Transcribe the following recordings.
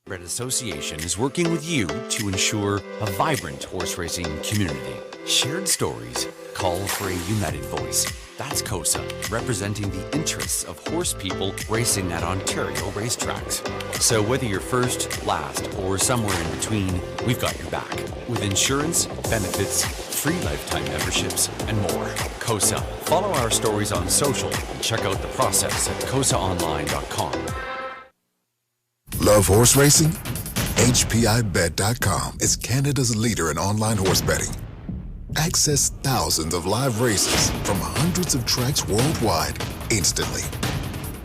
Red Association is working with you to ensure a vibrant horse racing community. Shared stories call for a united voice. That's COSA, representing the interests of horse people racing at Ontario racetracks. So whether you're first, last, or somewhere in between, we've got your back. With insurance, benefits, free lifetime memberships, and more. COSA. Follow our stories on social and check out the process at cosaonline.com. Love horse racing? HPIBet.com is Canada's leader in online horse betting. Access thousands of live races from hundreds of tracks worldwide instantly.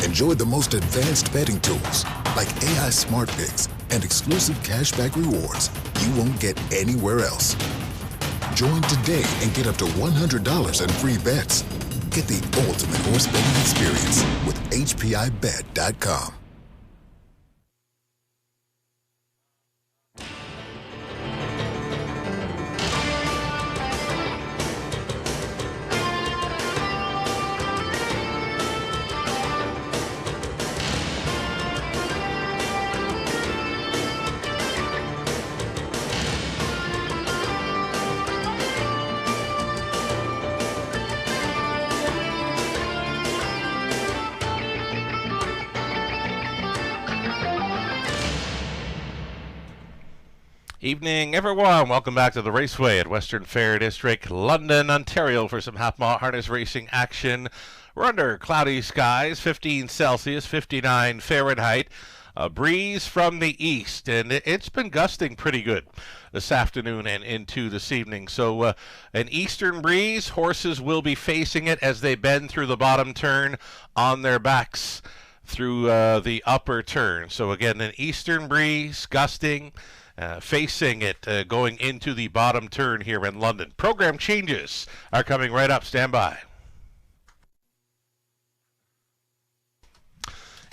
Enjoy the most advanced betting tools like AI Smart Picks and exclusive cashback rewards you won't get anywhere else. Join today and get up to $100 in free bets. Get the ultimate horse betting experience with HPIBet.com. Evening, everyone. Welcome back to the Raceway at Western Fair District, London, Ontario, for some half-mile harness racing action. We're under cloudy skies, 15 Celsius, 59 Fahrenheit. A breeze from the east, and it's been gusting pretty good this afternoon and into this evening. So an eastern breeze. Horses will be facing it as they bend through the bottom turn on their backs through the upper turn. So again, an eastern breeze gusting. Facing it, going into the bottom turn here in London. Program changes are coming right up. Stand by.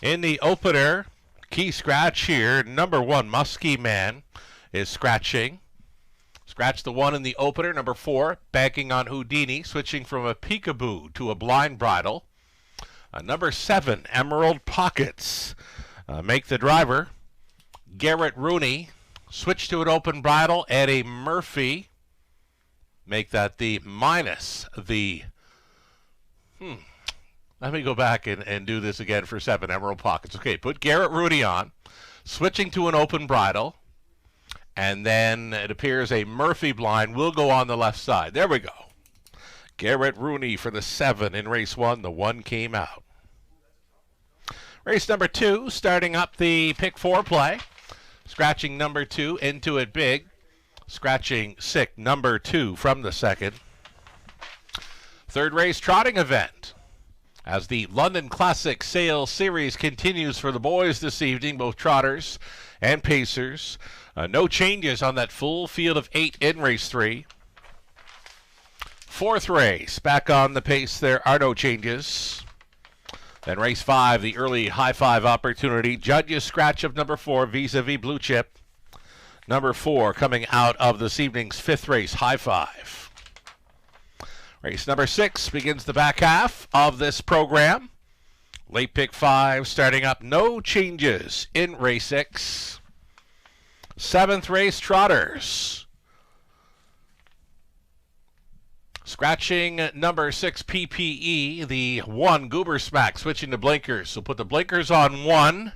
In the opener, key scratch here, number 1, Muskie Man, is scratching. Scratch the 1 in the opener. Number 4, banking on Houdini, switching from a peekaboo to a blind bridle. Number 7, Emerald Pockets, make the driver. Garrett Rooney, switch to an open bridle, add a Murphy. Make that the minus the... Let me go back and do this again for 7, Emerald Pockets. Okay, put Garrett Rooney on, switching to an open bridle, and then it appears a Murphy blind will go on the left side. There we go. Garrett Rooney for the 7 in race 1. The 1 came out. Race number 2, starting up the pick 4 play. Scratching number 2, into it big. Scratching sick, number 2 from the 2nd. Third race trotting event. As the London Classic Sale Series continues for the boys this evening, both trotters and pacers. No changes on that full field of 8 in race 3. Fourth race, back on the pace, there are no changes. Then race 5, the early high 5 opportunity. Judges scratch of number 4, Vis-a-vis Blue Chip. Number 4 coming out of this evening's 5th race, high 5. Race number 6 begins the back half of this program. Late pick 5 starting up, no changes in race 6. 7th race, trotters. Scratching number 6, PPE, the 1, Goober Smack, switching to blinkers. So put the blinkers on 1.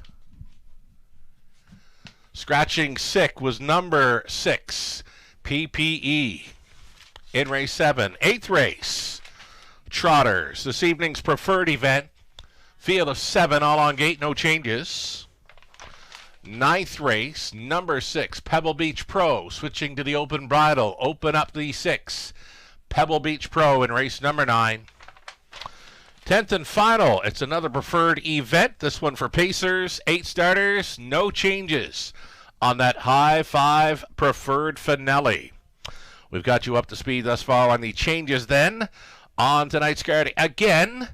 Scratching sick was number 6, PPE, in race 7. 8th race, trotters. This evening's preferred event, field of 7, all on gate, no changes. 9th race, number 6, Pebble Beach Pro, switching to the open bridle. Open up the 6. Pebble Beach Pro in race number 9. 10th and final, it's another preferred event. This one for pacers, 8 starters, no changes on that high 5 preferred finale. We've got you up to speed thus far on the changes then on tonight's card. Again,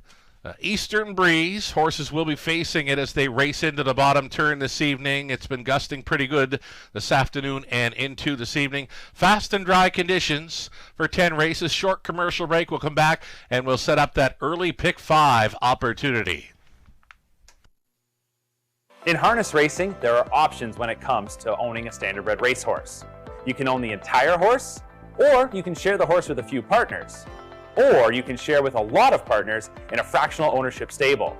eastern breeze. Horses will be facing it as they race into the bottom turn this evening. It's been gusting pretty good this afternoon and into this evening. Fast and dry conditions for 10 races. Short commercial break. We'll come back and we'll set up that early pick 5 opportunity. In harness racing, there are options when it comes to owning a standardbred racehorse. You can own the entire horse, or you can share the horse with a few partners, or you can share with a lot of partners in a fractional ownership stable.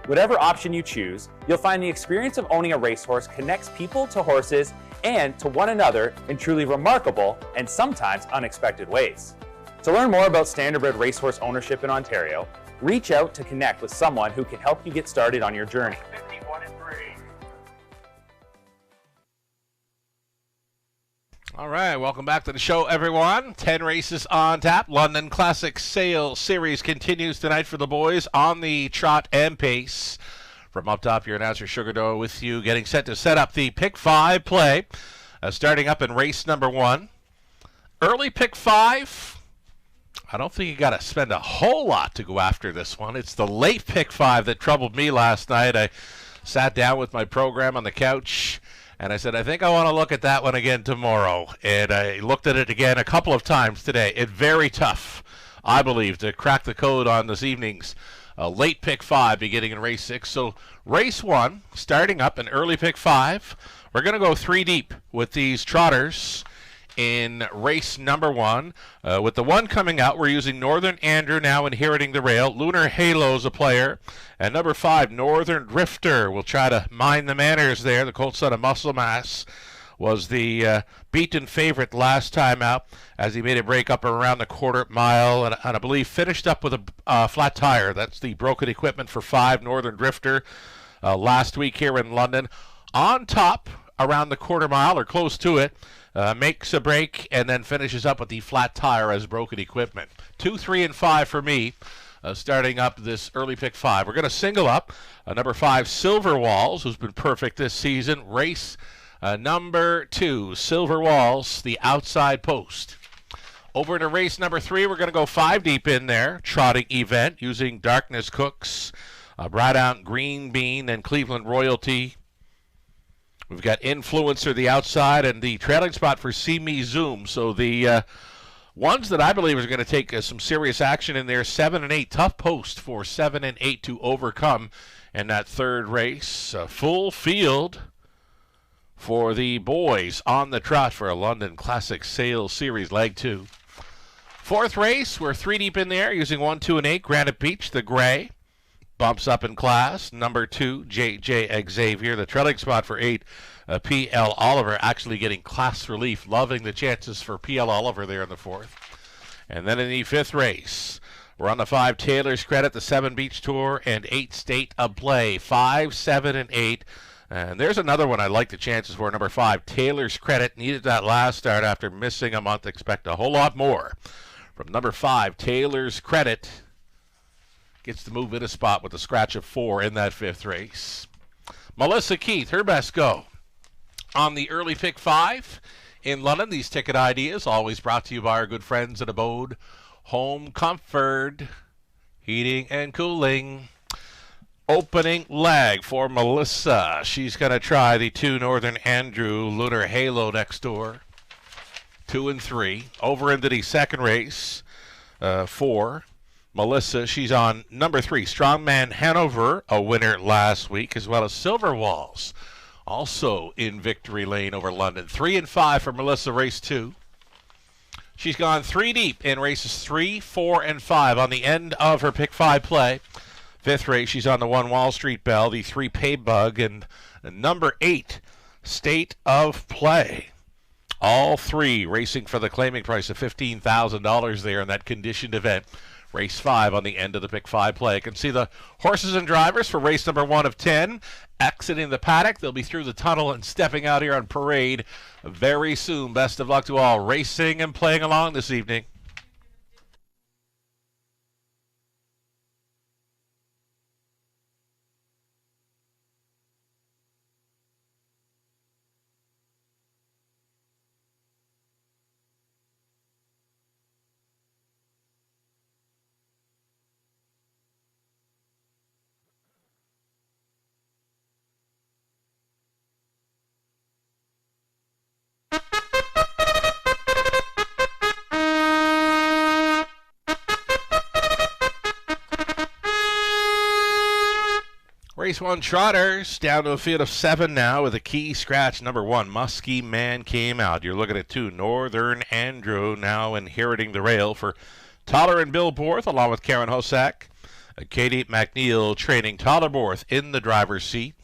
Whatever option you choose, you'll find the experience of owning a racehorse connects people to horses and to one another in truly remarkable and sometimes unexpected ways. To learn more about standardbred racehorse ownership in Ontario, reach out to connect with someone who can help you get started on your journey. All right, welcome back to the show, everyone. 10 races on tap. London Classic Sale Series continues tonight for the boys on the trot and pace. From up top, your announcer Sugar Dough with you, getting set to set up the Pick 5 play. Starting up in race number 1. Early Pick 5. I don't think you got to spend a whole lot to go after this one. It's the late Pick 5 that troubled me last night. I sat down with my program on the couch, and I said, I think I want to look at that one again tomorrow. And I looked at it again a couple of times today. It's very tough, I believe, to crack the code on this evening's late Pick 5 beginning in race 6. So race 1, starting up in early Pick 5. We're going to go 3 deep with these trotters in race number 1. With the 1 coming out, we're using Northern Andrew now inheriting the rail. Lunar Halo's a player. And number 5, Northern Drifter, will try to mind the manners there. The Colt Son of Muscle Mass was the beaten favorite last time out as he made a break up around the quarter mile and I believe finished up with a flat tire. That's the broken equipment for 5, Northern Drifter, last week here in London. On top around the quarter mile or close to it, makes a break and then finishes up with the flat tire as broken equipment. 2, 3, and 5 for me. Starting up this early Pick 5. We're going to single up number 5, Silver Walls, who's been perfect this season. Race number 2, Silver Walls, the outside post. Over to race number 3, we're going to go 5 deep in there. Trotting event using Darkness Cooks, Braddown Green Bean, and Cleveland Royalty. We've got Influencer the outside and the trailing spot for See Me Zoom. So the ones that I believe are going to take some serious action in there, 7 and 8, tough post for 7 and 8 to overcome in that third race. Full field for the boys on the trot for a London Classic Sale Series Leg 2. Fourth race, we're 3 deep in there using 1, 2, and 8. Granite Beach, the gray, bumps up in class. Number 2, J.J. Xavier, the trailing spot for 8. P.L. Oliver actually getting class relief, loving the chances for P.L. Oliver there in the 4th. And then in the 5th race, we're on the 5, Taylor's Credit, the 7 Beach Tour, and 8 State of Play. 5, 7, and 8. And there's another one I like the chances for, number 5, Taylor's Credit. Needed that last start after missing a month. Expect a whole lot more from number 5, Taylor's Credit. Gets to move in a spot with a scratch of 4 in that 5th race. Melissa Keith, her best go on the early Pick 5 in London. These ticket ideas always brought to you by our good friends at Abode Home Comfort, Heating and Cooling. Opening leg for Melissa. She's going to try the 2 Northern Andrew Lunar Halo next door. 2 and 3. Over into the second race for Melissa. She's on number 3, Strongman Hanover, a winner last week, as well as Silver Walls, also in victory lane over London. 3 and 5 for Melissa, race 2. She's gone 3 deep in races 3, 4, and 5 on the end of her Pick 5 play. 5th race, she's on the 1 Wall Street Bell, the 3 Paybug, and number 8, State of Play. All 3 racing for the claiming price of $15,000 there in that conditioned event. Race 5 on the end of the Pick 5 play. You can see the horses and drivers for race number 1 of 10 exiting the paddock. They'll be through the tunnel and stepping out here on parade very soon. Best of luck to all racing and playing along this evening. Race 1 Trotters down to a field of 7 now with a key scratch. Number 1, Muskie Man came out. You're looking at 2, Northern Andrew now inheriting the rail for Toller and Bill Borth along with Karen Hosack. Katie McNeil training Toller Borth in the driver's seat.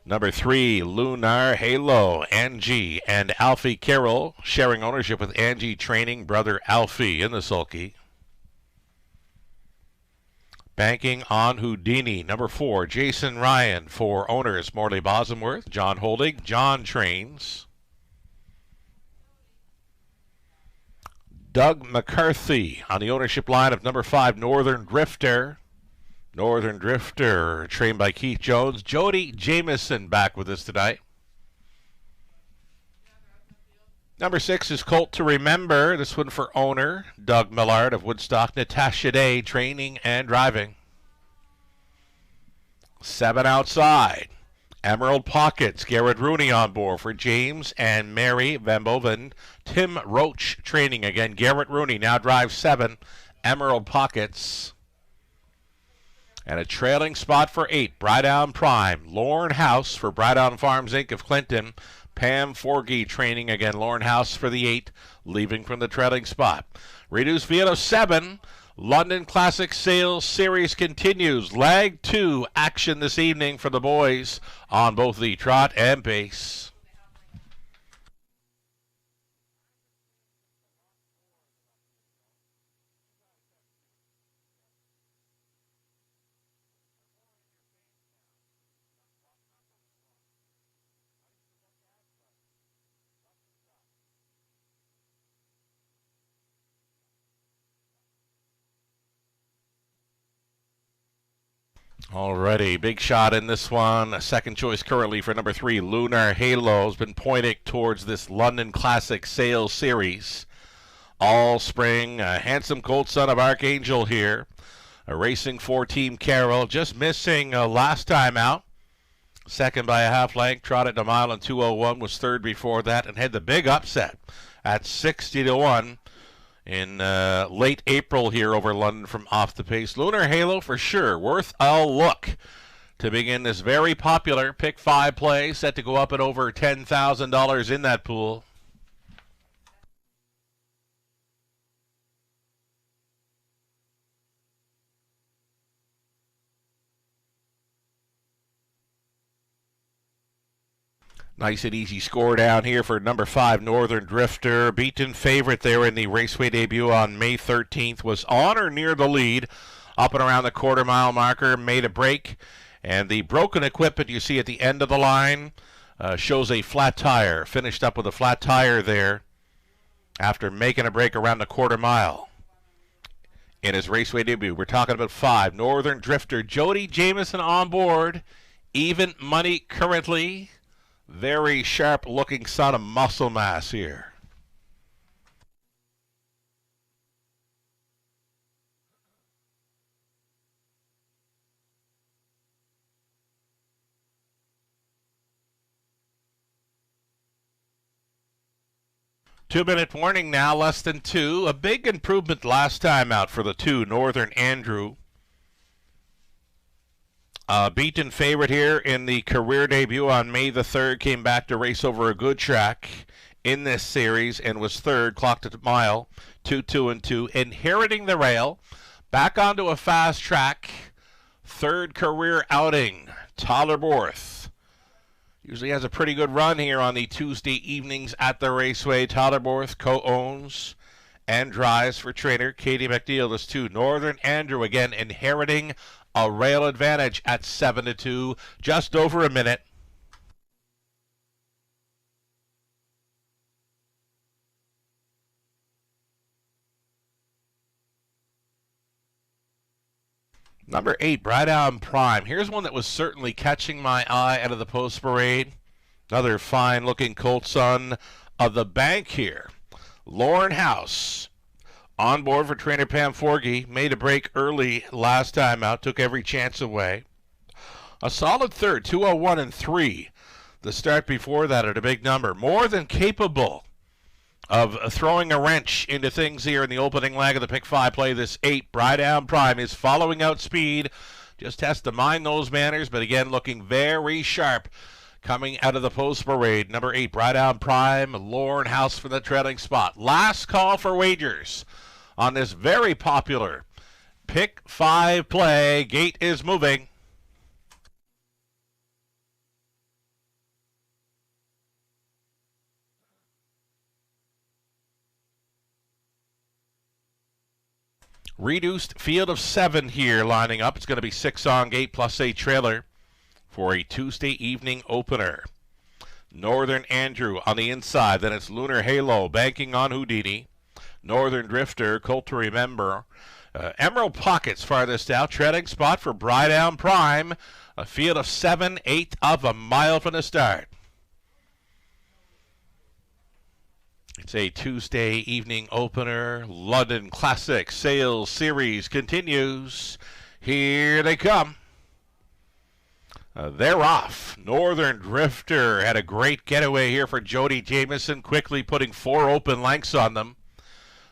Number 3, Lunar Halo, Angie and Alfie Carroll sharing ownership with Angie training brother Alfie in the sulky. Banking on Houdini. Number 4, Jason Ryan for owners Morley Bosworth, John Holding, John trains. Doug McCarthy on the ownership line of number 5, Northern Drifter. Northern Drifter, trained by Keith Jones. Jody Jameson back with us tonight. Number 6 is Colt to Remember. This one for owner Doug Millard of Woodstock. Natasha Day training and driving. 7 outside. Emerald Pockets. Garrett Rooney on board for James and Mary Van Boven. Tim Roach training again. Garrett Rooney now drives 7. Emerald Pockets. And a trailing spot for 8. Brydown Prime. Lorne House for Brydown Farms Inc. of Clinton. Pam Forgy training again. Lorne House for the 8, leaving from the trailing spot. Reduced field of 7. London Classic Sales Series continues. Leg 2 action this evening for the boys on both the trot and pace. Alrighty, big shot in this one. A second choice currently for number 3, Lunar Halo, has been pointing towards this London Classic Sales Series. All spring, a handsome colt son of Archangel here. A racing for Team Carroll, just missing last time out. Second by a half length, trotted a mile and 2:01, was third before that, and had the big upset at 60-1. In late April here over London from Off the Pace. Lunar Halo for sure, worth a look to begin this very popular Pick 5 play, set to go up at over $10,000 in that pool. Nice and easy score down here for number 5, Northern Drifter. Beaten favorite there in the Raceway debut on May 13th. Was on or near the lead. Up and around the quarter-mile marker. Made a break. And the broken equipment you see at the end of the line shows a flat tire. Finished up with a flat tire there after making a break around the quarter-mile in his Raceway debut. We're talking about 5, Northern Drifter. Jody Jameson on board. Even money currently. Very sharp looking son of muscle mass here. Two-minute warning now, less than 2. A big improvement last time out for the 2, Northern Andrew. Beaten favorite here in the career debut on May the 3rd. Came back to race over a good track in this series and was third, clocked at a mile, 2-2-2. Inheriting the rail, back onto a fast track. Third career outing, Toller Borth. Usually has a pretty good run here on the Tuesday evenings at the Raceway. Toller Borth co-owns and drives for trainer Katie McNeil. This 2, Northern Andrew again inheriting a rail advantage at 7-2, just over a minute. Number 8, Brydown Prime. Here's one that was certainly catching my eye out of the post parade. Another fine-looking colt son of the bank here. Lorne House. On board for trainer Pam Forgy. Made a break early last time out. Took every chance away. A solid third, 2:01 and 3. The start before that at a big number. More than capable of throwing a wrench into things here in the opening leg of the Pick 5 play. This 8, Brydown Prime, is following out speed. Just has to mind those manners, but again, looking very sharp coming out of the post parade. Number 8, Bright Down Prime, Lorne House for the trailing spot. Last call for wagers on this very popular Pick 5 play. Gate is moving. Reduced field of 7 here lining up. It's going to be 6 on gate plus a trailer for a Tuesday evening opener. Northern Andrew on the inside. Then it's Lunar Halo banking on Houdini. Northern Drifter, Colt to Remember. Emerald Pockets farthest out. Treading spot for Bright Down Prime. A field of 7, 8 of a mile from the start. It's a Tuesday evening opener. London Classic Sales Series continues. Here they come. They're off. Northern Drifter had a great getaway here for Jody Jamieson, quickly putting 4 open lengths on them.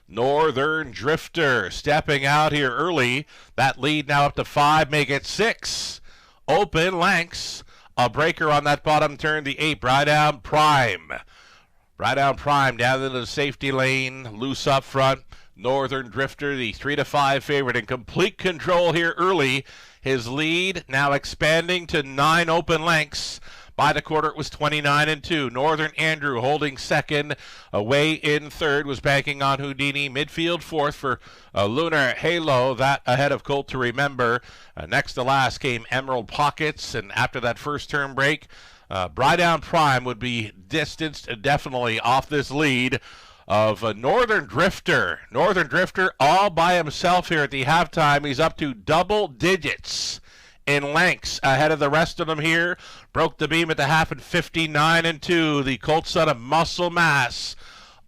Northern Drifter stepping out here early. That lead now up to 5, make it 6 open lengths. A breaker on that bottom turn, the 8, Bright Down Prime. Bright Down Prime down into the safety lane, loose up front. Northern Drifter, the 3-5 favorite, in complete control here early. His lead now expanding to 9 open lengths. By the quarter, it was 29-2. Northern Andrew holding second. Away in third was banking on Houdini. Midfield fourth for Lunar Halo. That ahead of Colt to Remember. Next to last came Emerald Pockets. And after that first turn break, Bright Down Prime would be distanced definitely off this lead of Northern Drifter. Northern Drifter all by himself here at the halftime. He's up to double digits in lengths ahead of the rest of them here. Broke the beam at the half at 59-2. The Colt son of Muscle Mass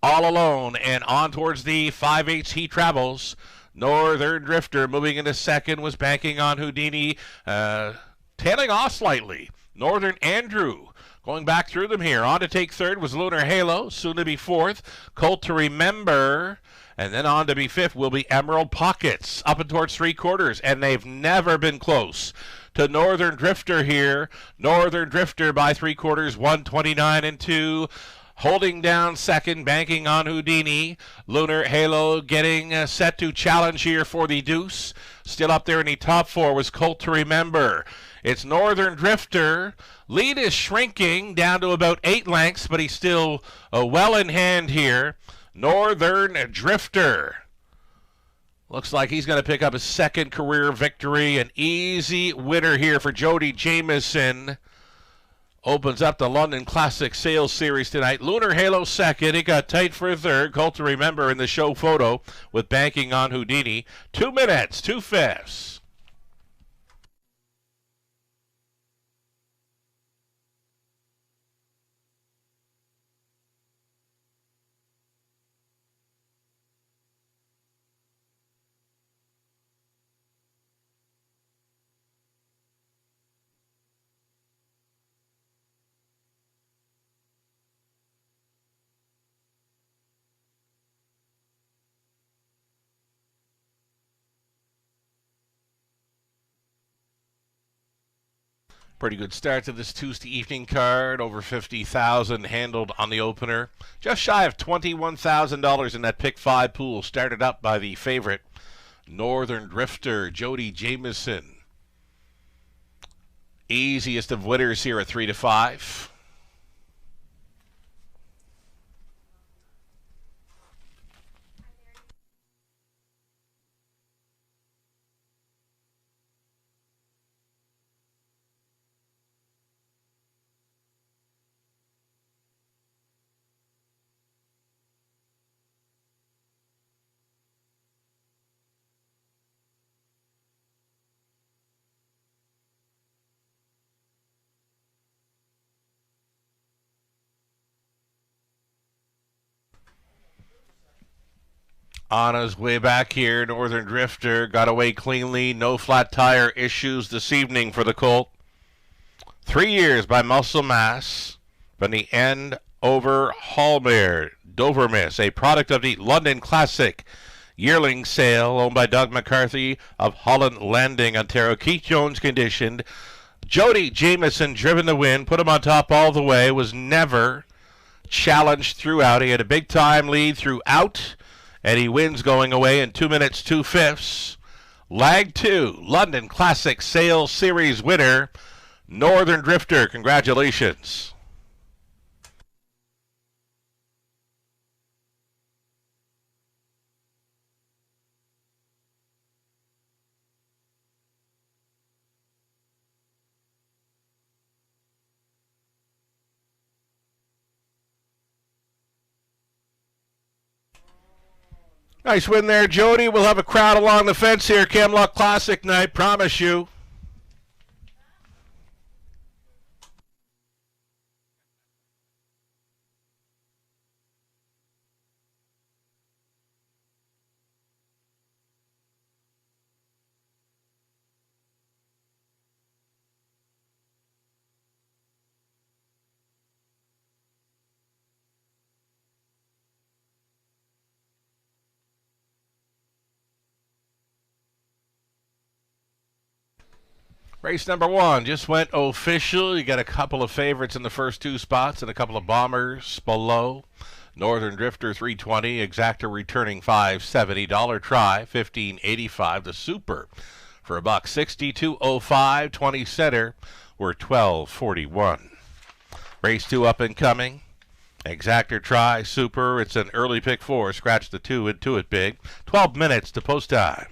all alone and on towards the 5/8 he travels. Northern Drifter moving into second was banking on Houdini, tailing off slightly. Northern Andrew going back through them here. On to take third was Lunar Halo, soon to be fourth. Colt to Remember, and then on to be fifth will be Emerald Pockets, up and towards 3/4, and they've never been close to Northern Drifter here. Northern Drifter by 3/4, 129-2. Holding down second, banking on Houdini. Lunar Halo getting set to challenge here for the deuce. Still up there in the top 4 was Colt to Remember. It's Northern Drifter. Lead is shrinking down to about 8 lengths, but he's still well in hand here. Northern Drifter. Looks like he's going to pick up his second career victory. An easy winner here for Jody Jamieson. Opens up the London Classic Sales Series tonight. Lunar Halo second. It got tight for third. Colt to Remember in the show photo with banking on Houdini. 2 minutes, 2/5. Pretty good start to this Tuesday evening card. Over $50,000 handled on the opener. Just shy of $21,000 in that pick 5 pool. Started up by the favorite, Northern Drifter, Jody Jamieson. Easiest of winners here at 3-5. On his way back here, Northern Drifter got away cleanly. No flat tire issues this evening for the Colt. 3 years by Muscle Mass from the end over Hallmere. Dovermiss, a product of the London Classic. Yearling Sale, owned by Doug McCarthy of Holland Landing, Ontario. Keith Jones conditioned. Jody Jamieson driven the win, put him on top all the way, was never challenged throughout. He had a big-time lead throughout, and he wins going away in 2 minutes, 2/5. Lag 2, London Classic Sales Series winner, Northern Drifter. Congratulations. Nice win there, Jody. We'll have a crowd along the fence here. Camlock Classic night, promise you. Race number 1 just went official. You got a couple of favorites in the first 2 spots and a couple of bombers below. Northern Drifter 320, Exacta returning 570. Dollar Try 1585. The Super for $1.60. 205. 20 center were 1241. Race 2 up and coming. Exacta Try Super. It's an early pick 4. Scratch the 2 into it big. 12 minutes to post time.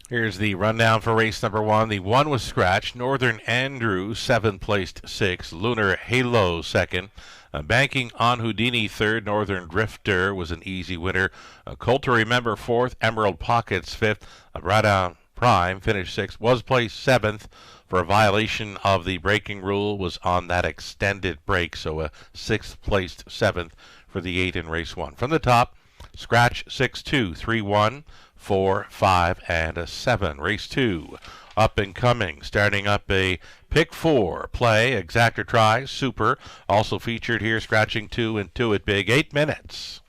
Here's the rundown for race number 1. The 1 was scratched. Northern Andrew, 7th placed 6th. Lunar Halo, 2nd. Banking on Houdini, 3rd. Northern Drifter was an easy winner. Colt to Remember, 4th. Emerald Pockets, 5th. Radon Prime finished 6th. Was placed 7th for a violation of the braking rule. Was on that extended break, so a 6th placed 7th for the 8 in race 1. From the top, scratch 6-2, 3-1. 4, 5, and a 7. Race 2 up and coming. Starting up a pick 4 play, exactor try, super. Also featured here, scratching 2 and 2 at big, 8 minutes.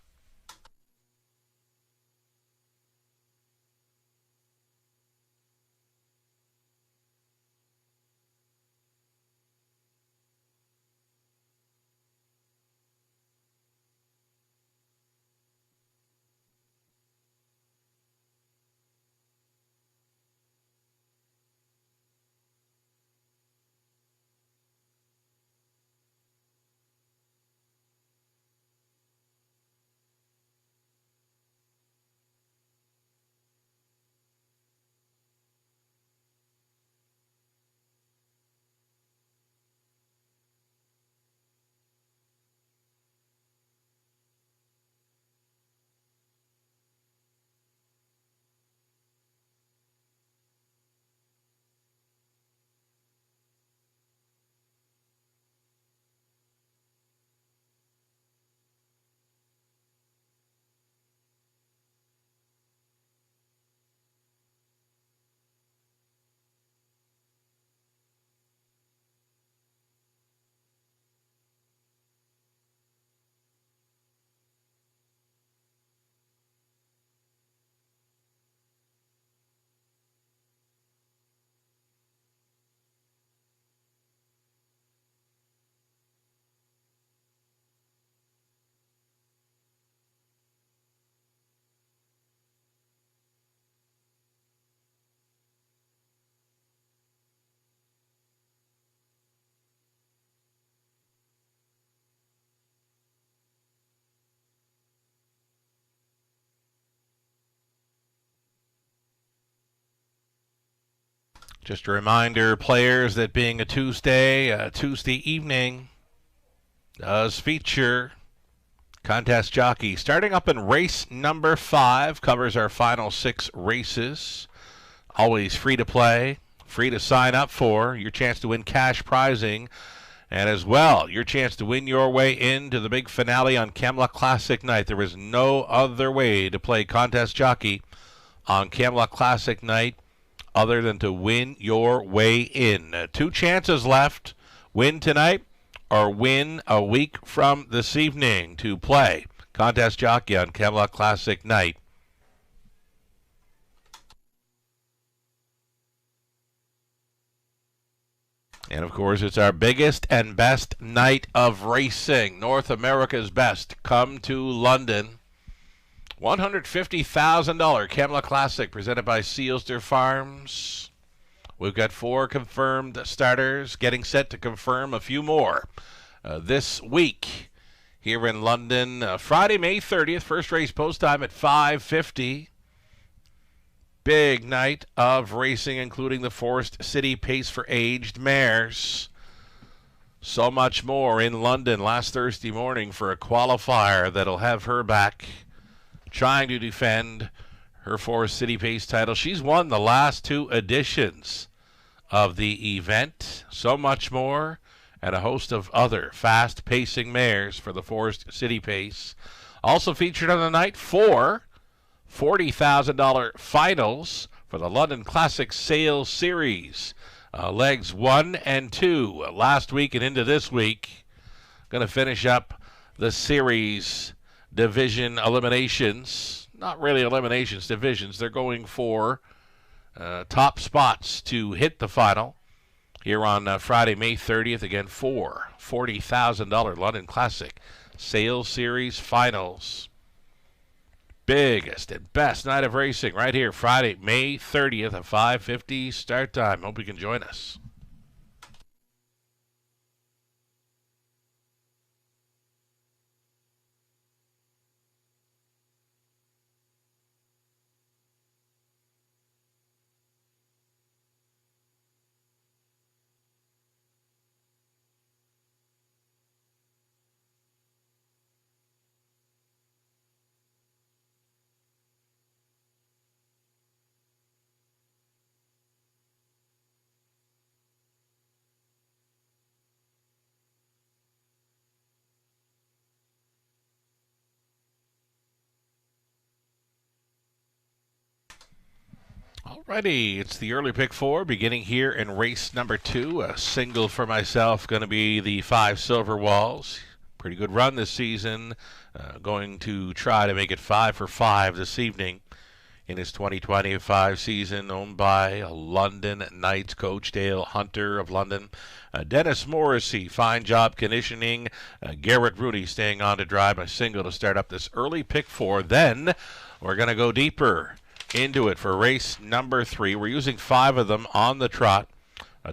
Just a reminder, players, that being a Tuesday evening does feature contest jockey. Starting up in race number 5, covers our final 6 races. Always free to play, free to sign up for. Your chance to win cash prizing. And as well, your chance to win your way into the big finale on Camelot Classic Night. There is no other way to play contest jockey on Camelot Classic Night other than to win your way in. 2 chances left. Win tonight or win a week from this evening to play contest jockey on Camelot Classic Night. And of course, it's our biggest and best night of racing. North America's best. Come to London. $150,000 Camelot Classic presented by Sealster Farms. We've got 4 confirmed starters, getting set to confirm a few more this week here in London. Friday, May 30th, first race post time at 5:50. Big night of racing, including the Forest City Pace for aged mares. So much more in London last Thursday morning for a qualifier that'll have her back trying to defend her Forest City Pace title. She's won the last 2 editions of the event. So much more, and a host of other fast-pacing mares for the Forest City Pace. Also featured on the night, 4 $40,000 finals for the London Classic Sales Series. Legs 1 and 2 last week and into this week. Going to finish up the series division eliminations. Not really eliminations, divisions. They're going for top spots to hit the final here on Friday, May 30th. Again, 4 $40,000 London Classic Sales Series finals. Biggest and best night of racing right here, Friday, May 30th at 5:50 start time. Hope you can join us. Righty, it's the early pick four beginning here in race number 2. A single for myself, going to be the 5 Silver Walls. Pretty good run this season. Going to try to make it 5 for 5 this evening in his 2025 season, owned by London Knights coach Dale Hunter of London. Dennis Morrissey, fine job conditioning. Garrett Rooney staying on to drive a single to start up this early pick four. Then we're going to go deeper into it for race number 3. We're using 5 of them on the trot.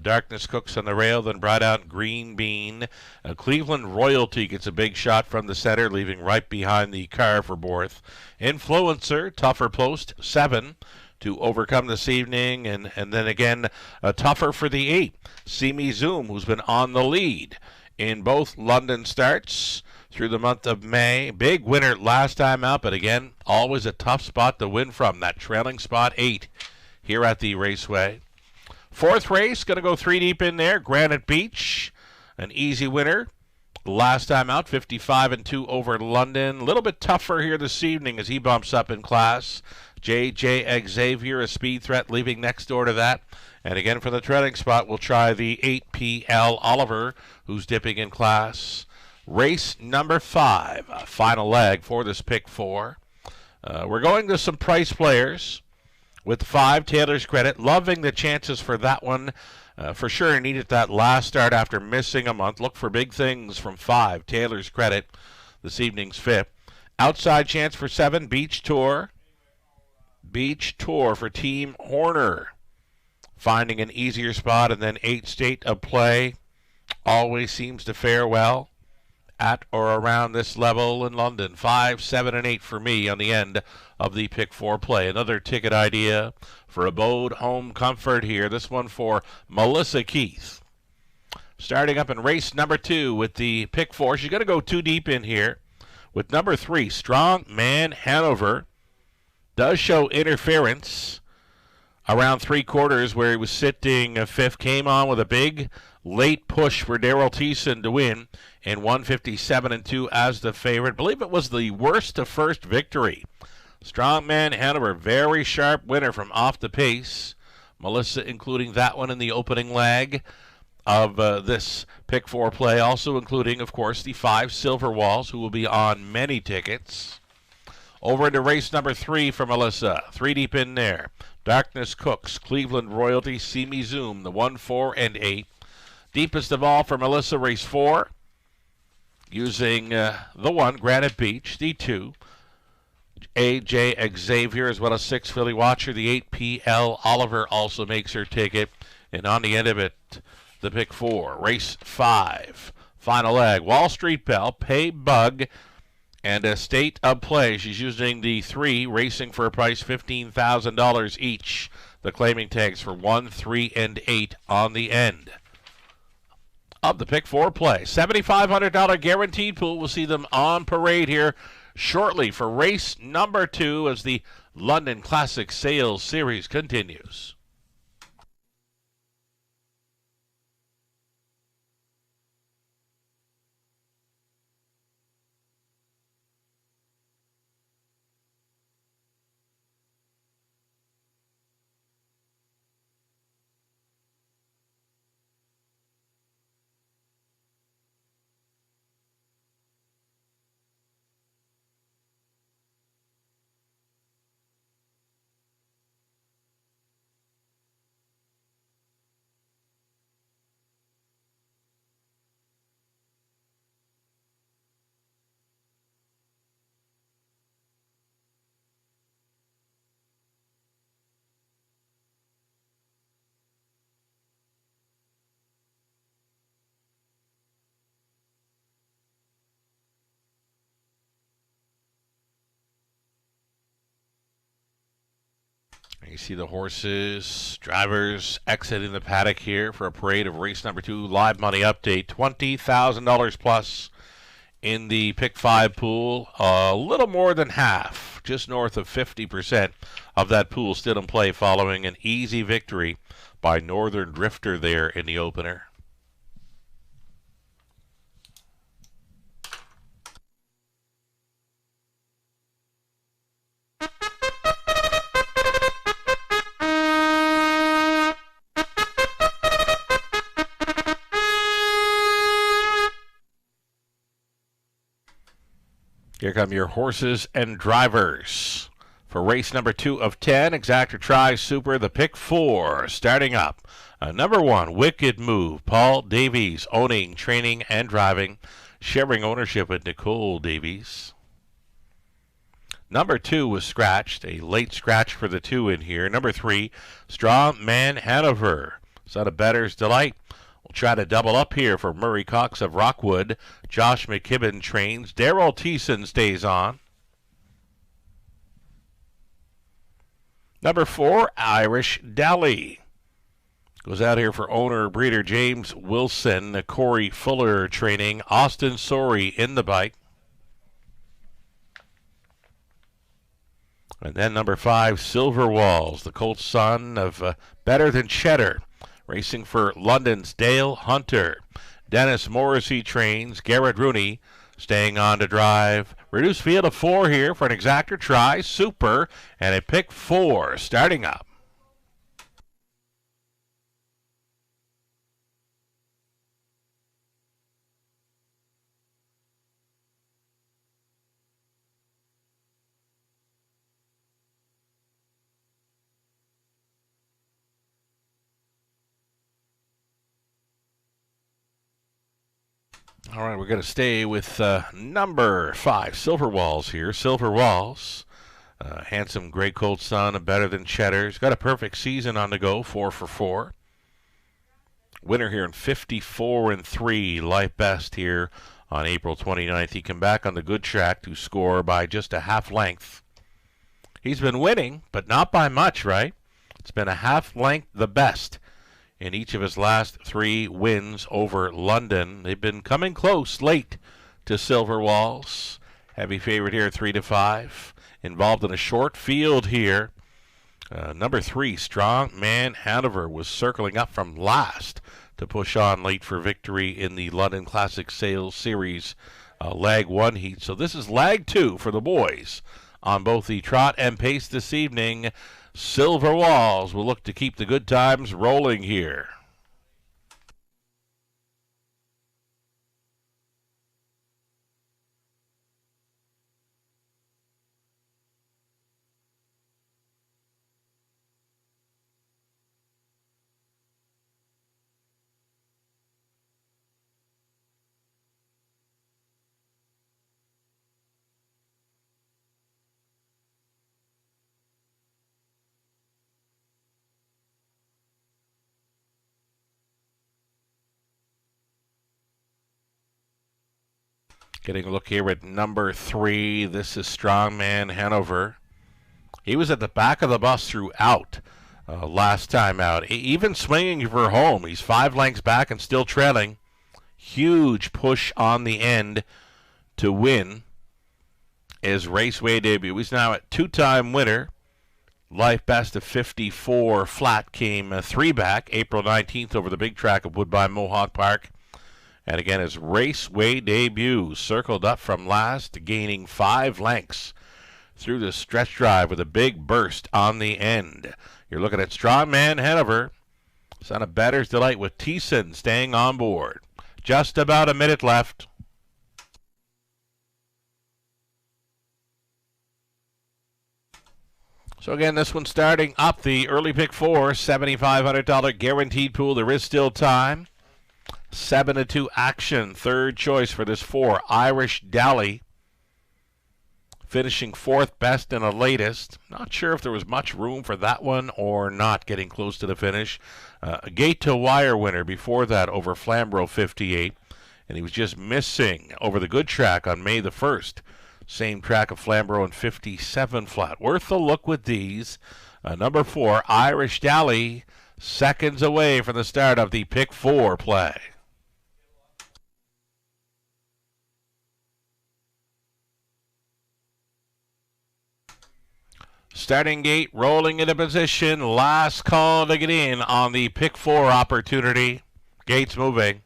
Darkness Cooks on the rail, then brought out Green Bean. Cleveland Royalty gets a big shot from the center, leaving right behind the car for Borth. Influencer, tougher post, 7 to overcome this evening. And then again, a tougher for the 8. Simi Zoom, who's been on the lead in both London starts through the month of May. Big winner last time out, but again, always a tough spot to win from. That trailing spot 8 here at the Raceway. 4th race, going to go 3 deep in there. Granite Beach, an easy winner. Last time out, 55-2 over London. A little bit tougher here this evening as he bumps up in class. J.J. Xavier, a speed threat, leaving next door to that. And again, for the trailing spot, we'll try the 8PL Oliver, who's dipping in class. Race number 5, final leg for this pick 4. We're going to some price players with 5 Taylor's Credit. Loving the chances for that one. For sure needed that last start after missing a month. Look for big things from 5 Taylor's Credit, this evening's 5th. Outside chance for 7 Beach Tour. Beach Tour for Team Horner, finding an easier spot. And then 8 State of Play always seems to fare well at or around this level in London. 5, 7, and 8 for me on the end of the pick 4 play. Another ticket idea for Abode Home Comfort here. This one for Melissa Keith. Starting up in race number 2 with the pick 4. She's going to go 2 deep in here with number 3, Strong Man Hanover. Does show interference around 3/4 where he was sitting 5th. Came on with a big late push for Daryl Thiessen to win, and 157-2 as the favorite. I believe it was the worst to first victory. Strongman Hanover, very sharp winner from off the pace. Melissa including that one in the opening leg of this pick 4 play, also including, of course, the 5 Silver Walls, who will be on many tickets. Over into race number 3 for Melissa. 3 deep in there. Darkness Cooks, Cleveland Royalty, Simi Zoom, the 1, 4, and 8. Deepest of all for Melissa, race 4. Using the 1, Granite Beach, the 2, A.J. Xavier, as well as 6, Philly Watcher. The 8PL Oliver also makes her ticket. And on the end of it, the pick 4, race 5. Final leg, Wall Street Bell, Pay Bug, and a State of Play. She's using the 3, racing for a price $15,000 each. The claiming tags for 1, 3, and 8 on the end of the pick 4 play. $7,500 guaranteed pool. We'll see them on parade here shortly for race number 2 as the London Classic Sales Series continues. You see the horses, drivers exiting the paddock here for a parade of race number 2. Live money update, $20,000 plus in the pick 5 pool. A little more than half, just north of 50% of that pool still in play following an easy victory by Northern Drifter there in the opener. Here come your horses and drivers. For race number 2 of 10, Exactor Tri Super, the pick 4, starting up. Number 1, Wicked Move, Paul Davies, owning, training, and driving, sharing ownership with Nicole Davies. Number 2 was scratched, a late scratch for the 2 in here. Number 3, Strong Man Hanover, son of Better's Delight. We'll try to double up here for Murray Cox of Rockwood. Josh McKibben trains. Daryl Thiessen stays on. Number 4, Irish Dally. Goes out here for owner breeder James Wilson. Corey Fuller training. Austin Sorey in the bike. And then number 5, Silver Walls, the colt son of Better Than Cheddar. Racing for London's Dale Hunter. Dennis Morrissey trains. Garrett Rooney staying on to drive. Reduced field of 4 here for an Exactor Tri Super, and a pick 4 starting up. All right, we're going to stay with number 5, Silver Walls here. Silver Walls, handsome gray colt son of Better Than Cheddar. He's got a perfect season on the go, 4 for 4. Winner here in 54-3, life best here on April 29th. He came back on the good track to score by just a half length. He's been winning, but not by much, right? It's been a half length the best in each of his last 3 wins over London. They've been coming close late to Silver Walls. Heavy favorite here, 3-5. Involved in a short field here. Number 3, Strong Man Hanover, was circling up from last to push on late for victory in the London Classic Sales Series Lag 1 heat. So this is Lag 2 for the boys on both the trot and pace this evening. Silver Walls will look to keep the good times rolling here. Getting a look here at number 3. This is Strong Man Hanover. He was at the back of the bus throughout last time out. Even swinging for home. He's 5 lengths back and still trailing. Huge push on the end to win his raceway debut. He's now a 2-time winner. Life best of 54 flat came 3 back April 19th over the big track of Woodbine Mohawk Park. And again, his raceway debut circled up from last, gaining 5 lengths through the stretch drive with a big burst on the end. You're looking at Strong Man Hanover, son of Better's Delight, with Thiessen staying on board. Just about a minute left. So again, this one starting up the early pick 4, $7,500 guaranteed pool. There is still time. 7-2 action, third choice for this 4, Irish Dally. Finishing 4th best in the latest. Not sure if there was much room for that one or not, getting close to the finish. A gate to wire winner before that over Flamborough 58. And he was just missing over the good track on May the 1st. Same track of Flamborough in 57 flat. Worth a look with these. Number 4, Irish Dally, seconds away from the start of the pick 4 play. Starting gate rolling into position. Last call to get in on the pick 4 opportunity. Gates moving.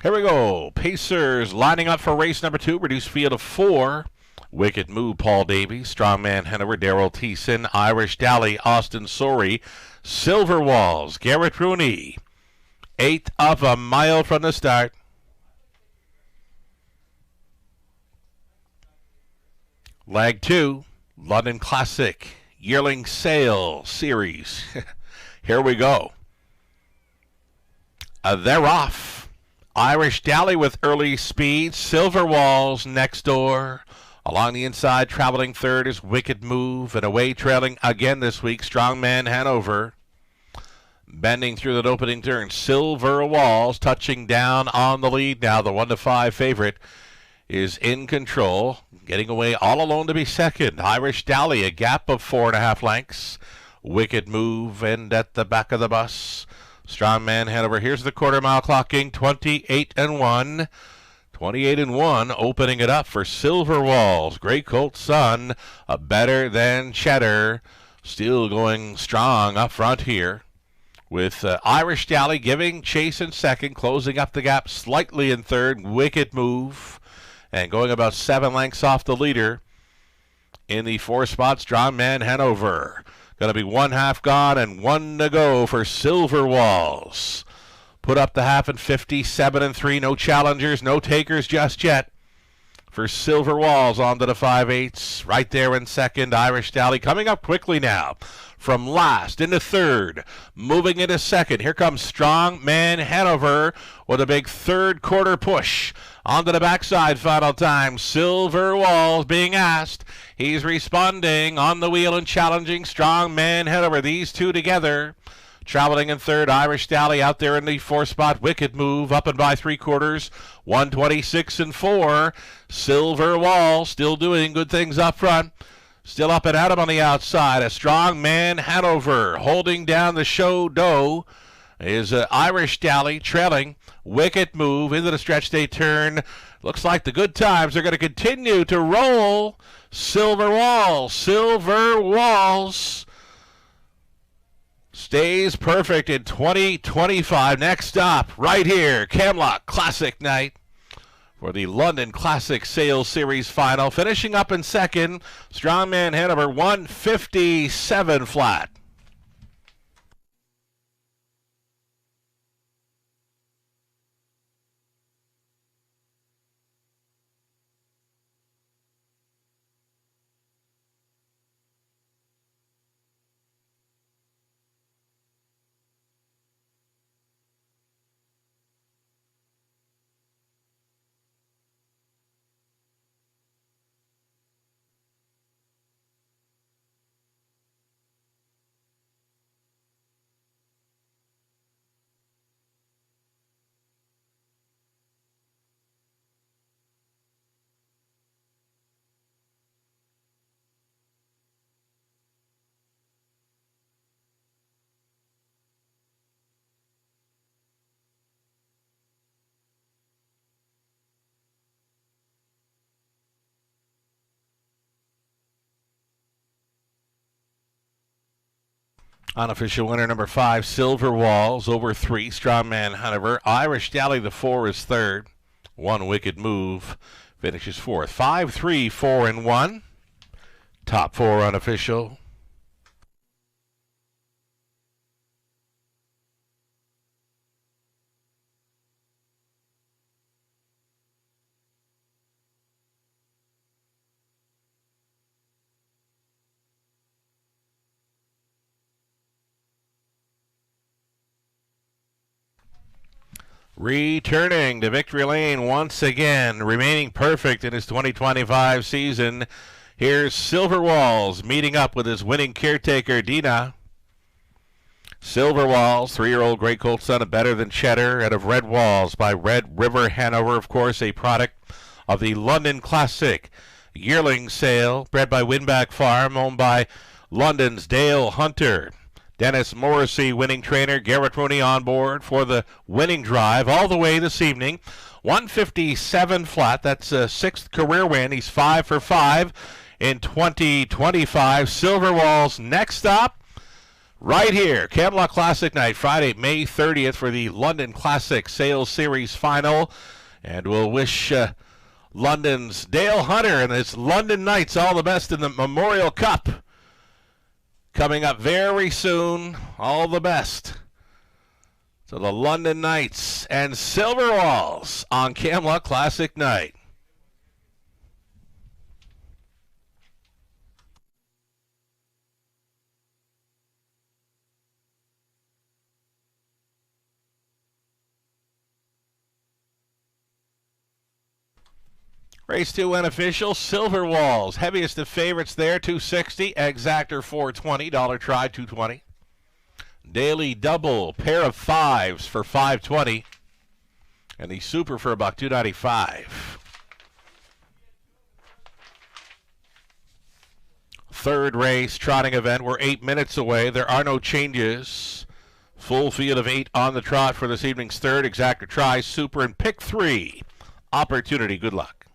Here we go. Pacers lining up for race number 2. Reduced field of 4. Wicked Move, Paul Davies. Strongman Hanover, Daryl Thiessen. Irish Dally, Austin Sorey. Silver Walls, Garrett Rooney. 1/8 of a mile from the start. Leg 2, London Classic, Yearling Sale Series. Here we go. They're off. Irish Dally with early speed. Silver Walls next door. Along the inside, traveling third is Wicked Move. And away trailing again this week, Strongman Hanover. Bending through that opening turn, Silver Walls touching down on the lead now. The 1-5 favorite is in control. Getting away all alone to be second. Irish Dally, a gap of 4.5 lengths. Wicked Move, and at the back of the bus, Strongman Hanover. Here's the quarter-mile clocking, 28-1. 28-1, opening it up for Silver Walls. Grey Colt Sun, a better than Cheddar. Still going strong up front here, with Irish Dally giving chase in second, closing up the gap slightly in third. Wicked Move, and going about 7 lengths off the leader in the 4 spot, Strongman Hanover. Going to be 1/2 gone and 1 to go for Silver Walls. Put up the half in 57-3. No challengers, no takers just yet for Silver Walls. On to the 5/8. Right there in second, Irish Dally coming up quickly now. From last into third, moving into second. Here comes Strongman Hanover with a big third quarter push. Onto the backside final time. Silver Walls being asked. He's responding on the wheel and challenging Strongman Hanover. These two together. Traveling in third, Irish Dally out there in the 4 spot. Wicked Move up and by 3/4. 126-4. Silver Walls still doing good things up front. Still up and at him on the outside. A Strongman Hanover holding down the show dough is Irish Dally trailing. Wicked Move into the stretch day turn. Looks like the good times are going to continue to roll. Silver Walls. Silver Walls stays perfect in 2025. Next stop right here, Camelot Classic Night for the London Classic Sales Series final. Finishing up in second, Strongman Hanover, 157 flat. Unofficial winner number 5, Silver Walls, over 3, Strongman Hanover. Irish Dally, the 4, is third. 1 Wicked Move finishes 4th. 5, 3, 4, and 1. Top 4 unofficial. Returning to victory lane once again, remaining perfect in his 2025 season. Here's Silver Walls meeting up with his winning caretaker, Dina. Silver Walls, 3-year-old Grey Colt son of Better Than Cheddar, out of Red Walls by Red River Hanover, of course, a product of the London Classic Yearling Sale, bred by Winback Farm, owned by London's Dale Hunter. Dennis Morrissey, winning trainer. Garrett Rooney on board for the winning drive all the way this evening. 157 flat. That's a 6th career win. He's 5 for 5 in 2025. Silver Walls next stop Right here, Camelot Classic Night, Friday, May 30th for the London Classic Sales Series Final. And we'll wish London's Dale Hunter and his London Knights all the best in the Memorial Cup. Coming up very soon, all the best to the London Knights and Silver Walls on Camelot Classic Night. Race 2 unofficial, Silver Walls. Heaviest of favorites there, 260. Exactor 420. Dollar try, 220. Daily double, pair of fives for 520. And the super for about 295. Third race, trotting event. We're 8 minutes away. There are no changes. Full field of 8 on the trot for this evening's third. Exactor try, super, and pick 3. Opportunity, good luck.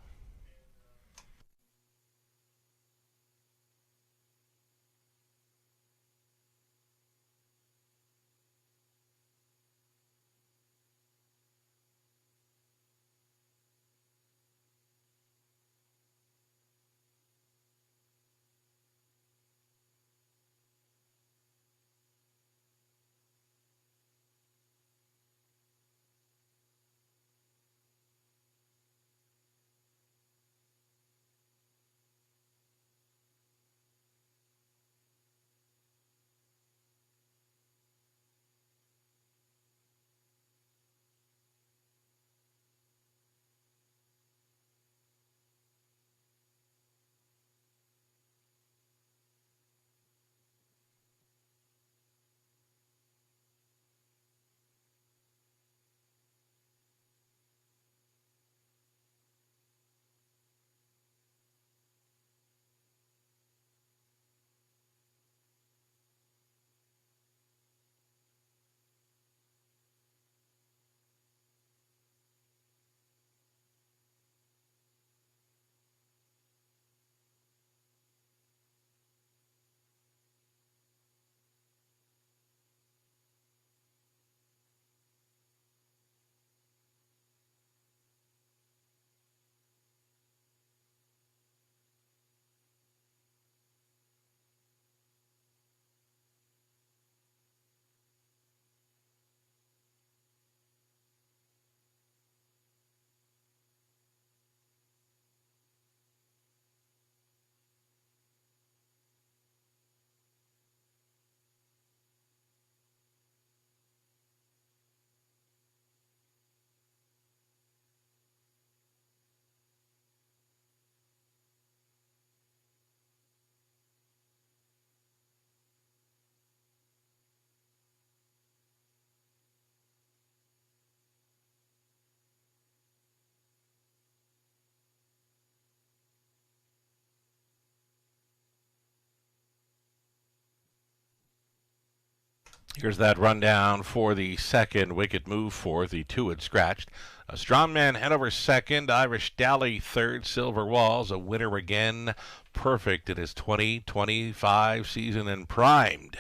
Here's that rundown for the second wicket move for the 2 had scratched. A Strongman Hanover second, Irish Dally third, Silver Walls a winner again, perfect in his 2025 season and primed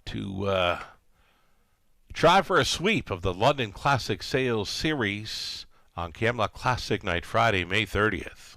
to try for a sweep of the London Classic Sales Series on Camelot Classic Night, Friday, May 30th.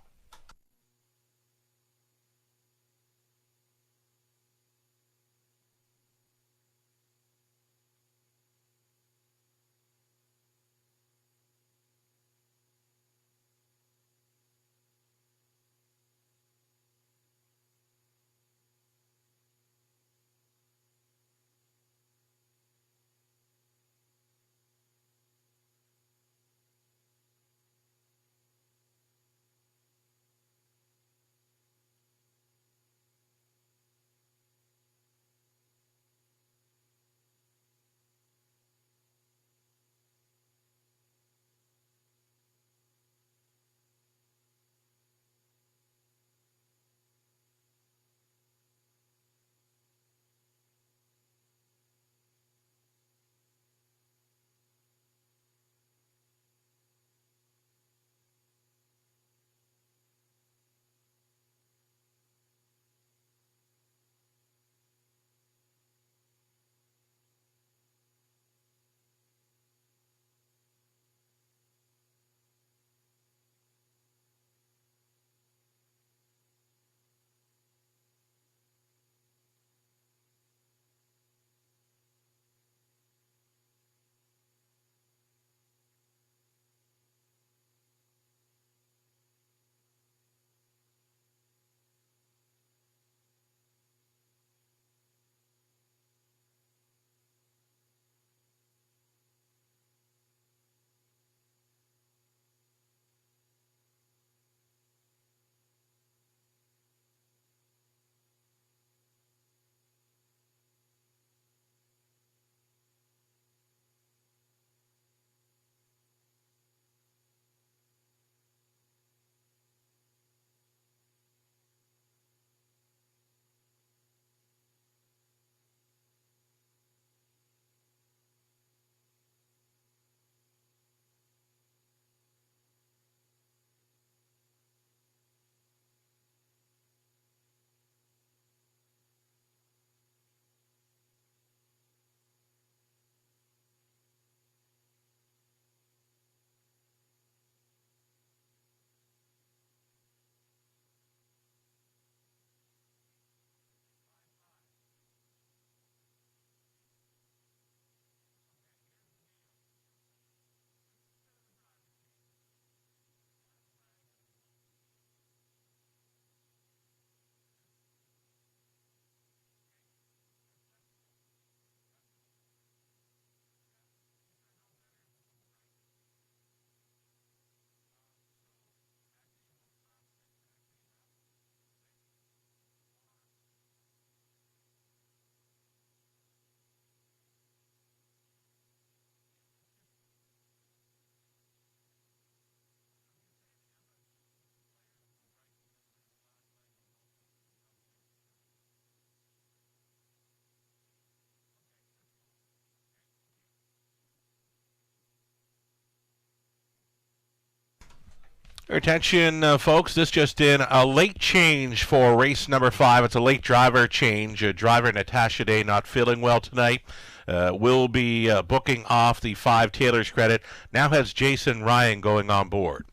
Your attention, folks. This just in. A late change for race number 5. It's a late driver change. Driver Natasha Day not feeling well tonight. Will be booking off the 5 Taylor's Credit. Now has Jason Ryan going on board.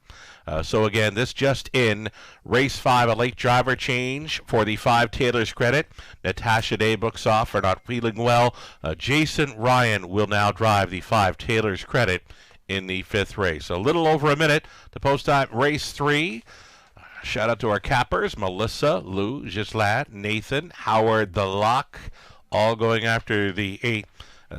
So again, this just in. Race 5, a late driver change for the 5 Taylor's Credit. Natasha Day books off for not feeling well. Jason Ryan will now drive the 5 Taylor's Credit in the 5th race. A little over a minute to post time race 3. Shout out to our cappers, Melissa, Lou, Gislat, Nathan, Howard, the Lock, all going after the 8.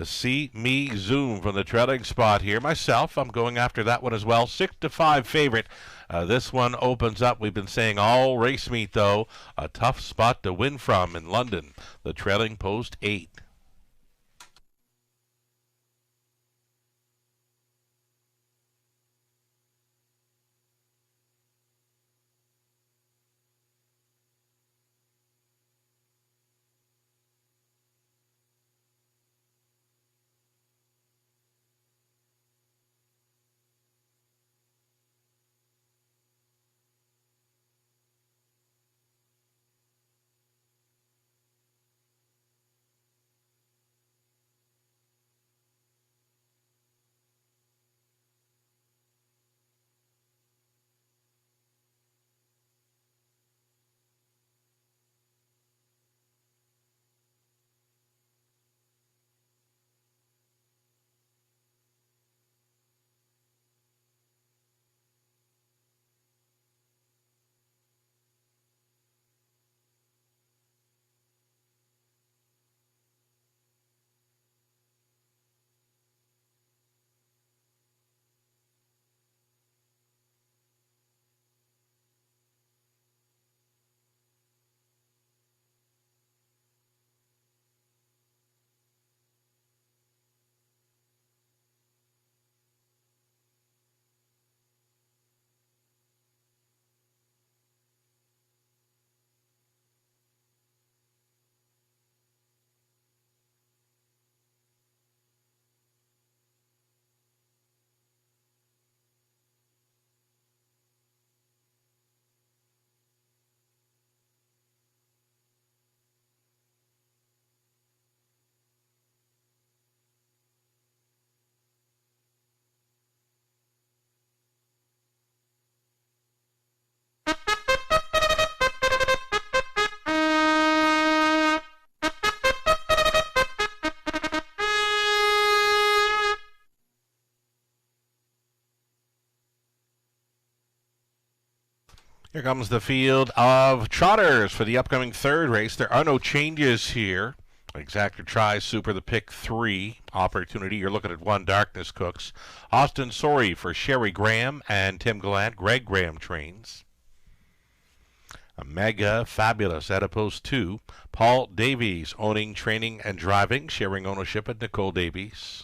See me zoom from the trailing spot here. Myself, I'm going after that one as well. 6-5 favorite. This one opens up. We've been saying all race meet, though. A tough spot to win from in London. The trailing post 8. Here comes the field of trotters for the upcoming 3rd race. There are no changes here. Exactor tries Super the pick 3 opportunity. You're looking at 1 Darkness Cooks. Austin Sorry for Sherry Graham and Tim Gallant. Greg Graham trains. A Mega Fabulous Adipose 2. Paul Davies owning, training, and driving, sharing ownership at Nicole Davies.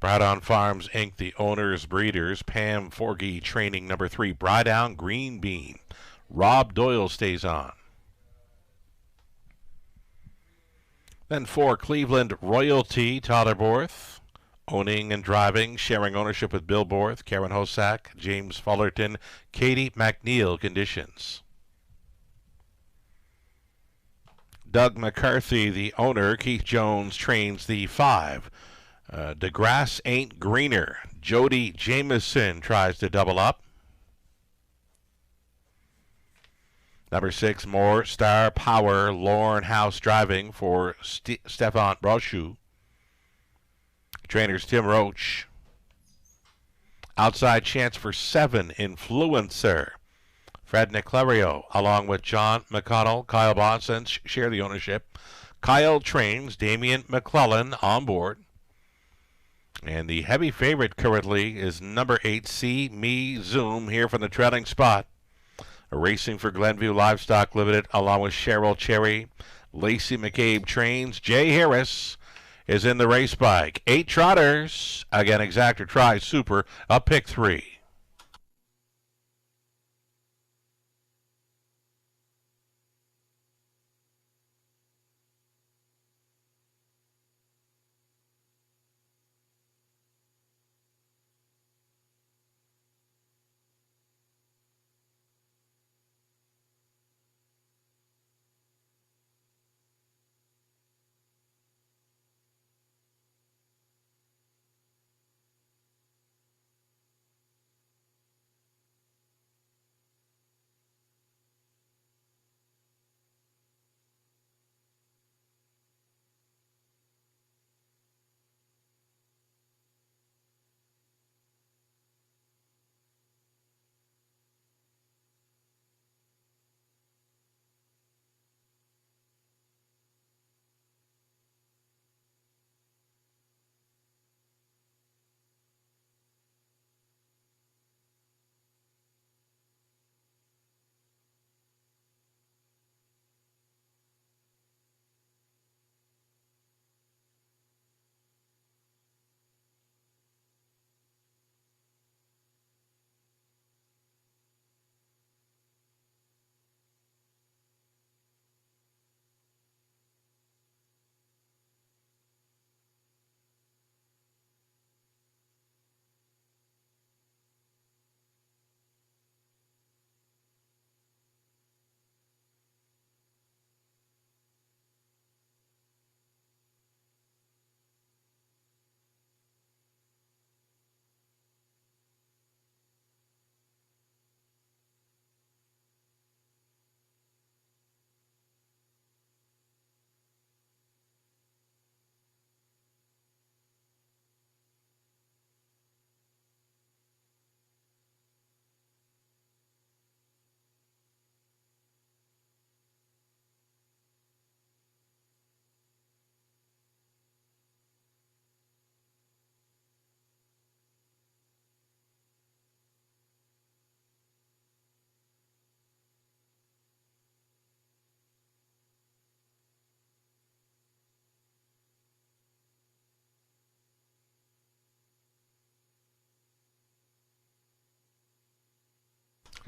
Braddown Farms, Inc., the owners, breeders. Pam Forgy training number 3. Brydown Green Bean. Rob Doyle stays on. Then 4 Cleveland Royalty, Tyler Borth. Owning and driving, sharing ownership with Bill Borth, Karen Hosack, James Fullerton, Katie McNeil conditions. Doug McCarthy, the owner. Keith Jones trains the 5. The grass ain't greener. Jody Jameson tries to double up. Number 6, More Star Power, Lorne House driving for Stefan Brochu. Trainers Tim Roach. Outside chance for 7, Influencer. Fred Niclerio, along with John McConnell, Kyle Bonson share the ownership. Kyle trains, Damian McClellan on board. And the heavy favorite currently is number 8, See Me Zoom, here from the trailing spot. Racing for Glenview Livestock Limited, along with Cheryl Cherry. Lacey McCabe trains. Jay Harris is in the race bike. 8 trotters. Again, Exactor tries Super, up pick 3.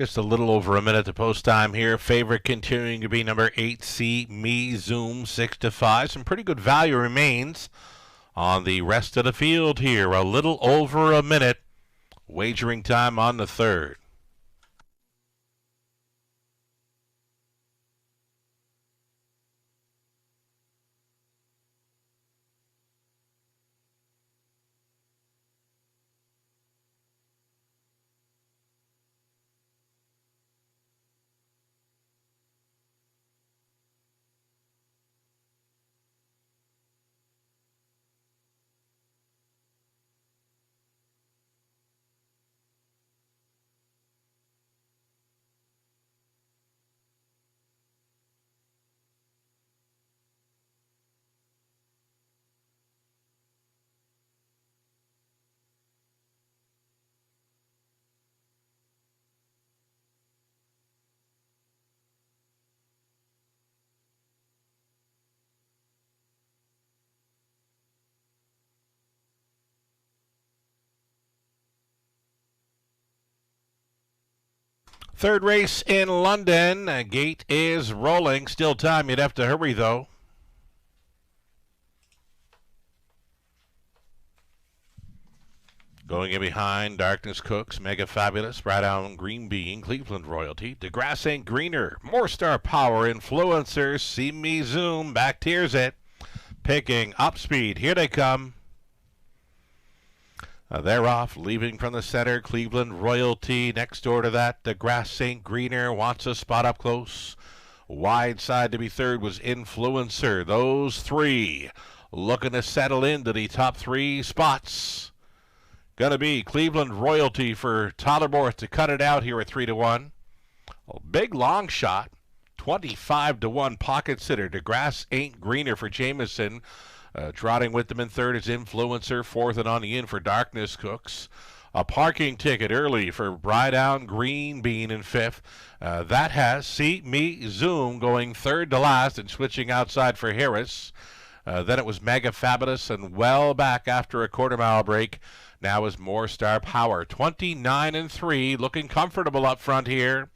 Just a little over a minute to post time here. Favorite continuing to be number 8, See Me Zoom, 6-5. Some pretty good value remains on the rest of the field here. A little over a minute. Wagering time on the third. Third race in London. Gate is rolling. Still time. You'd have to hurry, though. Going in behind, Darkness Cooks, Mega Fabulous, Bright Down Green Bean, Cleveland Royalty, DeGrasse Ain't Greener, More Star Power, Influencers, See Me Zoom, Back Tears It, picking up speed. Here they come. They're off, leaving from the center. Cleveland Royalty next door to that. The grass ain't greener, wants a spot up close. Wide side to be third was Influencer. Those three looking to settle into the top three spots. Gonna be Cleveland Royalty for Tyler Morris to cut it out here at 3-1. A big long shot, 25-1 pocket sitter. DeGrasse Ain't Greener for Jameson. Trotting with them in third is Influencer, fourth and on the in for Darkness Cooks. A parking ticket early for Bright Down Green Bean in fifth. That has See Me Zoom going third to last and switching outside for Harris. Then it was Mega Fabulous and well back after a quarter-mile break. Now is More Star Power, 29-3, looking comfortable up front here.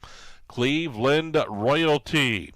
Cleveland Royalty.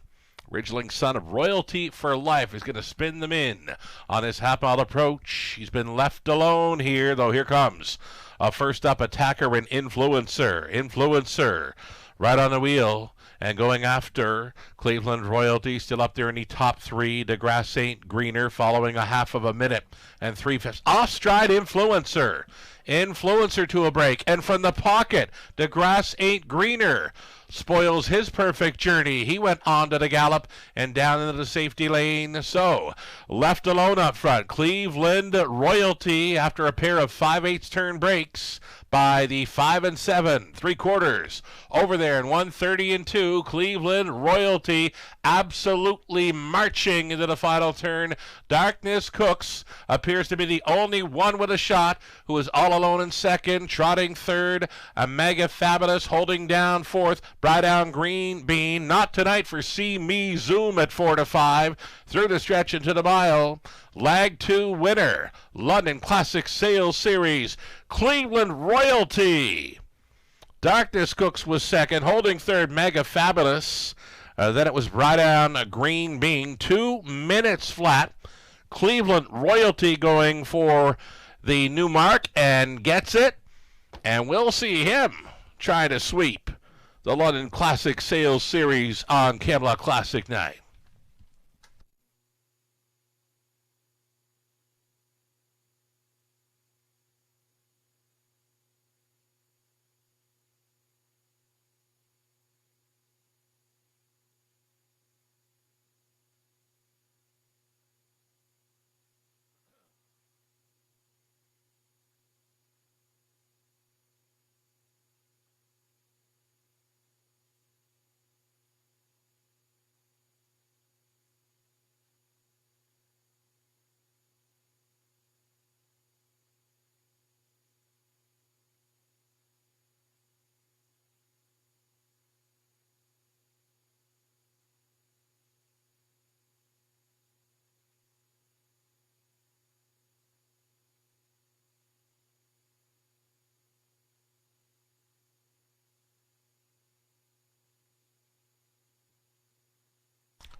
Ridgeling son of Royalty for Life is going to spin them in on his half-mile approach. He's been left alone here, though. Here comes a first-up attacker and Influencer. Influencer right on the wheel and going after Cleveland Royalty, still up there in the top three. DeGrasse Ain't Greener following a half of a minute and 3/5. Off-stride Influencer. Influencer to a break, and from the pocket, DeGrasse Ain't Greener spoils his perfect journey. He went on to the gallop and down into the safety lane. So, left alone up front, Cleveland Royalty after a pair of 5/8 turn breaks by the 5 and 7 3/4 over there in 1:30 and 2. Cleveland Royalty absolutely marching into the final turn. Darkness Cooks appears to be the only one with a shot, who is all alone in second, trotting third. A Mega Fabulous holding down fourth. Bright Down Green Bean, not tonight for See Me Zoom at 4-5 through the stretch into the mile. Lag 2 winner, London Classic Sales Series, Cleveland Royalty. Darkness Cooks was second, holding third, Mega Fabulous. Then it was Bright Down Green Bean, 2 minutes flat. Cleveland Royalty going for the new mark and gets it. And we'll see him try to sweep the London Classic Sales Series on Camelot Classic Night.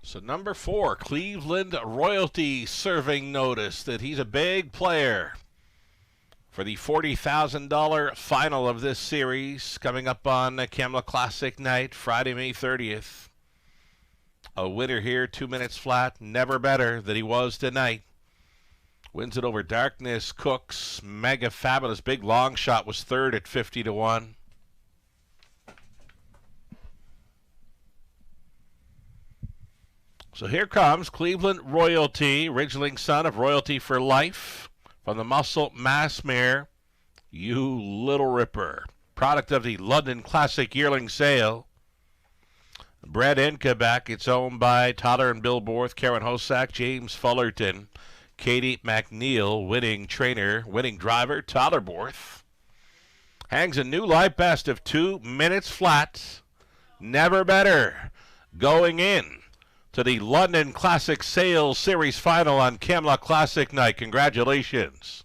So number 4, Cleveland Royalty serving notice that he's a big player for the $40,000 final of this series coming up on Kamloops Classic night, Friday, May 30th. A winner here, 2 minutes flat, never better than he was tonight. Wins it over Darkness Cooks. Mega Fabulous. Big long shot was third at 50-1. So here comes Cleveland Royalty, Ridgeling son of Royalty for Life, from the Muscle Mass Mare, You Little Ripper. Product of the London Classic Yearling Sale. Bred in Quebec, it's owned by Tyler and Bill Borth, Karen Hosack, James Fullerton, Katie McNeil, winning trainer, winning driver, Tyler Borth. Hangs a new life best of 2 minutes flat. Never better. Going in to the London Classic Sales Series Final on Kamloops Classic night. Congratulations.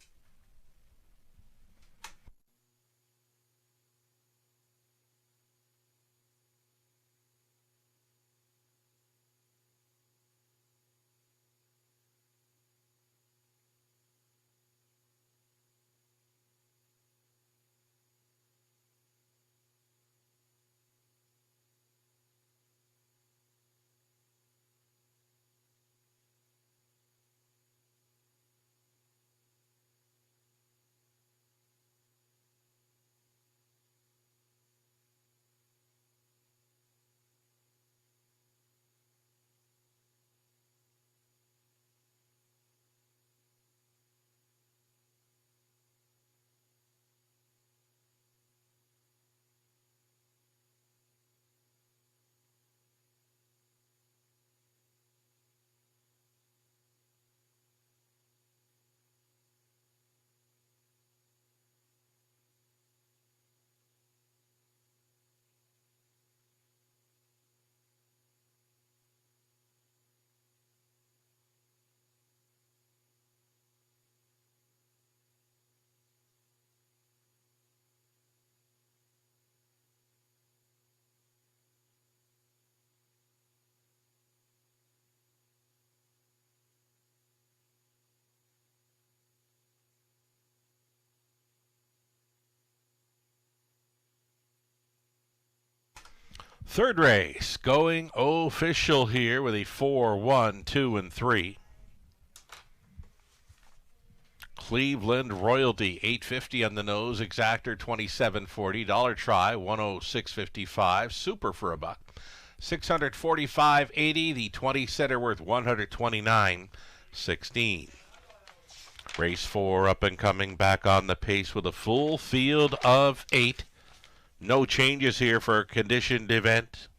Third race, going official here with a 4, 1, 2, and 3. Cleveland Royalty, $8.50 on the nose. Exactor, $27.40. Dollar try, $106.55. Super for a buck, $645.80. The 20 center worth $129.16. Race 4 up and coming, back on the pace with a full field of 8. No changes here for a conditioned event.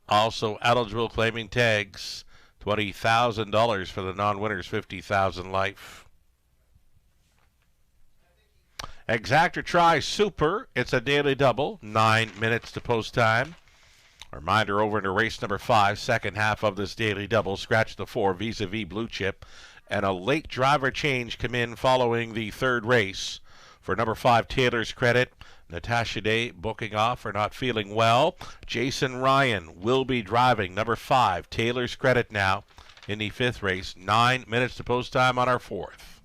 Also eligible claiming tags, $20,000 for the non-winners, $50,000 life. Exactor try super. It's a daily double, 9 minutes to post time. A reminder, over into race number 5, second half of this daily double. Scratch the 4 vis-a-vis Blue Chip. And a late driver change come in following the third race. For number 5, Taylor's Credit, Natasha Day booking off for not feeling well. Jason Ryan will be driving number 5, Taylor's Credit, now in the 5th race. 9 minutes to post time on our 4th.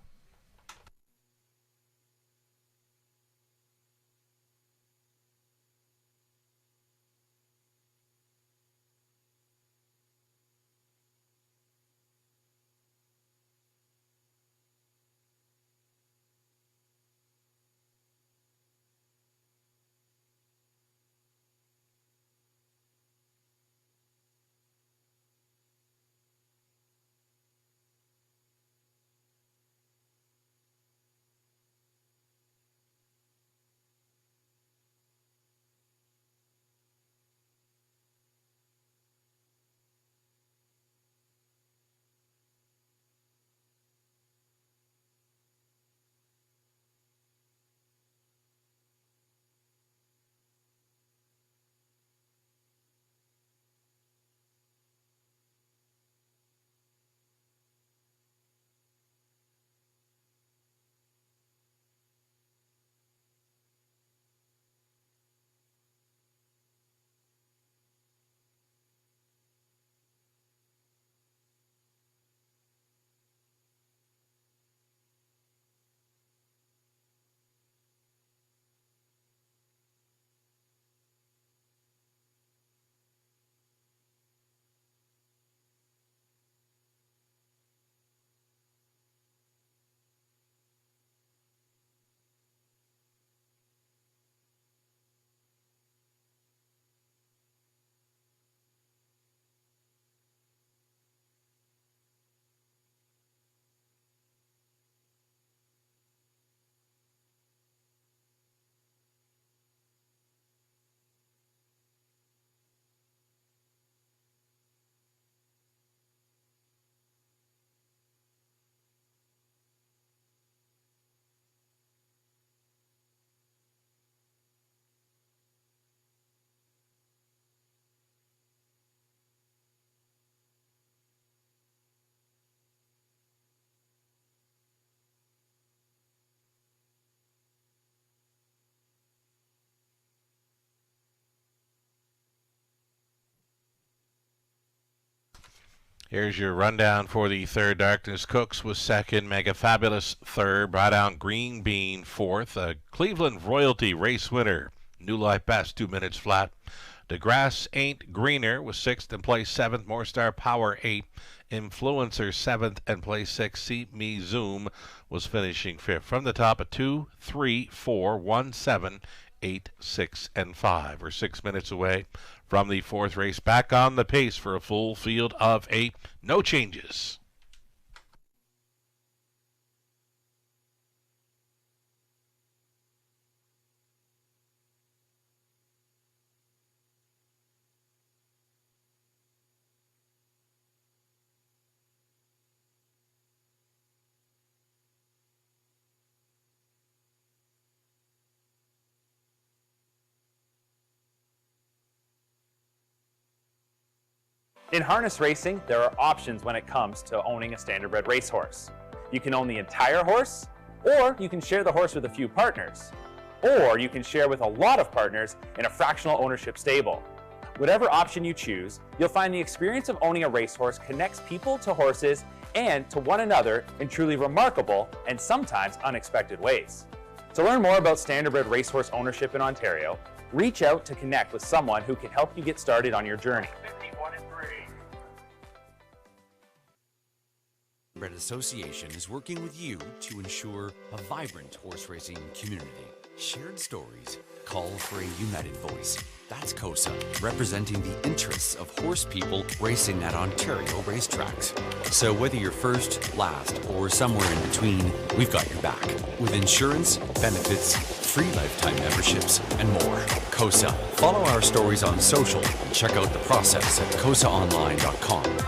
Here's your rundown for the third. Darkness Cooks was second, Mega Fabulous third, Brought Down Green Bean fourth, Cleveland Royalty race winner, New Life Best 2 minutes flat. The Grass Ain't Greener was sixth and placed seventh, More Star Power 8, Influencer seventh and placed sixth, See Me Zoom was finishing fifth. From the top of 2, 3, 4, 1, 7, 8, 6, and 5. We're 6 minutes away from the fourth race. Back on the pace for a full field of 8. No changes. In harness racing, there are options when it comes to owning a standardbred racehorse. You can own the entire horse, or you can share the horse with a few partners, or you can share with a lot of partners in a fractional ownership stable. Whatever option you choose, you'll find the experience of owning a racehorse connects people to horses and to one another in truly remarkable and sometimes unexpected ways. To learn more about standardbred racehorse ownership in Ontario, reach out to connect with someone who can help you get started on your journey. Standardbred Association is working with you to ensure a vibrant horse racing community. Shared stories call for a united voice. That's COSA, representing the interests of horse people racing at Ontario racetracks. So whether you're first, last, or somewhere in between, we've got your back. With insurance, benefits, free lifetime memberships, and more. COSA. Follow our stories on social and check out the process at cosaonline.com.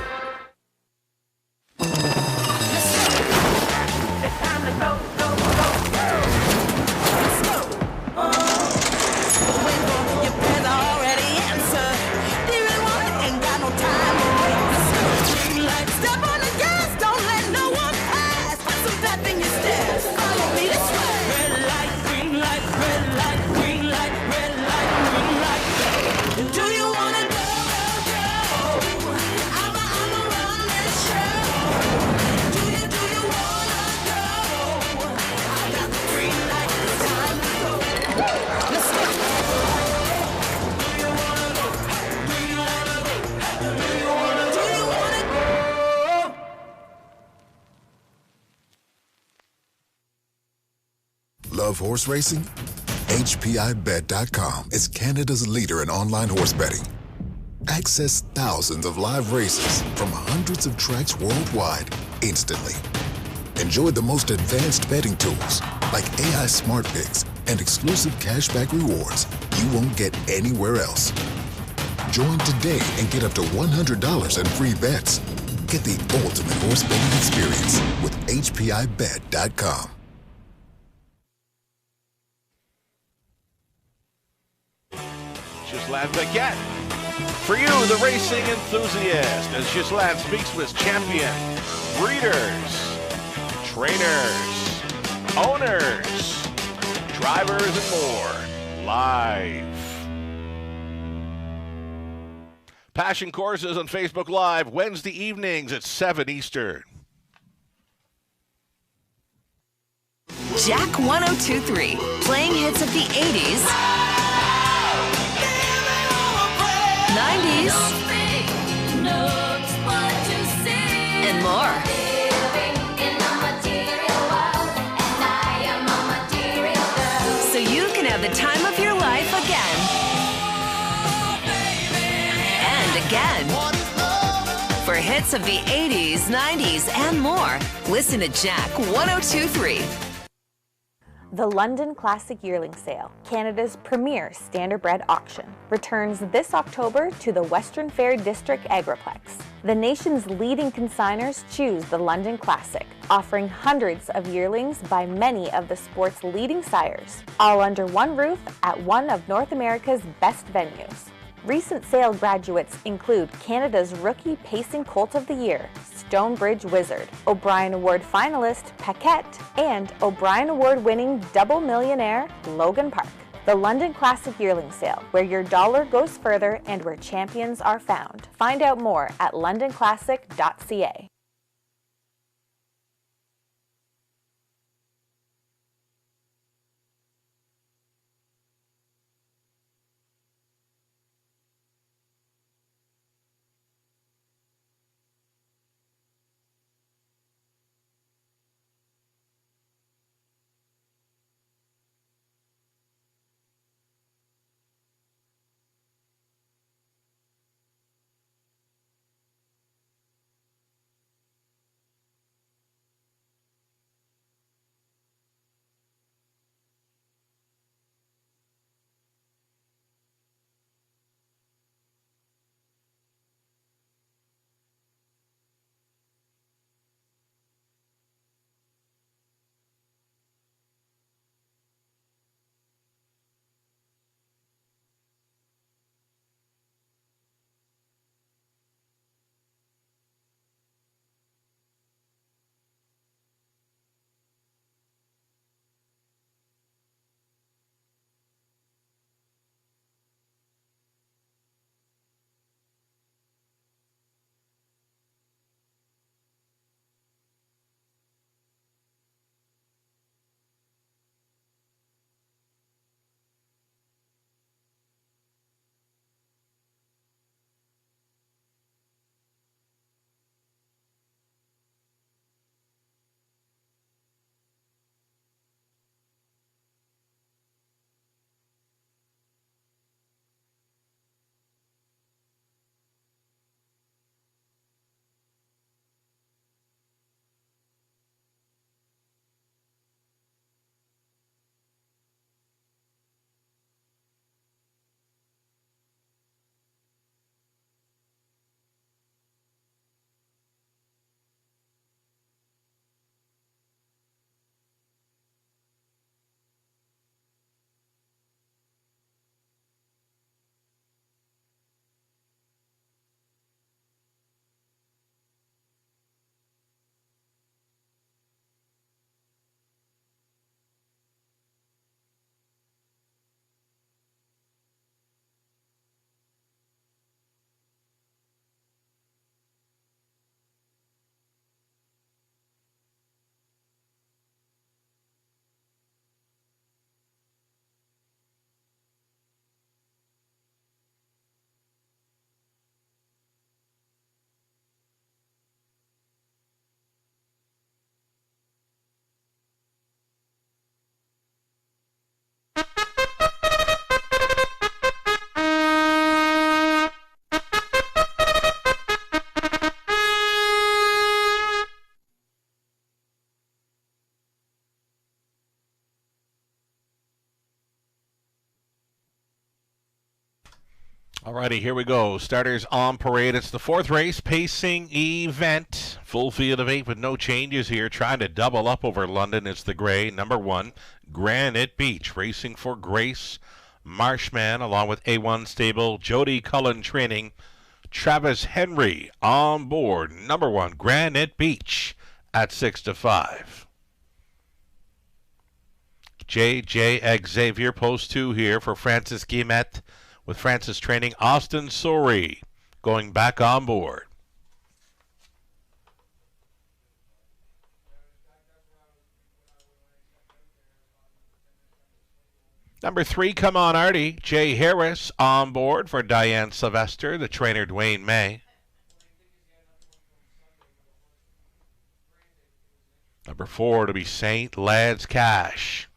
Love horse racing? HPIBet.com is Canada's leader in online horse betting. Access thousands of live races from hundreds of tracks worldwide instantly. Enjoy the most advanced betting tools like AI Smart Picks and exclusive cashback rewards you won't get anywhere else. Join today and get up to $100 in free bets. Get the ultimate horse betting experience with HPIBet.com. Ghislain Baguette. For you, the racing enthusiast, as Ghislain speaks with champion, breeders, trainers, owners, drivers, and more, live. Passion Courses on Facebook Live, Wednesday evenings at 7 Eastern. Jack 102.3, playing hits of the 80s, 90s, and more. So you can have the time of your life again. And again. For hits of the 80s, 90s, and more, listen to Jack 102.3. The London Classic Yearling Sale, Canada's premier standardbred auction, returns this October to the Western Fair District Agriplex. The nation's leading consigners choose the London Classic, offering hundreds of yearlings by many of the sport's leading sires, all under one roof at one of North America's best venues. Recent sale graduates include Canada's Rookie Pacing Colt of the Year, Stonebridge Wizard, O'Brien Award finalist Paquette, and O'Brien Award winning double millionaire Logan Park. The London Classic Yearling Sale, where your dollar goes further and where champions are found. Find out more at londonclassic.ca. Alrighty, here we go. Starters on parade. It's the fourth race, pacing event. Full field of 8 with no changes here. Trying to double up over London. It's the gray, number 1, Granite Beach. Racing for Grace Marshman, along with A1 Stable, Jody Cullen Training. Travis Henry on board. Number 1, Granite Beach at 6-5. J.J. Xavier, post 2 here for Francis Guillemette. With Francis Training, Austin Sori going back on board. Number 3, Come On Artie, Jay Harris on board for Diane Sylvester, the trainer Dwayne May. Number 4 to be St. Lads Cash.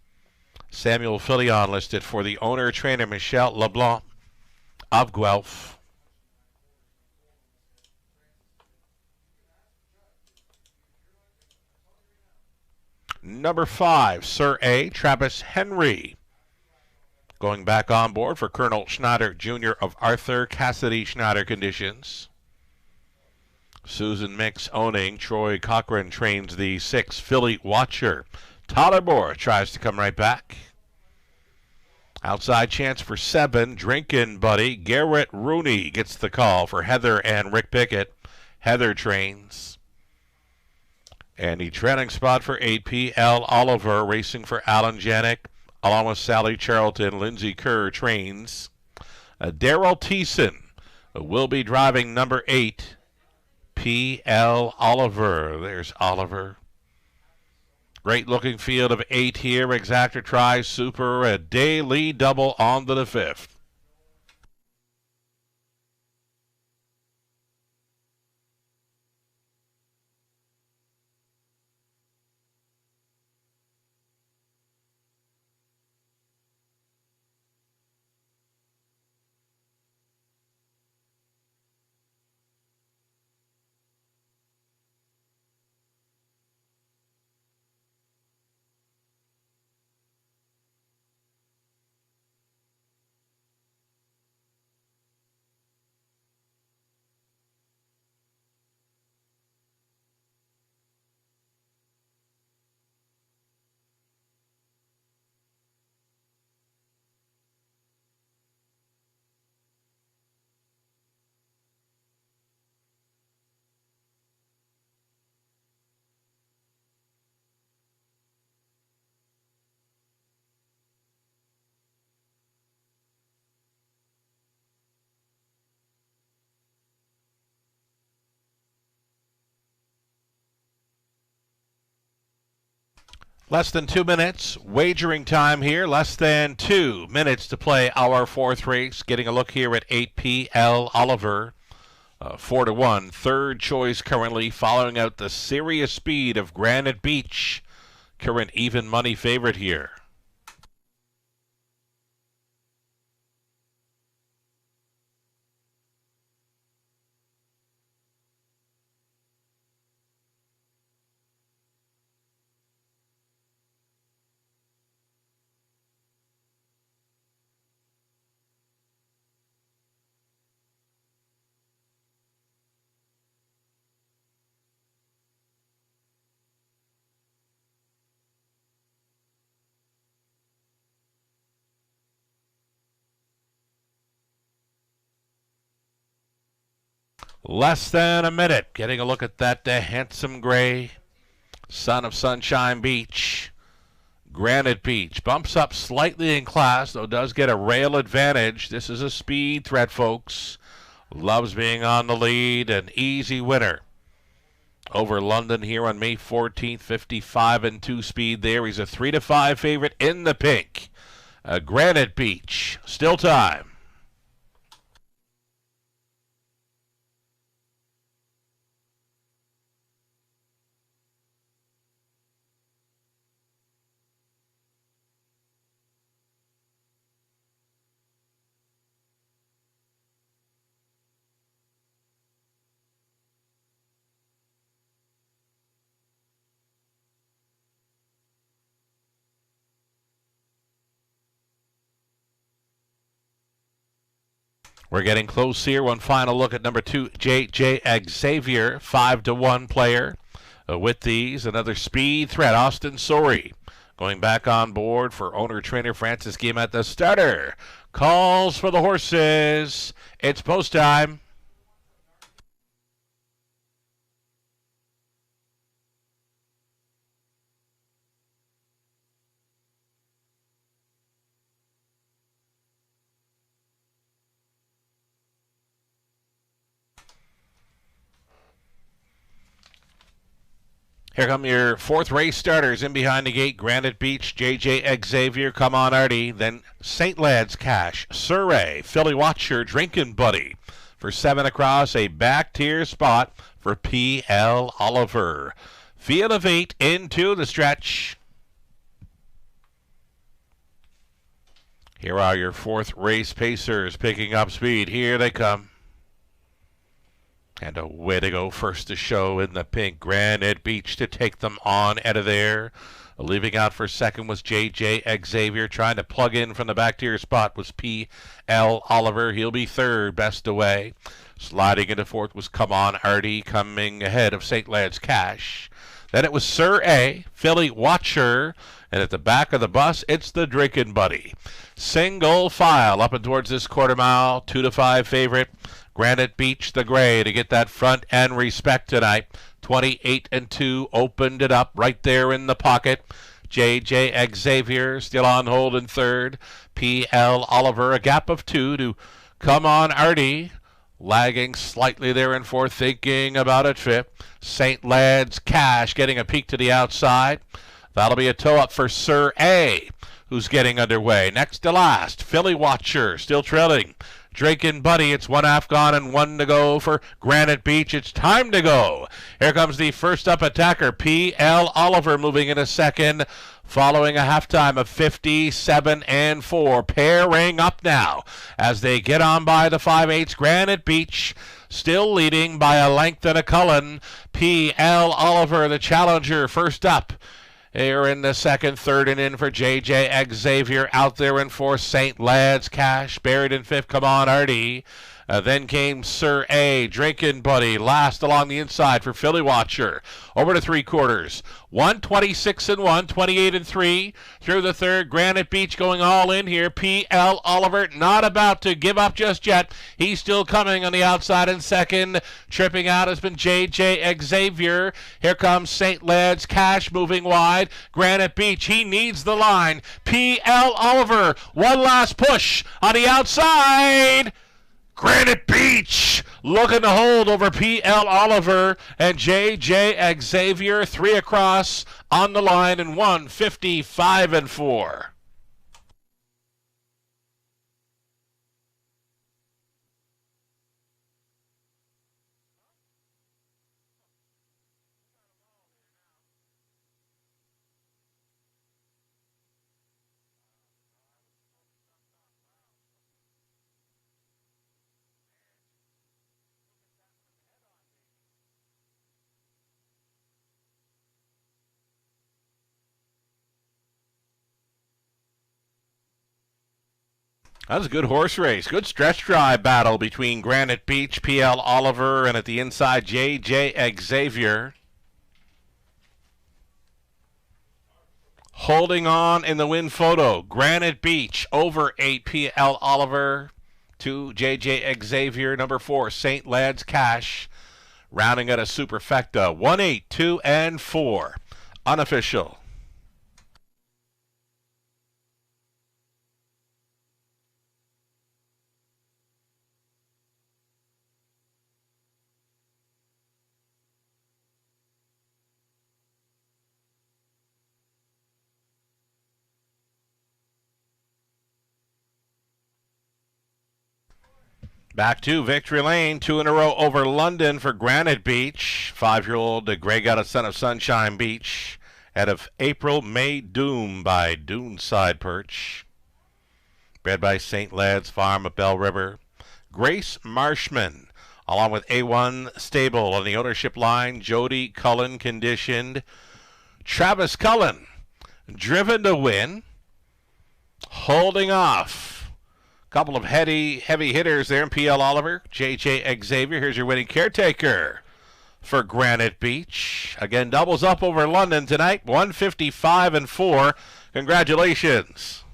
Samuel Filion listed for the owner-trainer Michelle LeBlanc of Guelph. Number 5, Sir A. Travis Henry. Going back on board for Colonel Schneider Jr. of Arthur Cassidy Schneider Conditions. Susan Mix owning. Troy Cochran trains the 6, Philly Watcher. Tyler Moore tries to come right back. Outside chance for 7, Drinkin' Buddy. Garrett Rooney gets the call for Heather and Rick Pickett. Heather trains. And the trailing spot for 8, P.L. Oliver racing for Alan Janik along with Sally Charlton, Lindsay Kerr trains. Daryl Thiessen will be driving number 8, P.L. Oliver. There's Oliver. Great looking field of 8 here. Exactor tries super, a day lead double on to the 5th. Less than 2 minutes. Wagering time here. Less than 2 minutes to play our 4th race. Getting a look here at 8 P.L. Oliver. 4-1. Third choice currently, following out the Serious Speed of Granite Beach. Current even money favorite here. Less than a minute. Getting a look at that handsome gray. Son of Sunshine Beach. Granite Beach. Bumps up slightly in class, though does get a rail advantage. This is a speed threat, folks. Loves being on the lead. An easy winner over London here on May 14th. 55 and 2 speed there. He's a 3-5 favorite in the pink. Granite Beach. Still time. We're getting close here. One final look at number 2, J.J. Xavier, 5-1 player. With these, another speed threat, Austin Sorey, going back on board for owner-trainer Francis Guillemette. The starter calls for the horses. It's post time. Here come your 4th race starters in behind the gate. Granite Beach, J.J. Xavier, Come On Artie. Then St. Lad's Cash, Surrey, Philly Watcher, Drinkin' Buddy. For 7 across, a back tier spot for P.L. Oliver. Field of 8 into the stretch. Here are your 4th race pacers picking up speed. Here they come. And a way to go, first to show in the pink. Granite Beach to take them on out of there. Leaving out for second was J.J. Xavier. Trying to plug in from the back tier spot was P.L. Oliver. He'll be third, best away. Sliding into fourth was Come On Artie, coming ahead of St. Lad's Cash. Then it was Sir A, Philly Watcher. And at the back of the bus, it's the Drinkin' Buddy. Single file up and towards this quarter mile. 2-5 favorite. Granite Beach, the gray, to get that front end respect tonight. 28 and 2 opened it up right there in the pocket. J.J. Xavier still on hold in third. P.L. Oliver, a gap of 2 to Come On Artie. Lagging slightly there in fourth, thinking about it fifth. St. Lad's Cash getting a peek to the outside. That'll be a toe up for Sir A, who's getting underway. Next to last, Philly Watcher still trailing. Drinking Buddy, it's 1/2 gone and 1 to go for Granite Beach. It's time to go. Here comes the first up attacker, P.L. Oliver, moving in a second, following a halftime of 57-4. Pairing up now as they get on by the 5/8. Granite Beach still leading by a length and a Cullen. P.L. Oliver, the challenger, first up. Here in the second, third, and in for J.J. Xavier. Out there in fourth, St. Lad's Cash. Buried in fifth, Come On Artie. Then came Sir A, Drinking Buddy, last along the inside for Philly Watcher. Over to three quarters. 126-1, 28-3 through the third. Granite Beach going all in here. P.L. Oliver not about to give up just yet. He's still coming on the outside in second. Tripping out has been J.J. Xavier. Here comes St. Lad's Cash moving wide. Granite Beach, he needs the line. P.L. Oliver, one last push on the outside. Granite Beach looking to hold over P.L. Oliver and J.J. Xavier. 3 across on the line in 1:55-4. That was a good horse race. Good stretch drive battle between Granite Beach, P.L. Oliver, and at the inside, J.J. Xavier. Holding on in the win photo, Granite Beach over 8, P.L. Oliver, 2, J.J. Xavier, number 4, St. Lad's Cash, rounding out a superfecta, 1, 8, 2, and 4, unofficial. Back to Victory Lane, 2 in a row over London for Granite Beach. 5-year-old Greg out of Son of Sunshine Beach. Out of April May Doom by Duneside Perch. Bred by St. Lad's Farm at Bell River. Grace Marshman, along with A1 Stable on the ownership line. Jody Cullen conditioned. Travis Cullen, driven to win. Holding off. Couple of heavy hitters there in P.L. Oliver, J.J. Xavier. Here's your winning caretaker for Granite Beach. Again, doubles up over London tonight, 1:55-4. Congratulations.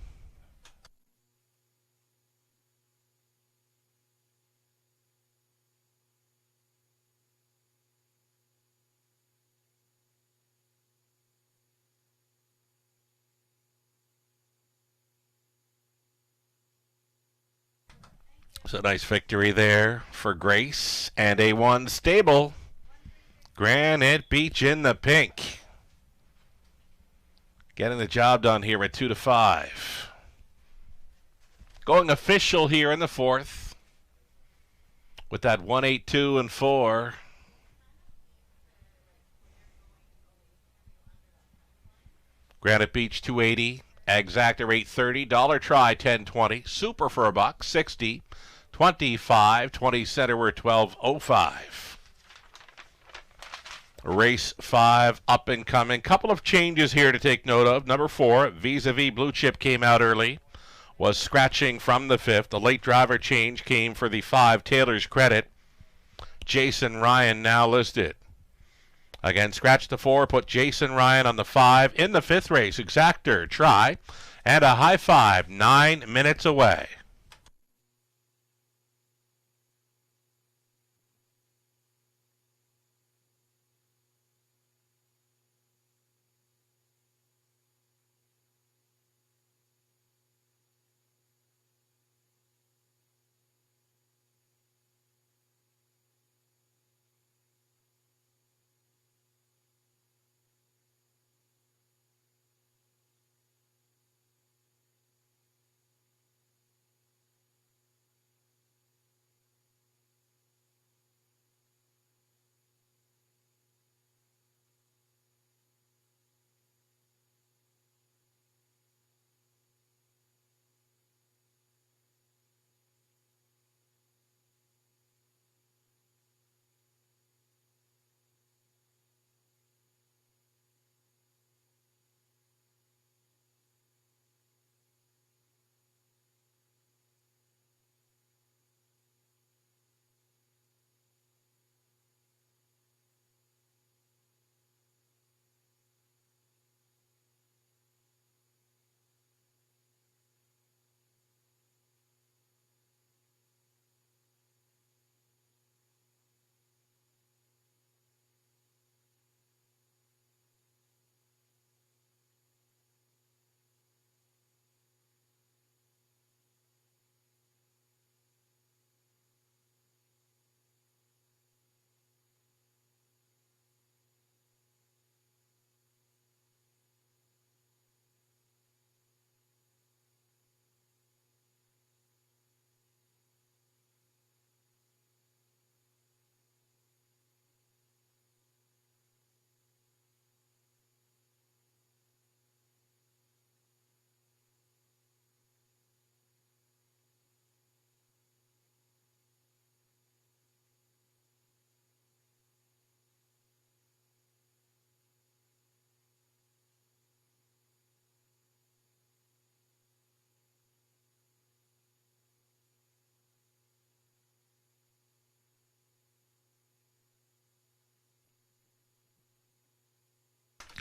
So nice victory there for Grace and A1 Stable. Granite Beach in the pink. Getting the job done here at 2-5. Going official here in the fourth with that 1, 8, 2, and 4. Granite Beach 280. Exactor 830. Dollar try 1020. Super for $1 60. 25, 20 center, we're 12.05. Race 5 up and coming. Couple of changes here to take note of. Number 4, Vis-a-Vis Blue Chip came out early. Was scratching from the 5th. A late driver change came for the 5, Taylor's Credit. Jason Ryan now listed. Again, scratch the 4, put Jason Ryan on the 5 in the 5th race. Exactor, try, and a high 5, 9 minutes away.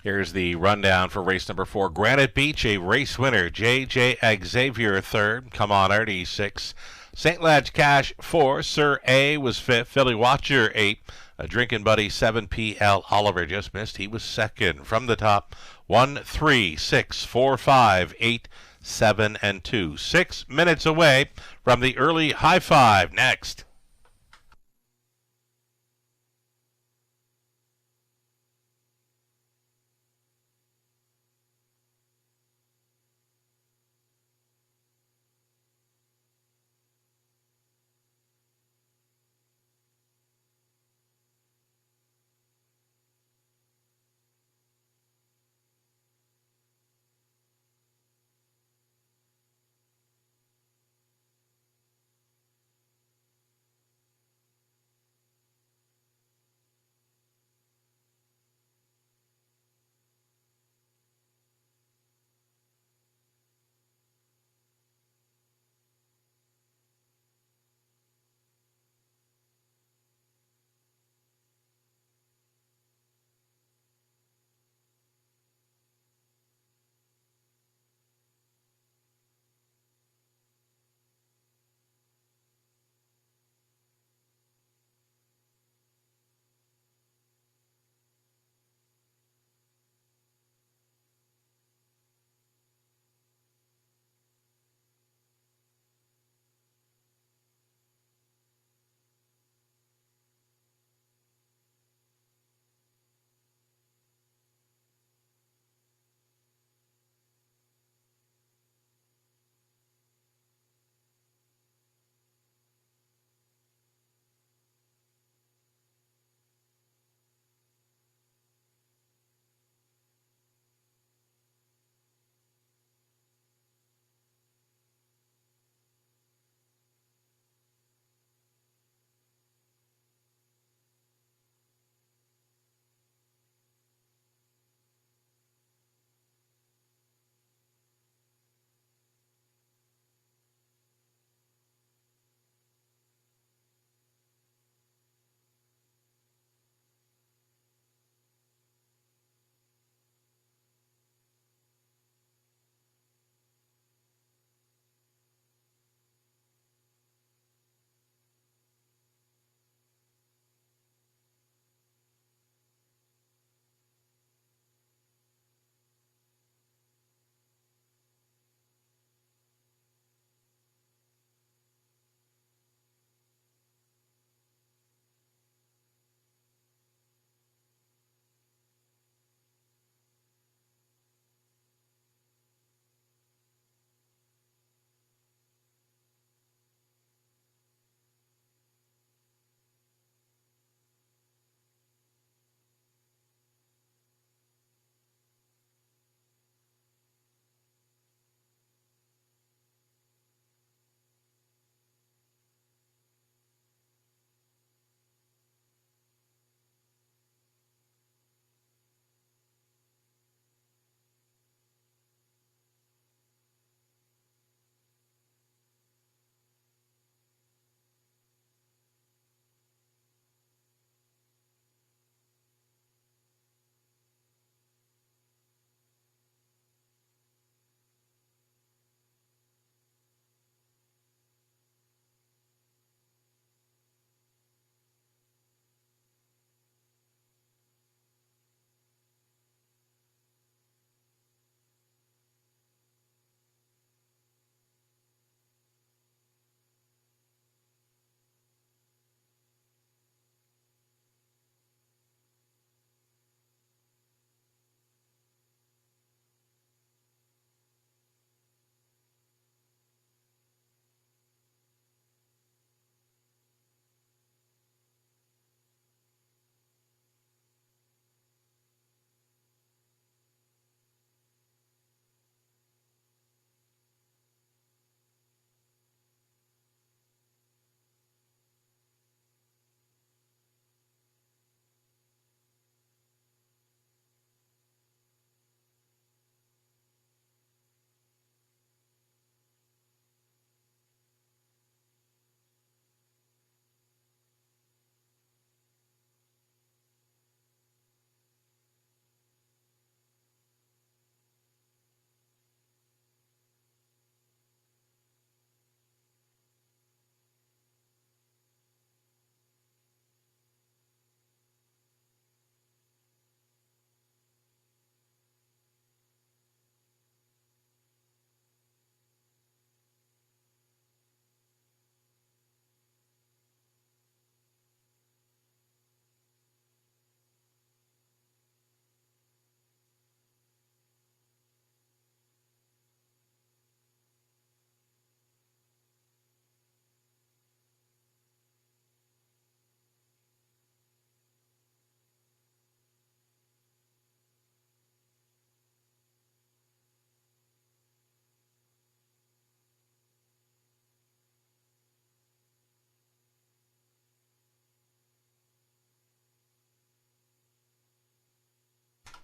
Here's the rundown for race number 4. Granite Beach, a race winner. J.J. Xavier, third. Come on, Artie, 6. St. Ledge Cash, 4. Sir A was 5th. Philly Watcher, 8. A Drinking Buddy, 7. P.L. Oliver just missed. He was second. From the top, 1, 3, 6, 4, 5, 8, 7, and 2. 6 minutes away from the early high five. Next.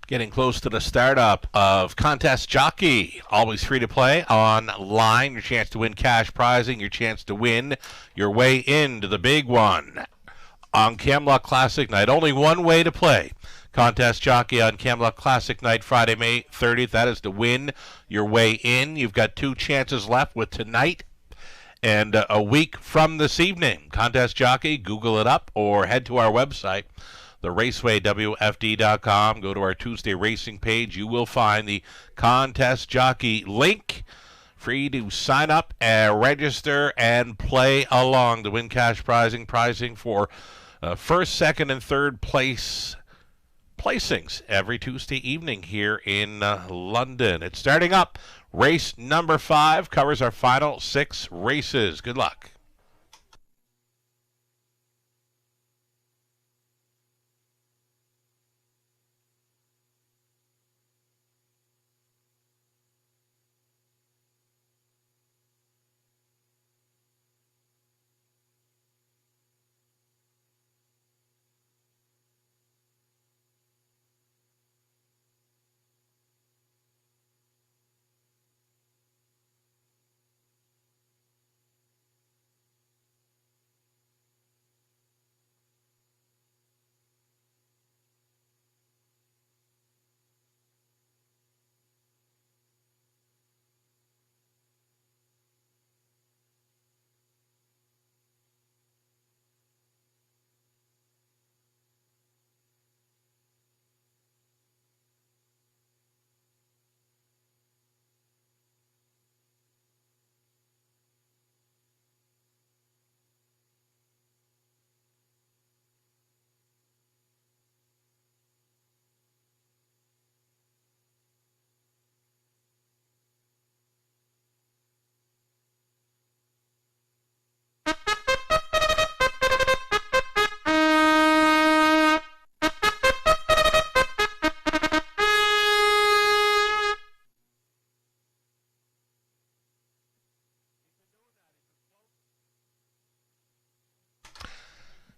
Getting close to the startup of Contest Jockey. Always free to play online. Your chance to win cash prizing. Your chance to win your way into the big one on Camelot Classic Night. Only one way to play Contest Jockey on Camelot Classic Night, Friday, May 30th. That is to win your way in. You've got 2 chances left with tonight and a week from this evening. Contest Jockey, Google it up or head to our website, theRaceWayWFD.com. Go to our Tuesday racing page. You will find the Contest Jockey link. Free to sign up and register and play along to win cash prizing for first, second, and third place placings every Tuesday evening here in London. It's starting up. Race number 5 covers our final 6 races. Good luck.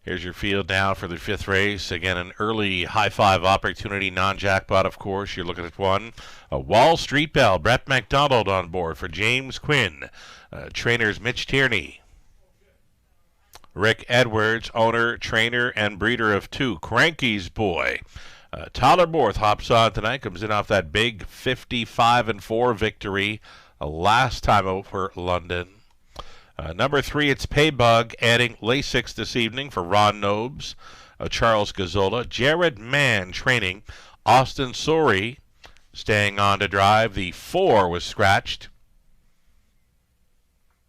Here's your field now for the 5th race. Again, an early high-five opportunity, non-jackpot, of course. You're looking at one. A Wall Street Belle, Brett McDonald on board for James Quinn. Trainers Mitch Tierney. Rick Edwards, owner, trainer, and breeder of 2. Cranky's Boy. Tyler Borth hops on tonight, comes in off that big 55-4 victory last time over London. Number 3, it's Paybug, adding Lasix this evening for Ron Nobes, Charles Gazzola. Jared Mann training. Austin Sori staying on to drive. The 4 was scratched.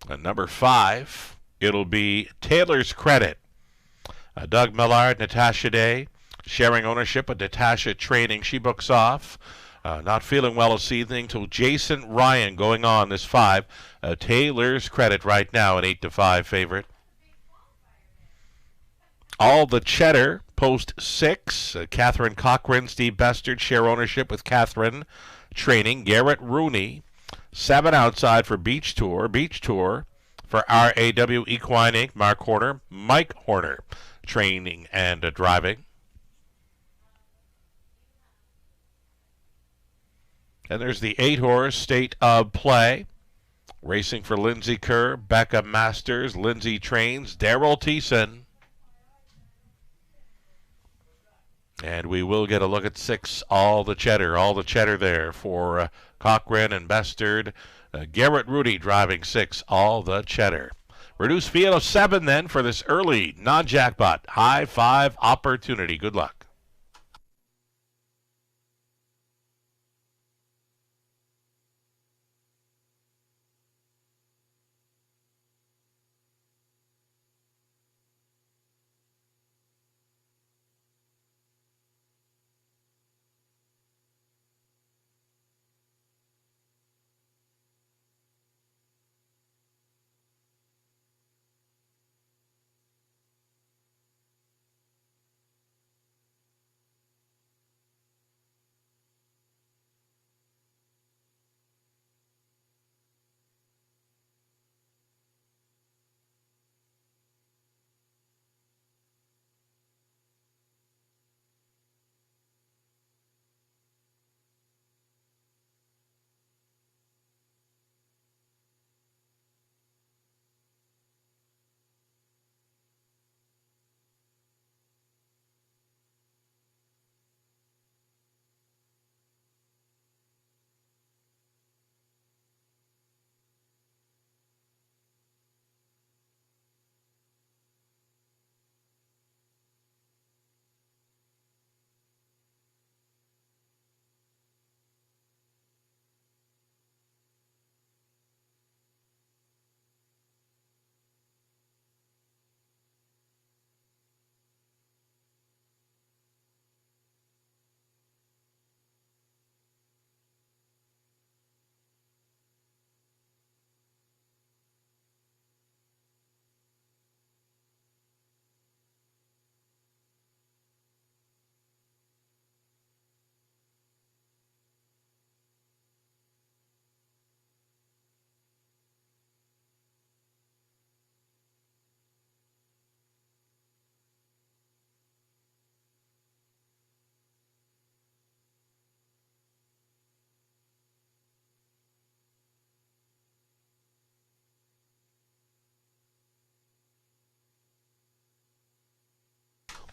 Number 5, it'll be Taylor's Credit. Doug Millard, Natasha Day, sharing ownership with Natasha Training. She books off. Not feeling well this evening till Jason Ryan going on this 5. Taylor's Credit right now, an 8-5 favorite. All the Cheddar, post 6. Catherine Cochran, Steve Bestard share ownership with Catherine Training. Garrett Rooney, 7 outside for Beach Tour. Beach Tour for RAW Equine Inc. Mark Horner, Mike Horner training and driving. And there's the 8-horse State of Play. Racing for Lindsay Kerr, Becca Masters, Lindsay Trains, Daryl Thiessen. And we will get a look at 6, all the cheddar there for Cochran and Bestard. Garrett Rudy driving 6, all the cheddar. Reduced field of 7 then for this early non-jackpot high 5 opportunity. Good luck.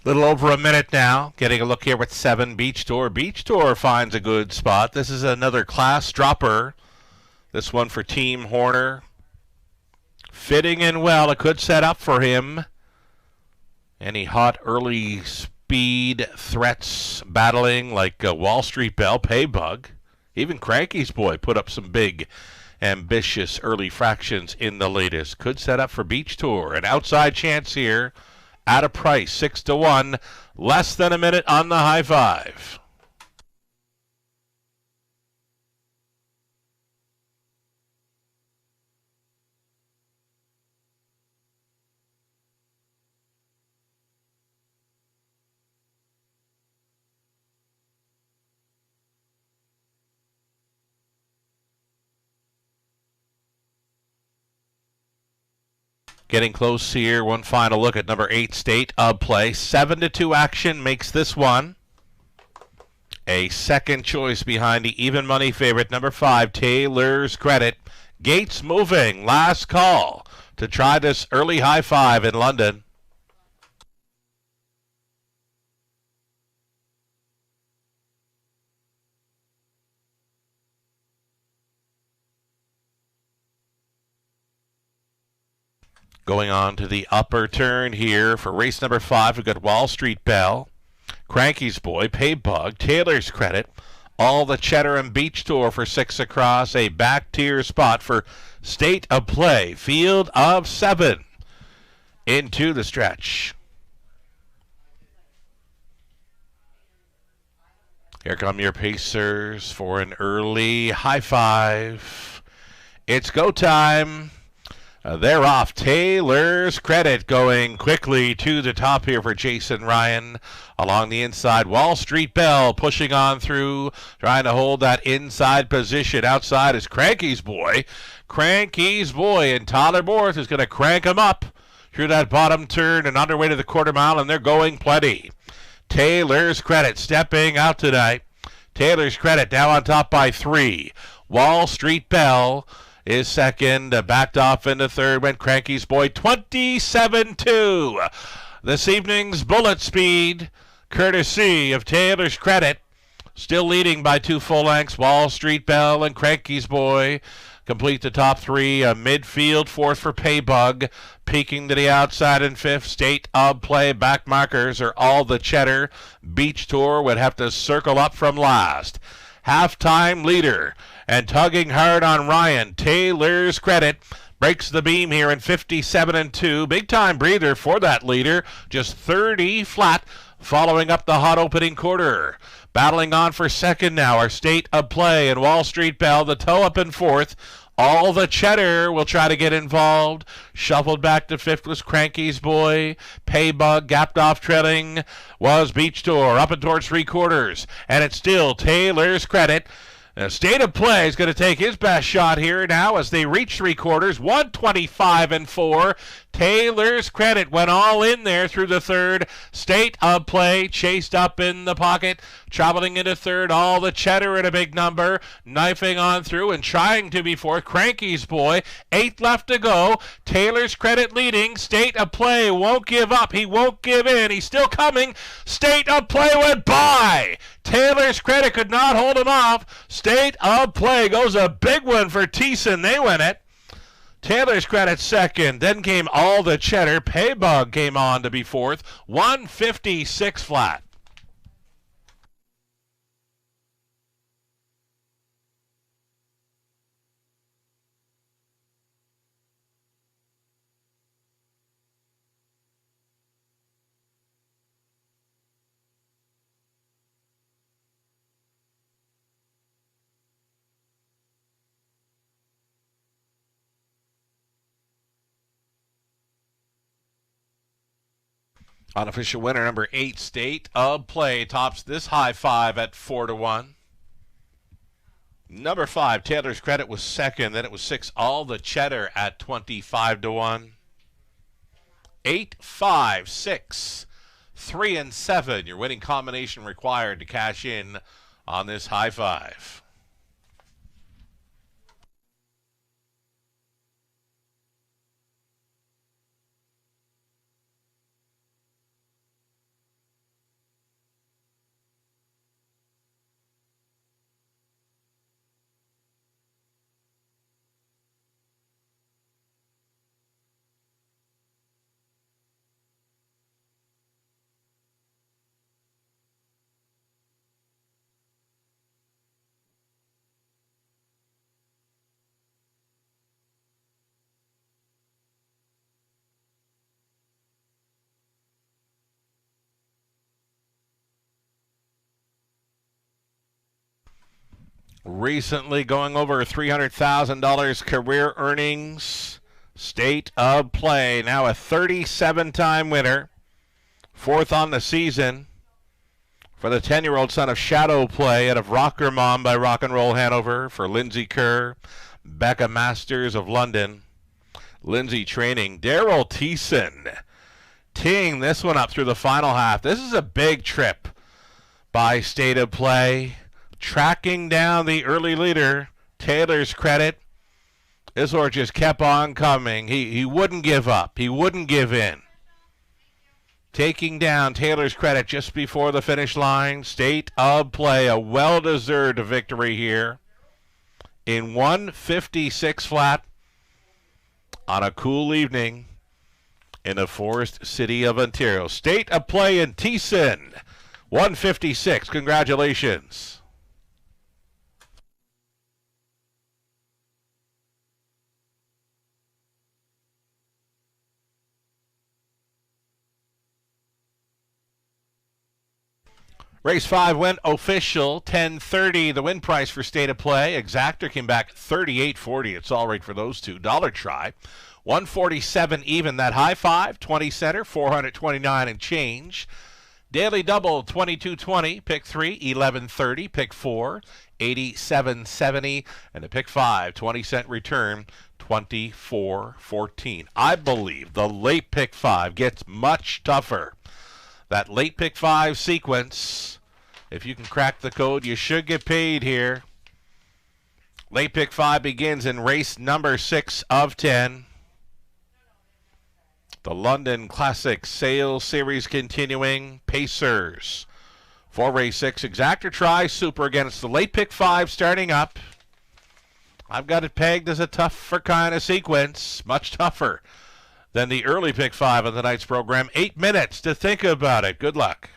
Little over a minute now. Getting a look here with 7 Beach Tour. Beach Tour finds a good spot. This is another class dropper. This one for Team Horner. Fitting in well. It could set up for him. Any hot early speed threats battling like Wall Street Belle, Paybug. Even Cranky's Boy put up some big, ambitious early fractions in the latest. Could set up for Beach Tour. An outside chance here. At a price, 6-1. Less than a minute on the high five. Getting close here. One final look at number 8, State of Play. 7-2 action makes this one. A second choice behind the even money favorite, number 5, Taylor's Credit. Gates moving. Last call to try this early high five in London. Going on to the upper turn here for race number 5. We've got Wall Street Belle, Cranky's Boy, Paybug, Taylor's Credit, all the Cheddar and Beach Tour for 6 across. A back tier spot for State of Play. Field of 7 into the stretch. Here come your pacers for an early high five. It's go time. They're off. Taylor's Credit going quickly to the top here for Jason Ryan. Along the inside, Wall Street Belle pushing on through, trying to hold that inside position. Outside is Cranky's Boy. Cranky's Boy, and Tyler Borth is going to crank him up through that bottom turn and underway to the quarter mile, and they're going plenty. Taylor's Credit stepping out tonight. Taylor's Credit now on top by 3. Wall Street Belle is second, backed off into third, went Cranky's Boy, 27-2. This evening's bullet speed, courtesy of Taylor's Credit, still leading by 2 full lengths. Wall Street Belle and Cranky's Boy complete the top 3. Midfield, 4th for Paybug, peeking to the outside in 5th. State of Play back markers are all the Cheddar. Beach Tour would have to circle up from last. Halftime leader and tugging hard on Ryan. Taylor's Credit breaks the beam here in 57-2. Big time breather for that leader. Just 30 flat following up the hot opening quarter. Battling on for second now are State of Play and Wall Street Belle. The toe up in 4th. All the Cheddar will try to get involved. Shuffled back to 5th was Cranky's Boy. Paybug gapped off trailing was Beach Tour up and towards 3/4. And it's still Taylor's Credit. State of Play is going to take his best shot here now as they reach 3/4. 125-4. Taylor's Credit went all in there through the third. State of Play chased up in the pocket, traveling into third. All the Cheddar at a big number, knifing on through and trying to be fourth. Cranky's Boy, 8 left to go. Taylor's Credit leading. State of Play won't give up. He won't give in. He's still coming. State of Play went by. Taylor's Credit could not hold him off. State of Play goes a big one for Thiessen. They win it. Taylor's Credit second. Then came all the Cheddar. Paybug came on to be 4th. 156 flat. Unofficial winner number 8, State of Play, tops this high five at 4-1. Number 5, Taylor's Credit was second. Then it was 6, All the Cheddar at 25-1. 8, 5, 6, 3, and 7. Your winning combination required to cash in on this high five. recently going over $300,000 career earnings. State of Play, now a 37-time winner, fourth on the season for the 10-year-old son of Shadow Play out of Rocker Mom by Rock and Roll Hanover for Lindsay Kerr, Becca Masters of London. Lindsay training Daryl Thiessen, teeing this one up through the final half. This is a big trip by State of Play, tracking down the early leader, Taylor's Credit. This horse just kept on coming. He wouldn't give up. He wouldn't give in. Taking down Taylor's Credit just before the finish line. State of Play, a well-deserved victory here in 156 flat on a cool evening in the Forest City of Ontario. State of Play in Thiessen, 156. Congratulations. Race 5 went official, 10:30. The win price for State of Play. Exactor came back 38.40. It's all right for those two. Dollar try, 147 even. That high five, 20 center, 429 and change. Daily double, 22.20. Pick 3, 11.30. Pick 4, 87.70. And the pick 5, 20-cent return, 24.14. I believe the late pick 5 gets much tougher. That late pick 5 sequence, if you can crack the code, you should get paid here. Late pick 5 begins in race number 6 of 10. The London Classic Sales Series continuing. Pacers for race 6. Exactor try, super against the late pick 5 starting up. I've got it pegged as a tougher kind of sequence, much tougher than the early pick 5 of tonight's program. 8 minutes to think about it. Good luck.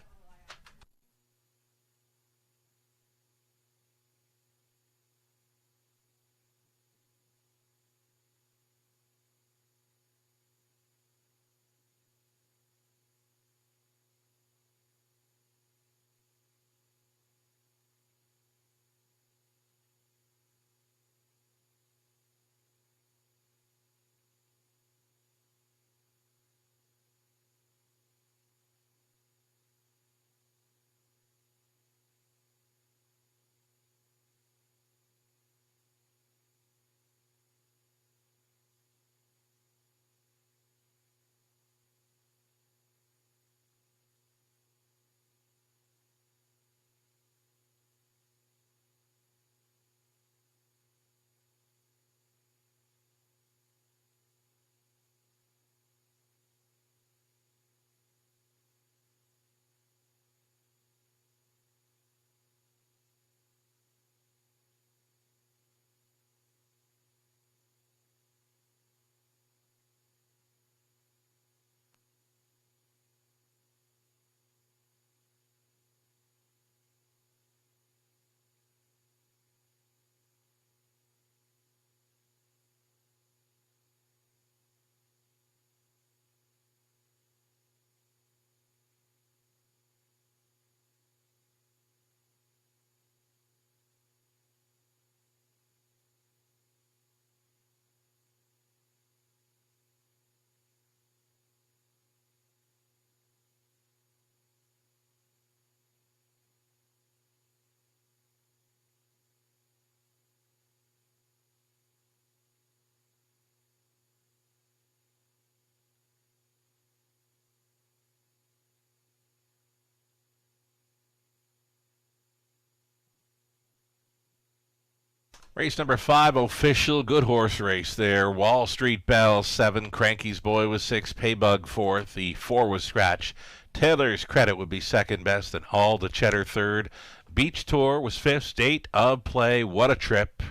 Race number 5, official. Good horse race there. Wall Street Bell, 7. Cranky's Boy was 6. Paybug 4th. The 4 was Scratch. Taylor's Credit would be second best, and All the Cheddar third. Beach Tour was 5th. State of Play, what a trip.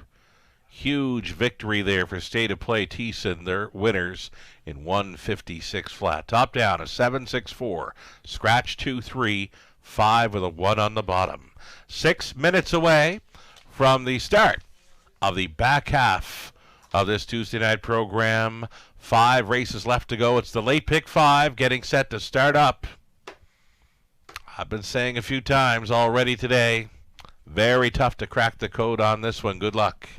Huge victory there for State of Play. Thiessen, their winners in 156 flat. Top down, a 7.64. Scratch 2-3. 5 with a 1 on the bottom. 6 minutes away from the start of the back half of this Tuesday night program. 5 races left to go. It's the late pick 5 getting set to start up. I've been saying a few times already today, Very tough to crack the code on this one. Good luck.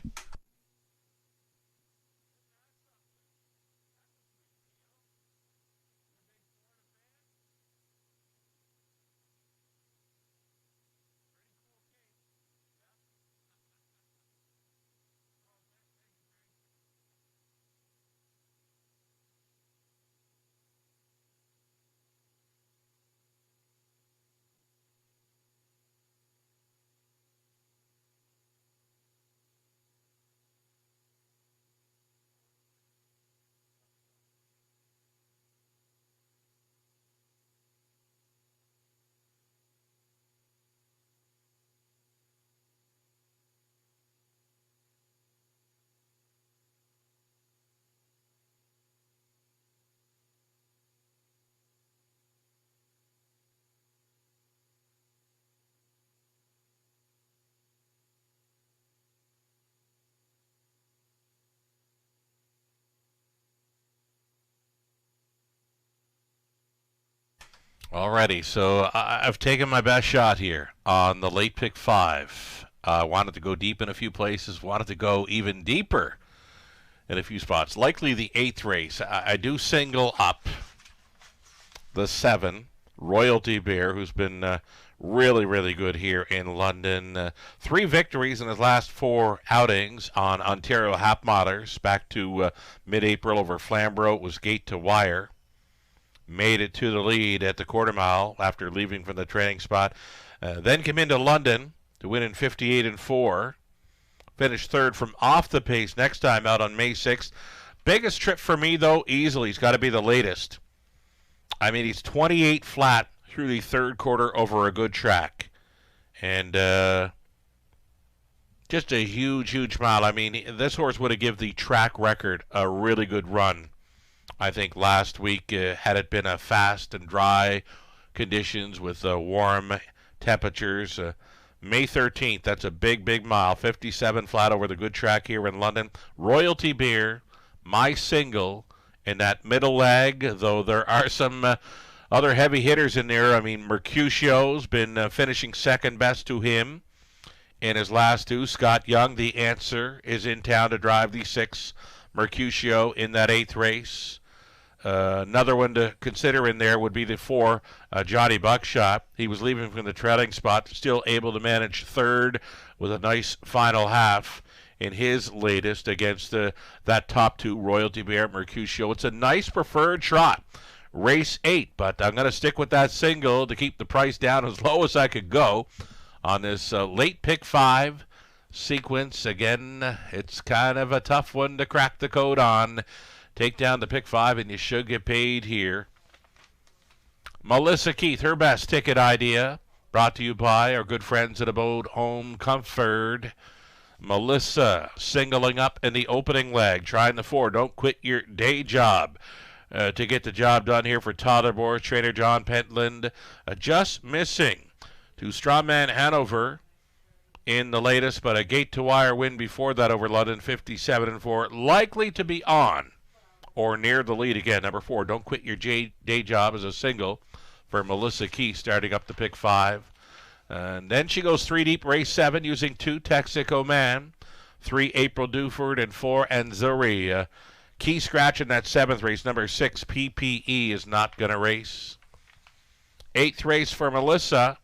Alrighty, so I've taken my best shot here on the late pick 5. Wanted to go deep in a few places, wanted to go even deeper in a few spots. Likely the 8th race. I do single up the 7, Royalty Bear, who's been really, really good here in London. 3 victories in his last 4 outings on Ontario Hapmotters. Back to mid-April over Flamborough. It was gate to wire. Made it to the lead at the quarter mile after leaving from the training spot. Then came into London to win in 58-4. Finished 3rd from off the pace next time out on May 6th. Biggest trip for me, though, easily, has got to be the latest. I mean, he's 28 flat through the 3rd quarter over a good track. And just a huge, huge mile. I mean, this horse would have given the track record a really good run. I think last week, had it been a fast and dry conditions with warm temperatures, May 13th, that's a big, big mile, 57 flat over the good track here in London. Royalty Beer, my single in that middle leg, though there are some other heavy hitters in there. I mean, Mercutio's been finishing second best to him in his last 2. Scott Young, the answer, is in town to drive the 6 Mercutio in that 8th race. Another one to consider in there would be the 4, Johnny Buckshot. He was leaving from the trailing spot, still able to manage 3rd with a nice final half in his latest against that top 2, Royalty Bear, Mercutio. It's a nice preferred trot. Race 8, but I'm going to stick with that single to keep the price down as low as I could go on this late pick 5 sequence. Again, it's kind of a tough one to crack the code on. Take down the pick 5 and you should get paid here. Melissa Keith, her best ticket idea, brought to you by our good friends at Abode Home Comfort. Melissa singling up in the opening leg, trying the 4. Don't quit your day job to get the job done here for Totterbor's trainer John Pentland. Just missing to Strawman Hanover in the latest, but a gate-to-wire win before that over London, 57-4. Likely to be on or near the lead again. Number 4, Don't Quit Your Day Job as a single for Melissa Keith, starting up the pick 5. And then she goes 3 deep, race 7, using 2, Texaco Man, 3, April Duford, and 4, Anzuri. Key scratch in that 7th race. Number 6, PPE, is not going to race. 8th race for Melissa,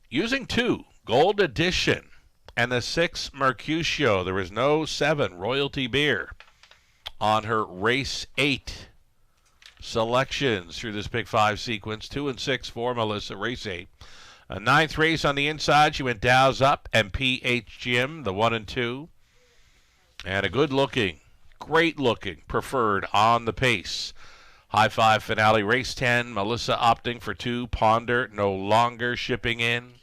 using 2, Gold Edition, and the 6, Mercutio. There was no 7, Royalty Beer, on her race 8 selections through this pick 5 sequence. 2 and 6 for Melissa, race 8. A 9th race on the inside, she went Dows Up and PH Jim, the 1 and 2. And a good looking, great looking preferred on the pace. High 5 finale, race 10, Melissa opting for 2, Ponder, no longer shipping in.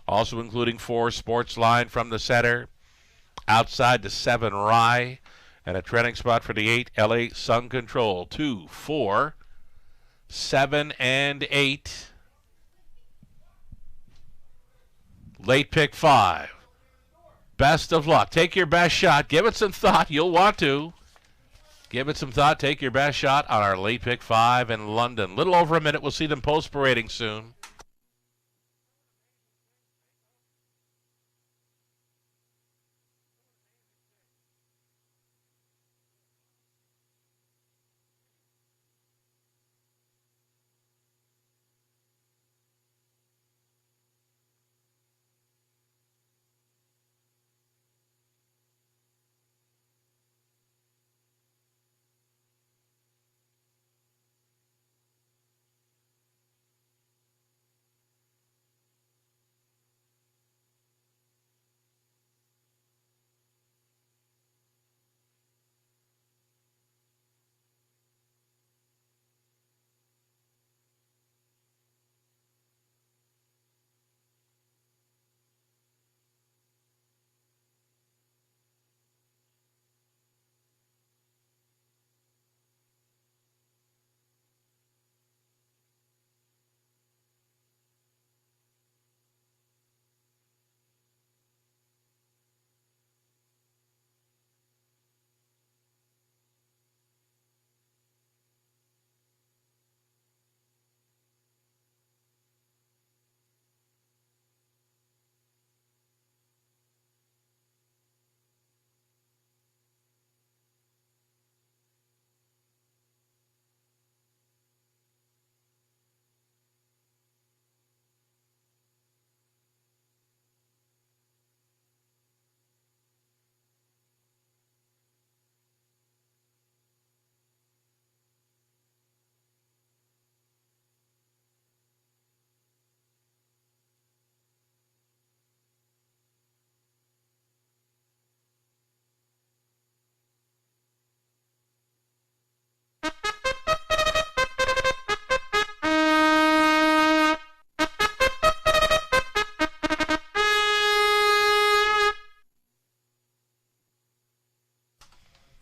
Also including 4, Sportsline from the center. Outside to 7, Rye. And a training spot for the 8, LA Sun Control. 2, 4, 7, and 8. Late pick 5. Best of luck. Take your best shot. Give it some thought. You'll want to. Give it some thought. Take your best shot on our late pick 5 in London. Little over a minute. We'll see them post parading soon.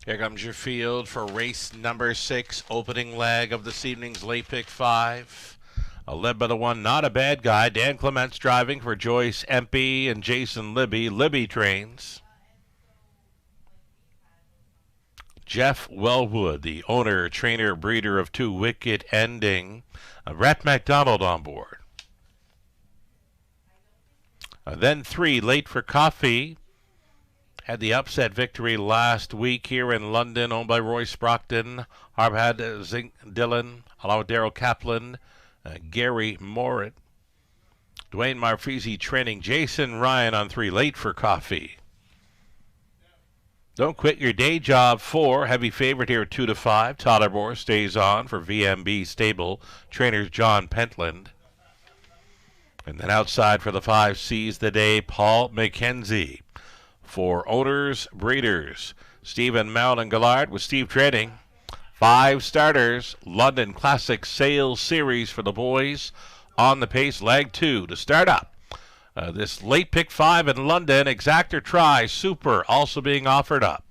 Here comes your field for race number 6, opening leg of this evening's late pick 5. Led by the one, Not a Bad Guy. Dan Clements driving for Joyce Empey and Jason Libby. Libby trains. Jeff Wellwood, the owner, trainer, breeder of 2, Wicked Ending. Rhett McDonald on board. Then 3, Late for Coffee. Had the upset victory last week here in London, owned by Roy Sprockton. Harbad Zink Dillon, along with Daryl Kaplan, Gary Morit. Dwayne Marfisi training Jason Ryan on 3, Late for Coffee. Don't Quit Your Day Job 4, heavy favorite here at 2 to 5. Totterbore stays on for VMB Stable, trainers John Pentland. And then outside for the 5, Seize the Day, Paul McKenzie. For owners, breeders, Stephen Mount and Gallard with Steve trading. 5 starters, London Classic Sales Series for the boys. On the pace, leg 2 to start up. This late pick 5 in London, Exactor Try, Super, also being offered up.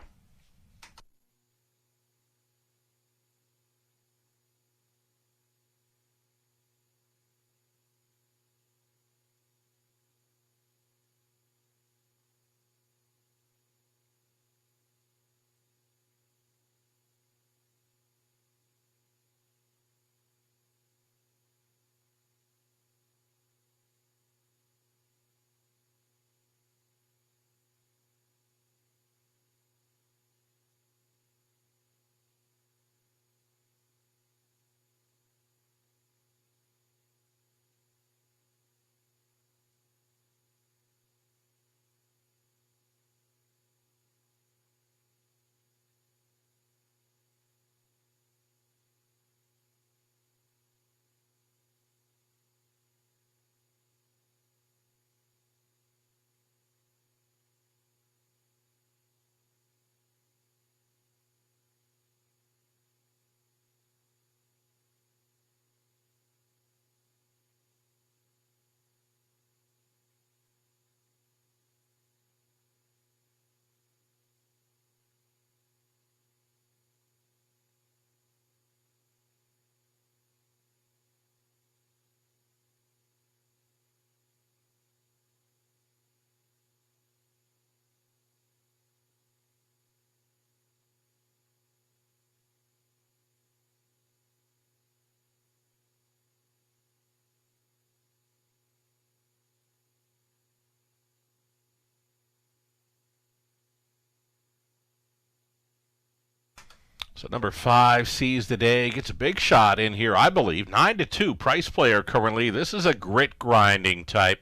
So number 5, Seize the Day, gets a big shot in here, I believe. 9-2 price player currently. This is a grit grinding type.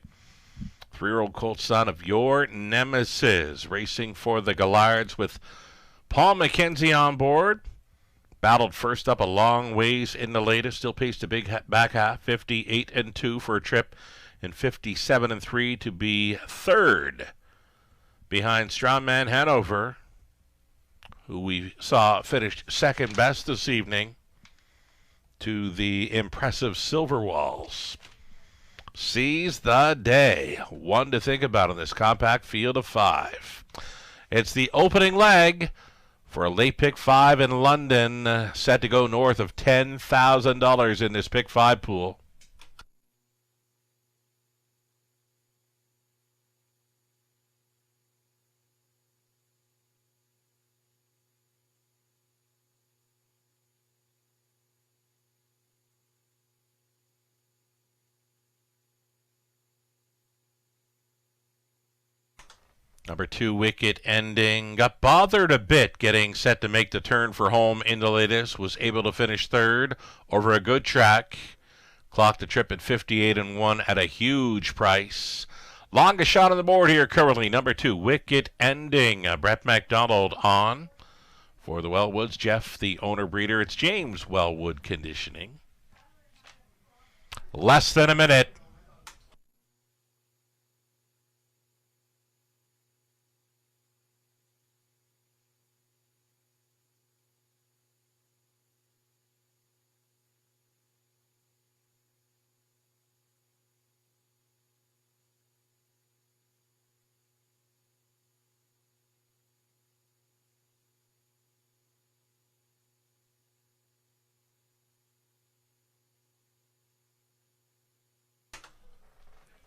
3-year-old colt son of Your Nemesis, racing for the Gallards with Paul McKenzie on board. Battled first up a long ways in the latest. Still paced a big back half. 58-2 for a trip, and 57-3 to be third behind Strongman Hanover, who we saw finished second best this evening to the impressive Silver Walls. Seize the Day. One to think about in this compact field of 5. It's the opening leg for a late pick 5 in London, set to go north of $10,000 in this pick 5 pool. Number 2, Wicked Ending. Got bothered a bit getting set to make the turn for home in the latest. Was able to finish third over a good track. Clocked the trip at 58-1 at a huge price. Longest shot on the board here currently. Number 2, Wicked Ending. Brett McDonald on. For the Wellwoods, Jeff, the owner breeder. It's James Wellwood conditioning. Less than a minute.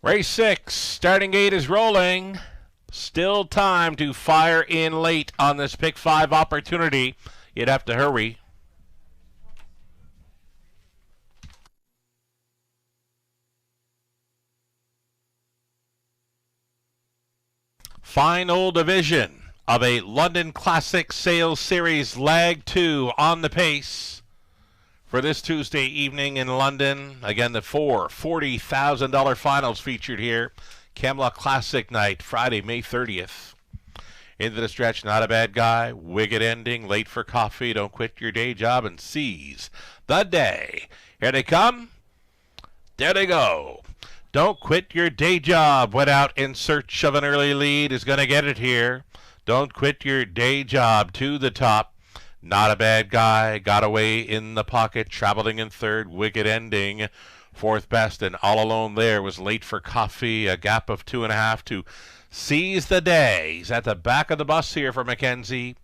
Race 6, starting gate is rolling. Still time to fire in late on this pick 5 opportunity. You'd have to hurry. Final division of a London Classic Sales Series Lag 2 on the pace for this Tuesday evening in London. Again, the 4 $40,000 finals featured here. Camelot Classic Night, Friday, May 30th. Into the stretch, Not a Bad Guy, Wicked Ending, Late for Coffee, Don't Quit Your Day Job, and Seize the Day. Here they come. There they go. Don't Quit Your Day Job went out in search of an early lead, is going to get it here. Don't Quit Your Day Job to the top. Not a Bad Guy got away in the pocket, traveling in third. Wicked Ending, fourth best, and all alone there was Late for Coffee, a gap of 2.5 to Seize the Day. He's at the back of the bus here for Mackenzie.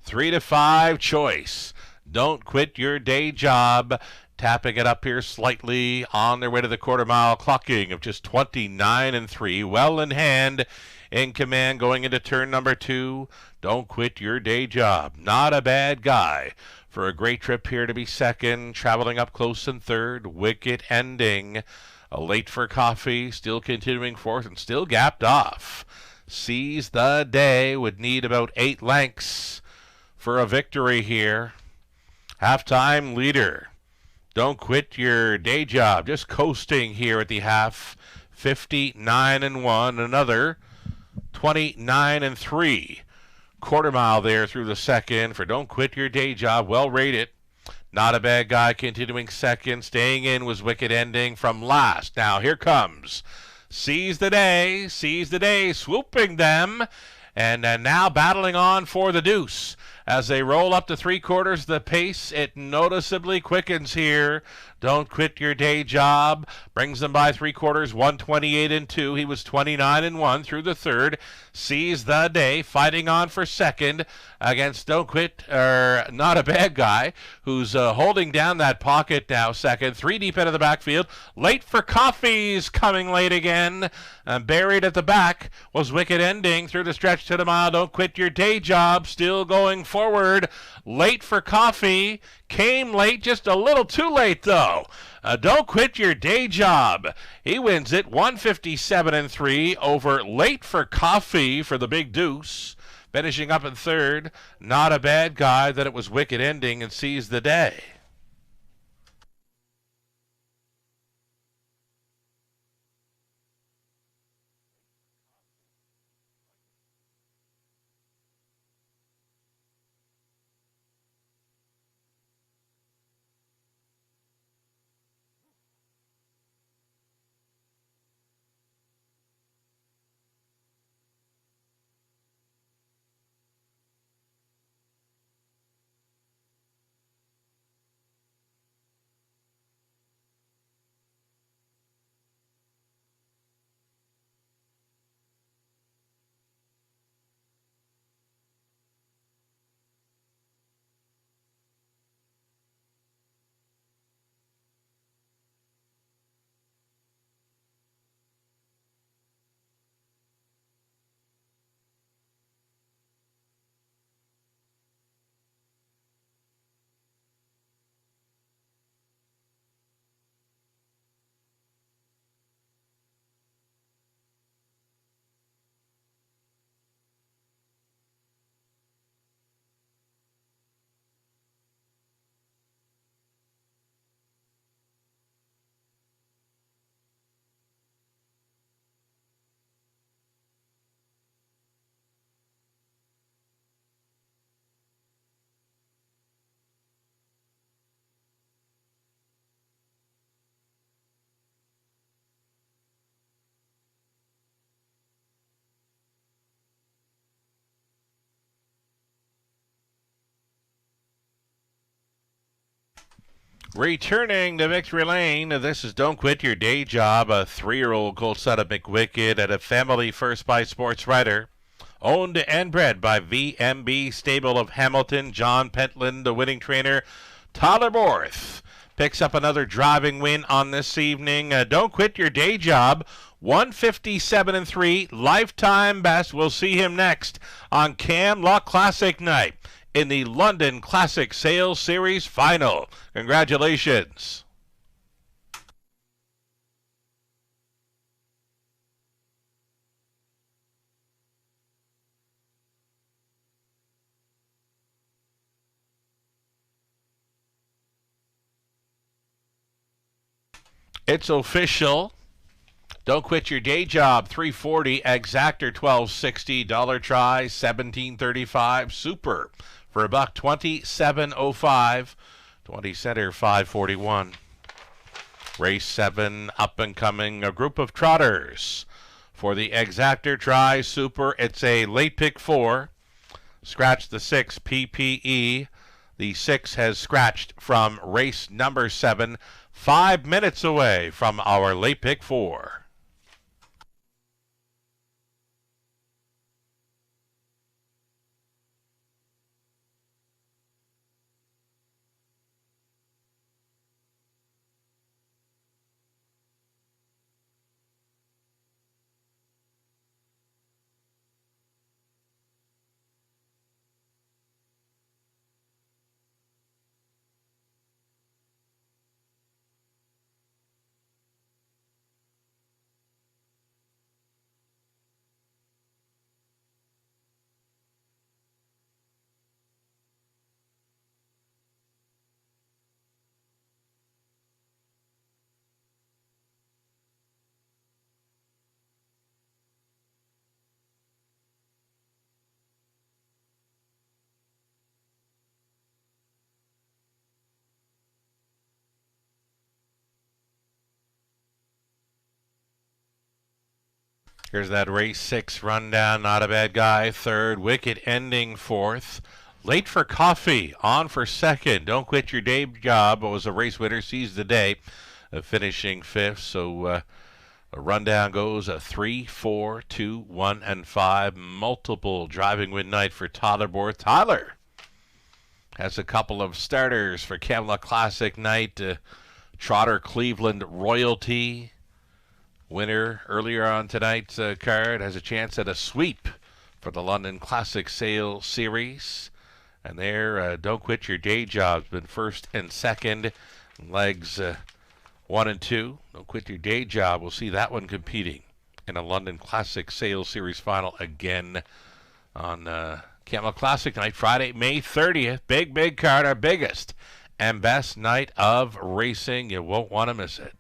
3 to 5 choice. Don't Quit Your Day Job. Tapping it up here slightly on their way to the quarter mile, clocking of just 29-3. Well in hand, in command going into turn number 2. Don't Quit Your Day Job. Not a Bad Guy for a great trip here to be second. Traveling up close in third. Wicked Ending. Late for Coffee, still continuing fourth and still gapped off. Seize the Day would need about 8 lengths for a victory here. Halftime leader. Don't Quit Your Day Job. Just coasting here at the half. 59-1. Another 29-3. Quarter mile there through the second for Don't Quit Your Day Job. Well rated. Not a Bad Guy continuing second. Staying in was Wicked Ending from last. Now here comes Seize the Day. Seize the Day. Swooping them. And now battling on for the deuce. As they roll up to 3/4, the pace, it noticeably quickens here. Don't Quit Your Day Job brings them by 3/4, 128-2. He was 29-1 through the third. Seize the Day fighting on for second against Don't Quit, Not a Bad Guy, who's holding down that pocket now second. 3 deep into the backfield. Late for Coffee's coming late again. Buried at the back was Wicked Ending through the stretch to the mile. Don't Quit Your Day Job still going forward. Late for Coffee came late, just a little too late though. Don't Quit Your Day Job. He wins it 157-3 over Late for Coffee for the big deuce. Finishing up in third, Not a Bad Guy. Then it was Wicked Ending and Seize the Day. Returning to victory lane, this is Don't Quit Your Day Job, a 3-year-old colt out of McWicked at a family first by Sports Writer. Owned and bred by VMB Stable of Hamilton. John Pentland, the winning trainer. Tyler Borth picks up another driving win on this evening. Don't Quit Your Day Job 157-3, lifetime best. We'll see him next on Camluck Classic Night in the London Classic Sales Series Final. Congratulations. It's official. Don't quit your day job, $340. Exactor, $1260. Dollar try, $1735. Super for $1, $27.05. 20 center, $541. Race 7, up and coming, a group of trotters. For the Exactor try, Super, it's a late pick 4. Scratch the 6, PPE. The 6 has scratched from race number 7. 5 minutes away from our late pick 4. Here's that race 6 rundown. Not a bad guy. 3rd. Wicked ending 4th. Late for coffee. On for 2nd. Don't quit your day job. It was a race winner. Sees the day. Finishing 5th. So a rundown goes a 3, 4, 2, 1, and 5. Multiple driving win night for Tyler Borth. Tyler has a couple of starters for Camluck Classic Night. Trotter Cleveland Royalty. Winner earlier on tonight's card has a chance at a sweep for the London Classic Sale Series. And there, Don't Quit Your Day Job's been 1st and 2nd. Legs 1 and 2. Don't Quit Your Day Job. We'll see that one competing in a London Classic Sale Series Final again on Camluck Classic Night, Friday, May 30th. Big card, our biggest and best night of racing. You won't want to miss it.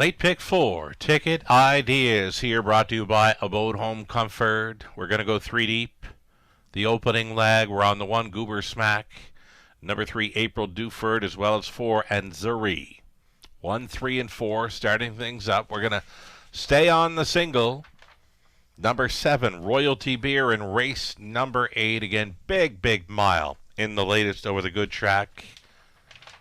Late pick 4, Ticket Ideas, here brought to you by Abode Home Comfort. We're going to go 3 deep. The opening leg, we're on the 1, Goober Smack. Number 3, April Duford, as well as 4, Anzuri. 1, 3, and 4, starting things up. We're going to stay on the single. Number 7, Royalty Beer, in race number 8. Again, big mile in the latest over the good track.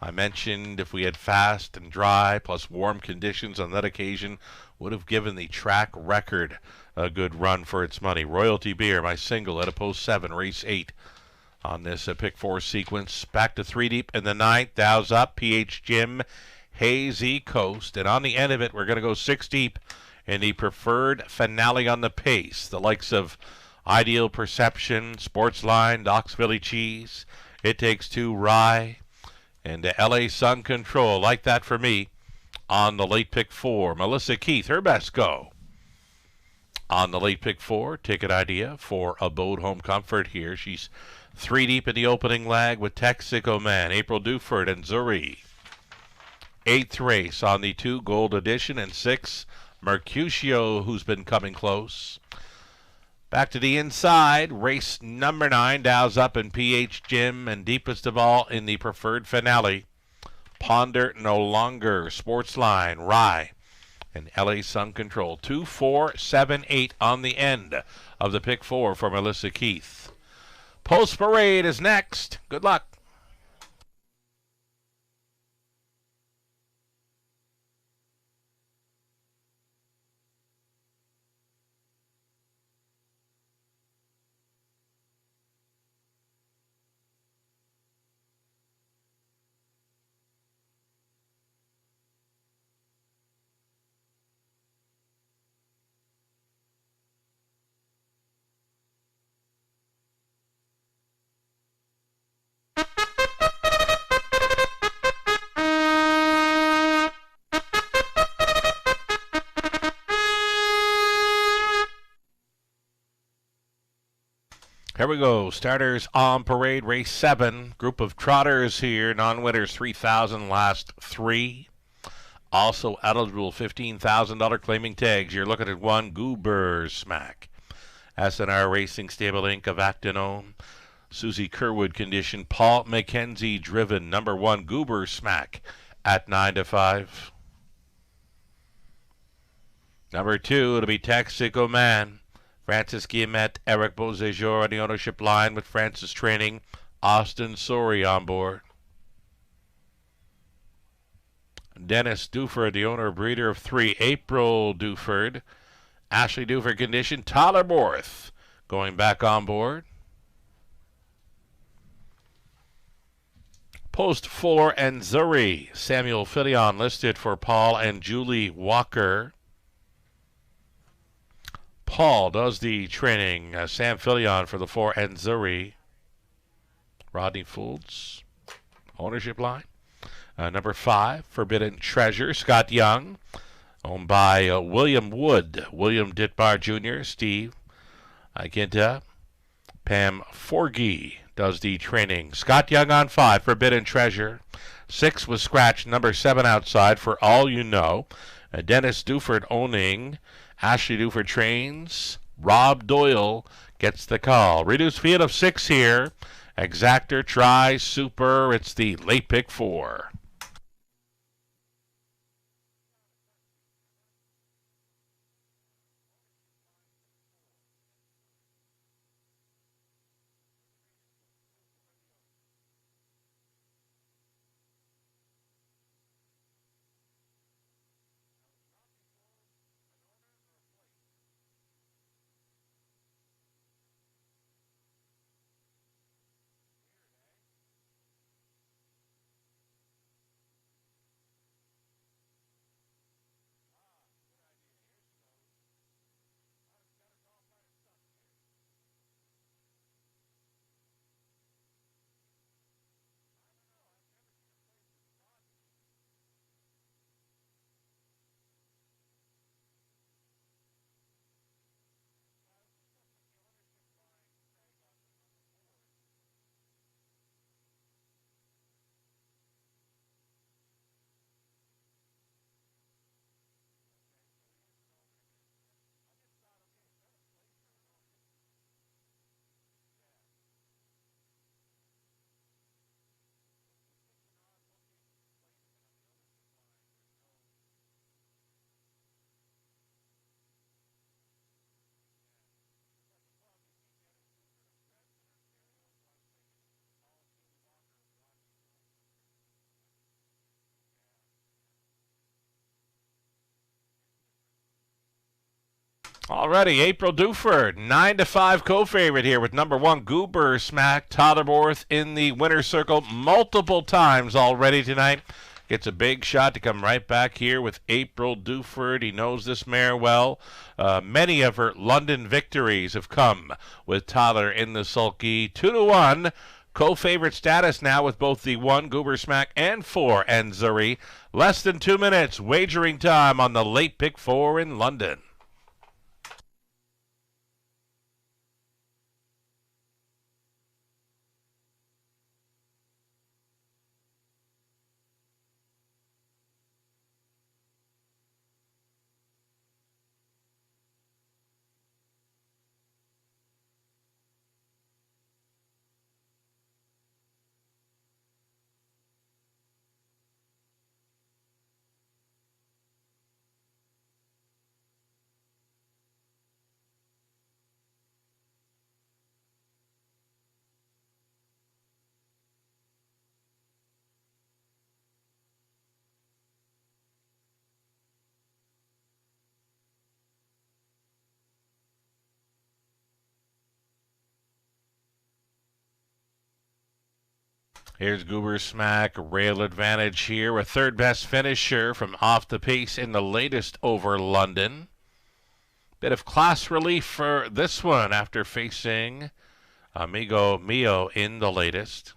I mentioned if we had fast and dry plus warm conditions on that occasion, would have given the track record a good run for its money. Royalty Beer, my single at a post 7, race 8 on this pick 4 sequence. Back to 3 deep in the 9th. Dow's up, PH Jim, Hazy Coast. And on the end of it, we're going to go 6 deep in the preferred finale on the pace. The likes of Ideal Perception, Sportsline, Doc's Philly Cheese, It Takes Two, Rye, and LA Sun Control. Like that for me on the late pick 4. Melissa Keith, her best go. On the late pick 4, Ticket Idea for Abode Home Comfort here. She's 3 deep in the opening leg with Texico Man, April Duford, and Zuri. 8th race on the 2, Gold Edition, and 6, Mercutio, who's been coming close. Back to the inside, race number 9, Dow's up in PH Jim, and deepest of all in the preferred finale, Ponder No Longer, Sportsline, Rye, and LA Sun Control. 2, 4, 7, 8 on the end of the pick 4 for Melissa Keith. Post Parade is next. Good luck. Here we go. Starters on parade, race 7. Group of trotters here. Non-winners 3,000, last 3. Also eligible $15,000 claiming tags. You're looking at 1, Goober Smack. SNR Racing Stable Inc. of Acton. Susie Kerwood condition. Paul McKenzie driven. Number 1, Goober Smack at 9 to 5. Number 2, it'll be Texico Man. Francis Guillemette, Eric Beausejour on the ownership line with Francis Training. Austin Sori on board. Dennis Duford, the owner breeder of 3. April Duford. Ashley Duford condition. Tyler Borth going back on board. Post 4 and Zuri. Samuel Filion listed for Paul and Julie Walker. Paul does the training. Sam Filion for the 4 and Zuri. Rodney Fultz, ownership line. Number 5, Forbidden Treasure. Scott Young, owned by William Wood. William Ditbar Jr., Steve Aginta. Pam Forgy does the training. Scott Young on 5, Forbidden Treasure. 6 was scratched. Number 7 outside, For All You Know. Dennis Duford owning. Ashley Duford trains. Rob Doyle gets the call. Reduced field of 6 here. Exactor, Try, Super. It's the late pick 4. Already, April Duford, 9-5 co-favorite here with number 1 Goober Smack. Totterborth in the winner's circle multiple times already tonight. Gets a big shot to come right back here with April Duford. He knows this mare well. Many of her London victories have come with Toddler in the sulky. 2-1. Co-favorite status now with both the 1 Goober Smack and 4 Enzuri. Less than 2 minutes wagering time on the late pick 4 in London. Here's Goober Smack, rail advantage here. A third best finisher from off the pace in the latest over London. Bit of class relief for this one after facing Amigo Mio in the latest.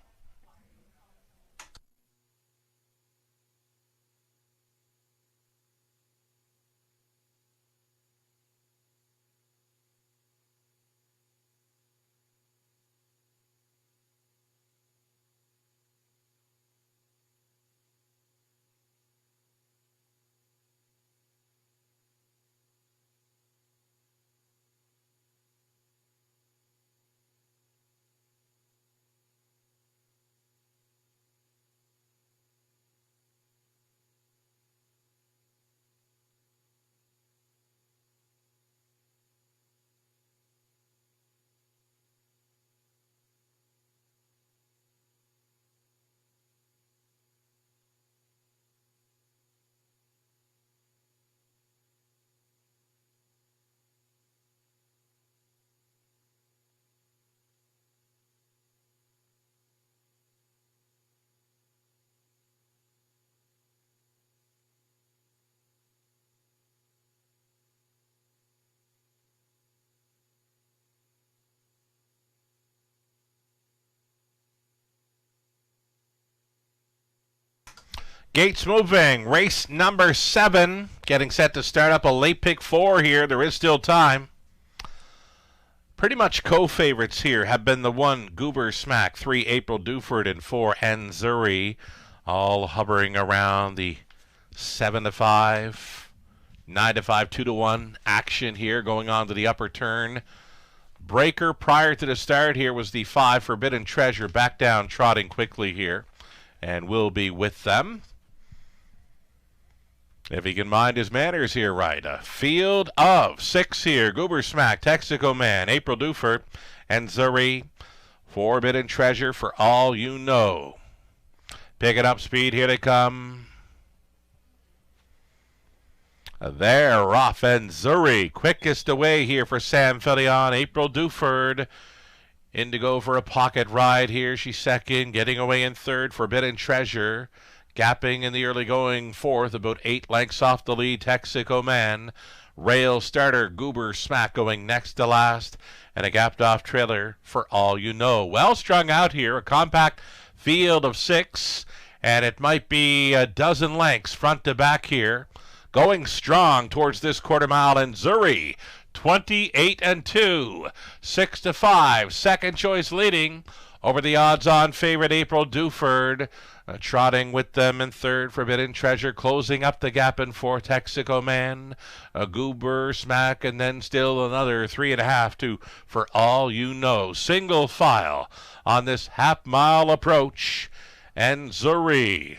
Gates moving. Race number 7. Getting set to start up a late pick 4 here. There is still time. Pretty much co-favorites here have been the 1 Goober Smack, 3 April Duford, and 4 Enzuri. All hovering around the 7-5, 9-5, 2-1 action here going on to the upper turn. Breaker prior to the start here was the 5 Forbidden Treasure, back down trotting quickly here, and will be with them. If he can mind his manners here right. A field of 6 here. Goober Smack, Texaco Man, April Duford, Enzuri, Forbidden Treasure for all you know. Picking up speed, here they come. They're off, Enzuri, quickest away here for Sam Filion. April Duford in to go for a pocket ride here. She's second, getting away in third. Forbidden Treasure gapping in the early going fourth, about 8 lengths off the lead. Texaco Man. Rail starter Goober Smack going next to last, and a gapped off trailer for all you know. Well strung out here, a compact field of 6, and it might be a dozen lengths front to back here. Going strong towards this quarter mile, Enzuri, 28-2, 6-5. Second choice leading over the odds-on favorite April Duford. Trotting with them in third, Forbidden Treasure, closing up the gap in fourth, Texaco Man, a Goober Smack, and then still another 3.5 to For All You Know. Single file on this half-mile approach. Enzuri,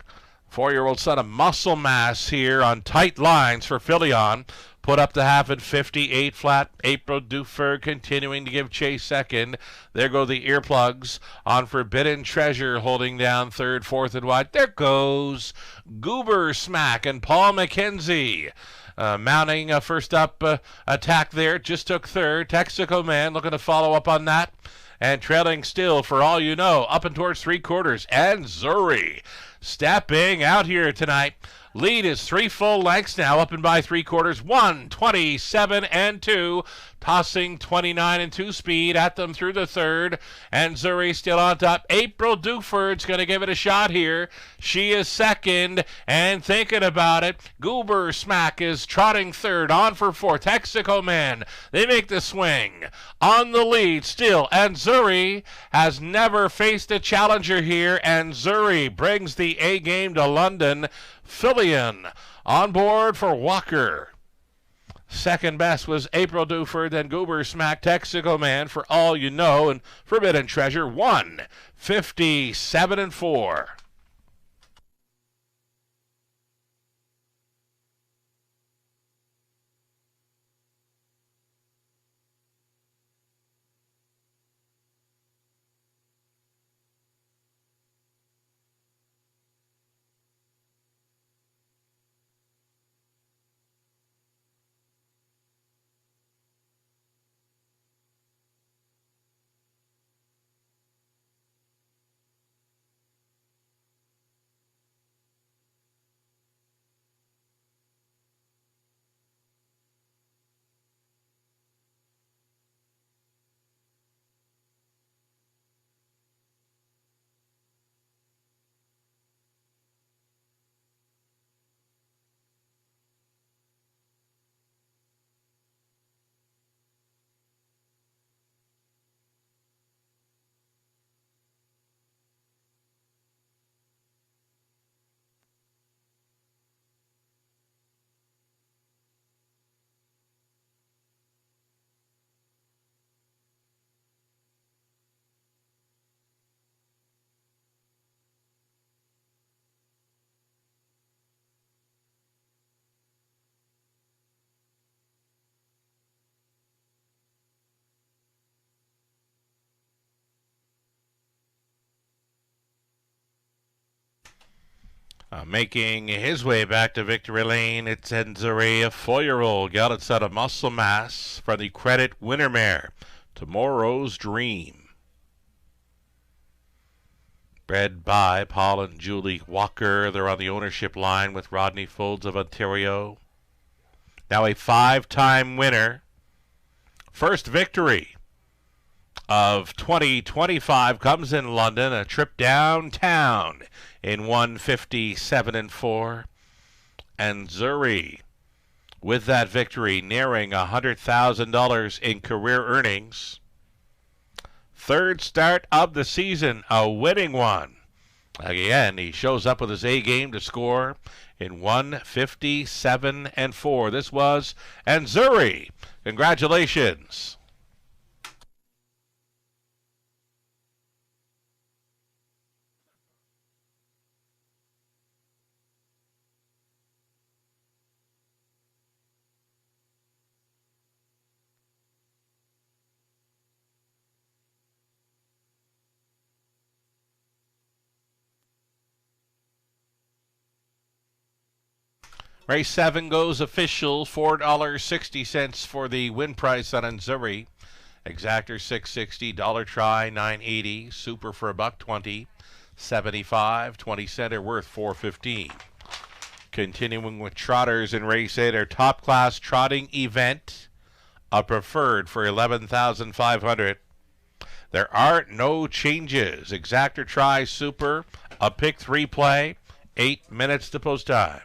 4-year-old son of muscle mass here on tight lines for Filion. put up the half at 58 flat. April Dufer continuing to give chase second. There go the earplugs on Forbidden Treasure, holding down third, fourth, and wide. There goes Goober Smack and Paul McKenzie. Mounting a first up attack there, just took third. Texaco Man looking to follow up on that. And trailing still, for all you know, up and towards three quarters. And Zuri stepping out here tonight. Lead is 3 full lengths now, up and by three quarters. 1:27 and 2. Tossing 29 and 2 speed at them through the third. And Zuri still on top. April Duford's going to give it a shot here. She is second and thinking about it. Goober Smack is trotting third. On for fourth. Texaco Man. They make the swing. On the lead still. And Zuri has never faced a challenger here. And Zuri brings the A game to London. Fillion on board for Walker. Second best was April Duford, then Goober Smack. Texaco Man, for all you know, and Forbidden Treasure 1:57 and 4. Making his way back to victory lane, it's Enzuri, a 4-year-old gal that's out of Muscle Mass from the Credit Winter Mare, Tomorrow's Dream. Bred by Paul and Julie Walker. They're on the ownership line with Rodney Folds of Ontario. Now a 5-time winner. First victory of 2025 comes in London, a trip downtown in 1:57 and 4. And Zuri, with that victory, nearing $100,000 in career earnings. Third start of the season, a winning one. Again, he shows up with his A game to score in 1:57 and 4. This was Zuri. Congratulations. Race 7 goes official, $4.60 for the win price on Zuri. Exactor $6.60, dollar try $9.80, super for $1.20, 75, 20 center worth $4.15. Continuing with trotters in race 8, our top class trotting event, a preferred for $11,500. There are no changes. Exactor try super, a pick 3 play, 8 minutes to post time.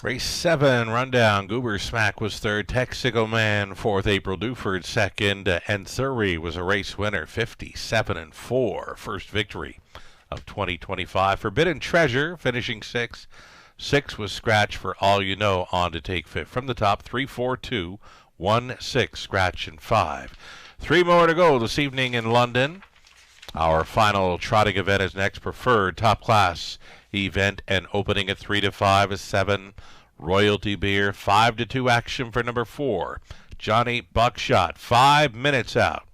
Race 7 rundown. Goober Smack was third. Texico Man fourth. April Duford second. And Surrey was a race winner, 57-4. First victory of 2025. Forbidden Treasure finishing sixth. 6 was Scratch for All You Know on to take fifth. From the top, 3, 4, 2, 1, 6, Scratch and 5. 3 more to go this evening in London. Our final trotting event is next. Preferred Top Class event, and opening at 3 to 5 is 7 Royalty Beer. 5 to 2 action for number 4 Johnny Buckshot. 5 minutes out.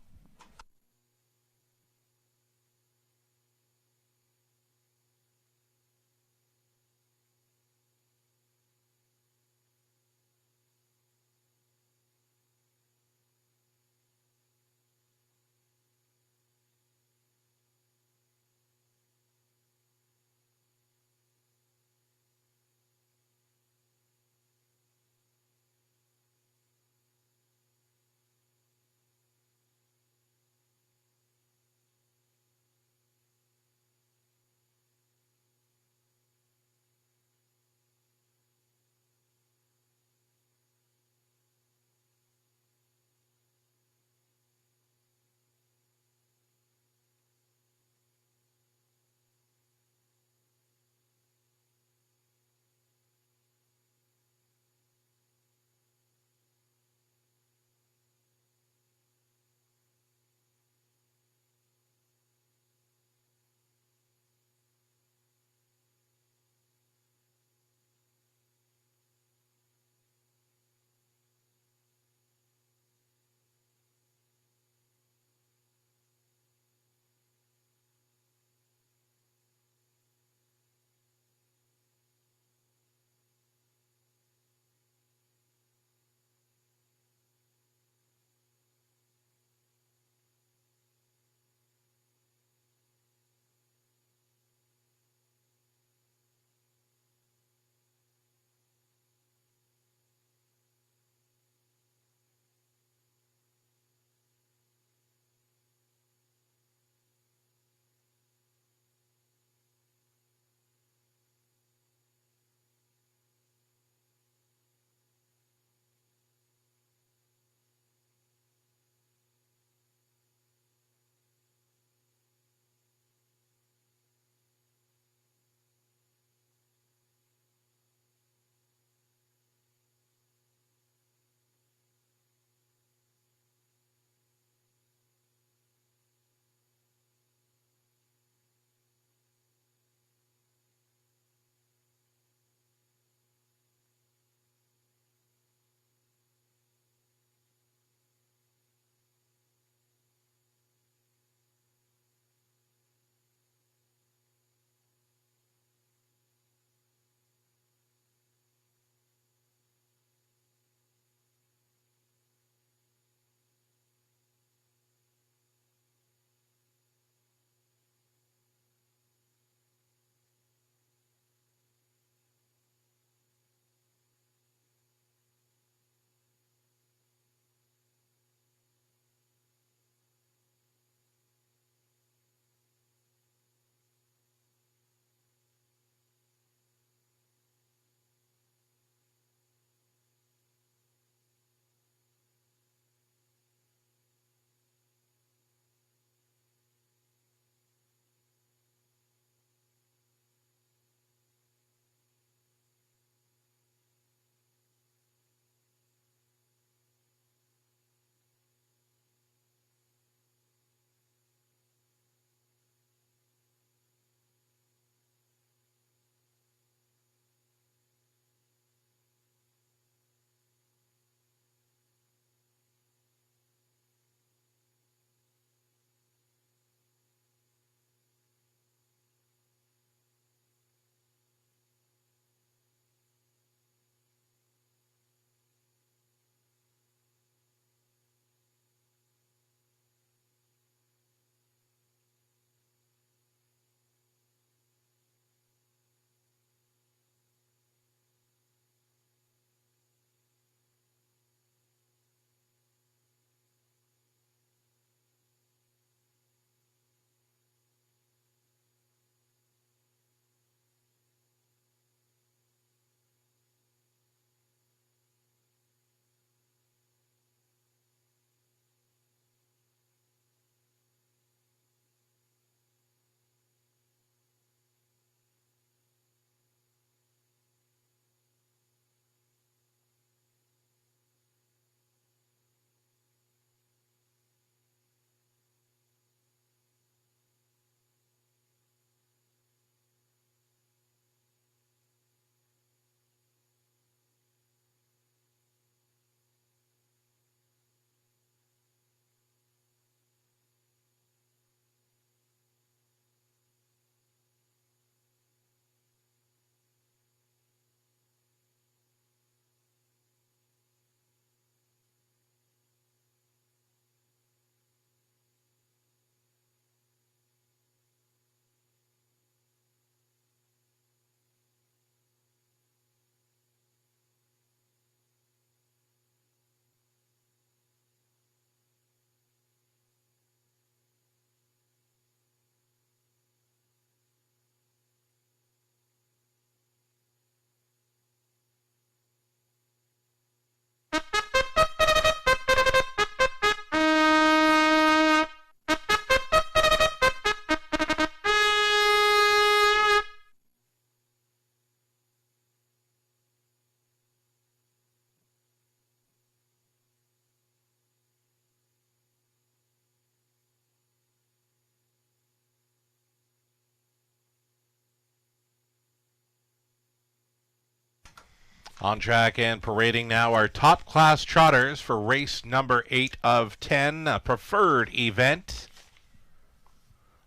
On track and parading now our top class trotters for race number 8 of 10, a preferred event.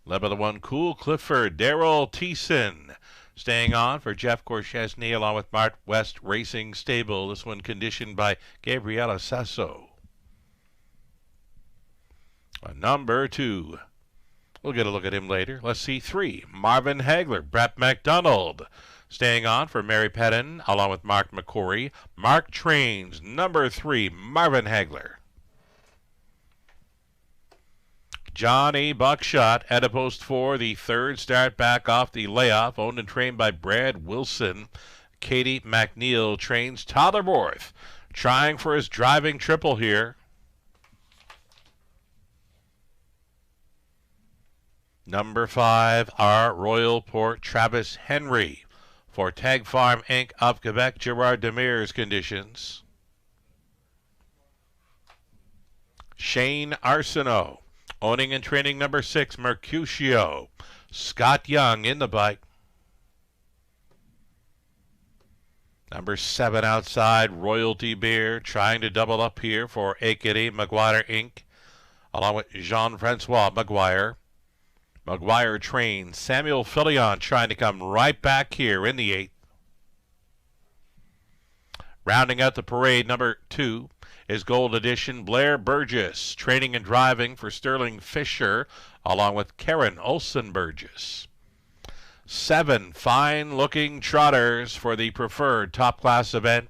Led by the one Cool Clifford, Daryl Thiessen. Staying on for Jeff Gorchesny along with Mart West Racing Stable. This one conditioned by Gabriela Sasso. Number 2. We'll get a look at him later. Let's see 3. Marvin Hagler, Brett McDonald. Staying on for Mary Pettin, along with Mark McCory. Mark Trains, number 3, Marvin Hagler. Johnny Buckshot at a post 4, the third start back off the layoff, owned and trained by Brad Wilson. Katie McNeil trains Tyler Borth, trying for his driving triple here. Number 5, our Royal Port Travis Henry. For Tag Farm Inc. of Quebec, Gerard Demir's conditions. Shane Arsenault, owning and training number 6, Mercutio. Scott Young in the bike. Number 7 outside, Royalty Beer, trying to double up here for Ekeri Maguire Inc., along with Jean-Francois Maguire. Maguire trains Samuel Filion, trying to come right back here in the 8th. Rounding out the parade, number 2 is Gold Edition Blair Burgess, training and driving for Sterling Fisher, along with Karen Olsen Burgess. 7 fine-looking trotters for the preferred top-class event.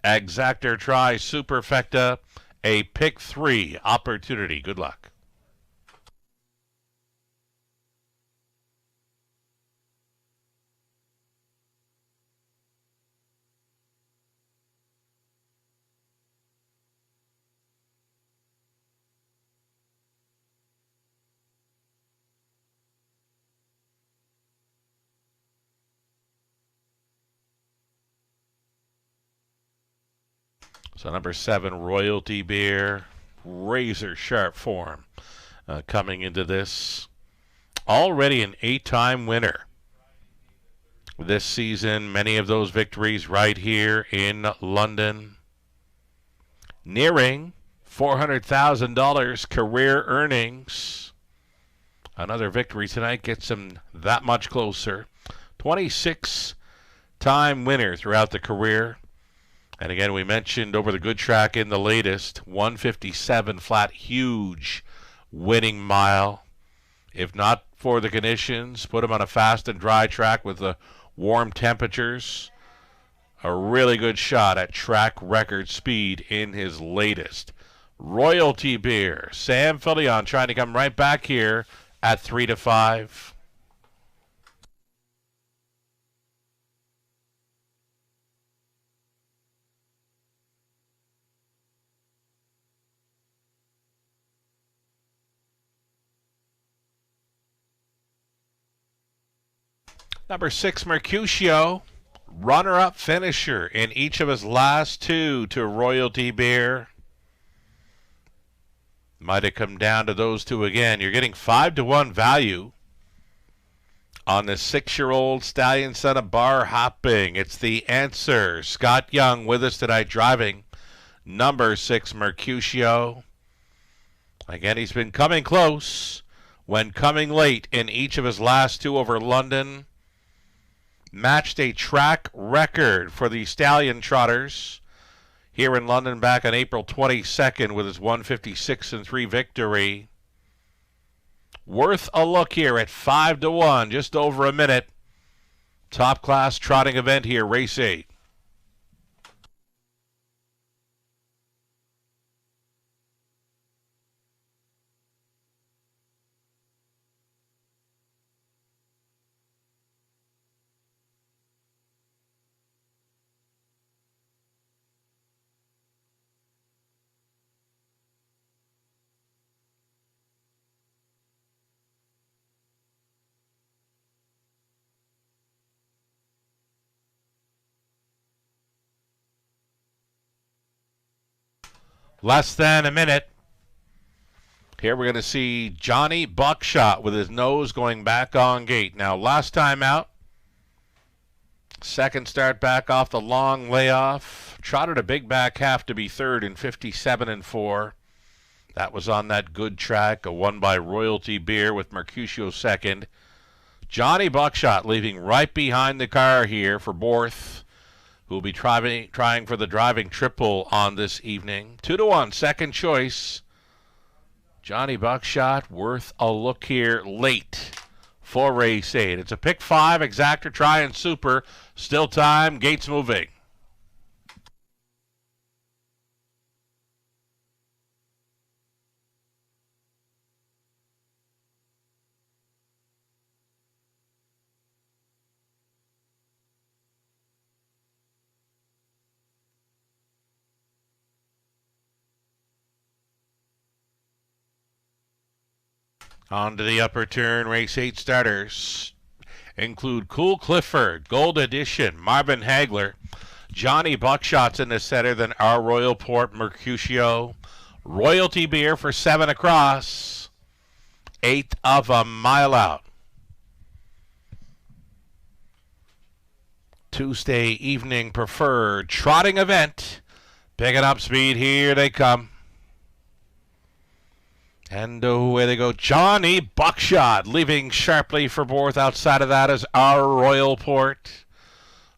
Exactor Tri Superfecta, a pick 3 opportunity. Good luck. So number 7, Royalty Beer, razor sharp form coming into this. Already an 8-time winner this season. Many of those victories right here in London. Nearing $400,000 career earnings. Another victory tonight gets him that much closer. 26-time winner throughout the career. And again, we mentioned over the good track in the latest, 157 flat, huge winning mile. If not for the conditions, put him on a fast and dry track with the warm temperatures. A really good shot at track record speed in his latest. Royalty Beer, Sam Filion trying to come right back here at 3-5. Number 6, Mercutio, runner-up finisher in each of his last 2 to Royalty Beer. Might have come down to those 2 again. You're getting 5-1 value on the 6-year-old stallion son of bar hopping. It's the answer. Scott Young with us tonight driving number 6, Mercutio. Again, he's been coming close when coming late in each of his last 2 over London. Matched a track record for the Stallion Trotters here in London back on April 22nd with his 156-3 victory. Worth a look here at 5-1, just over a minute. Top class trotting event here, race 8. Less than a minute. Here we're going to see Johnny Buckshot with his nose going back on gate. Now, last time out, Second start back off the long layoff. Trotted a big back half to be third in 57-4. That was on that good track, a won by Royalty Beer with Mercutio second. Johnny Buckshot leaving right behind the car here for Borth, who will be trying for the driving triple on this evening. 2-1, second choice. Johnny Buckshot worth a look here late for race 8. It's a pick 5, exactor, try, and super. Still time, gates moving. On to the upper turn, race 8 starters include Cool Clifford, Gold Edition, Marvin Hagler, Johnny Buckshot's in the center, then Our Royal Port, Mercutio, Royalty Beer for 7 across, 1/8 of a mile out. Tuesday evening preferred trotting event, picking up speed, here they come. And away they go. Johnny Buckshot leaving sharply for Borth. Outside of that is Our Royal Port.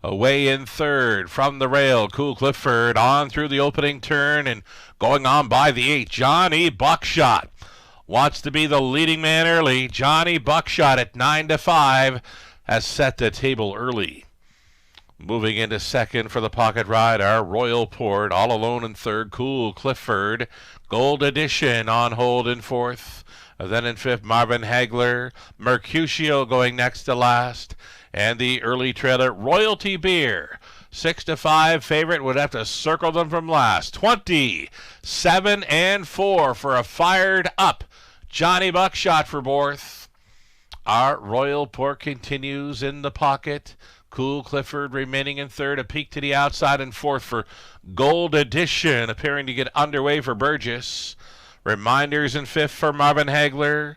Away in third from the rail. Cool Clifford on through the opening turn and going on by the 8. Johnny Buckshot wants to be the leading man early. Johnny Buckshot at 9-5 has set the table early. Moving into second for the pocket ride, Our Royal Port. All alone in third, Cool Clifford. Gold Edition on hold in fourth. Then in fifth, Marvin Hagler. Mercutio going next to last. And the early trailer, Royalty Beer. 6-5 favorite, would have to circle them from last. 27-4 for a fired up Johnny Buckshot for Borth. Our Royal Port continues in the pocket. Cool Clifford remaining in third, a peek to the outside in fourth for Gold Edition, appearing to get underway for Burgess. Reminders in fifth for Marvin Hagler.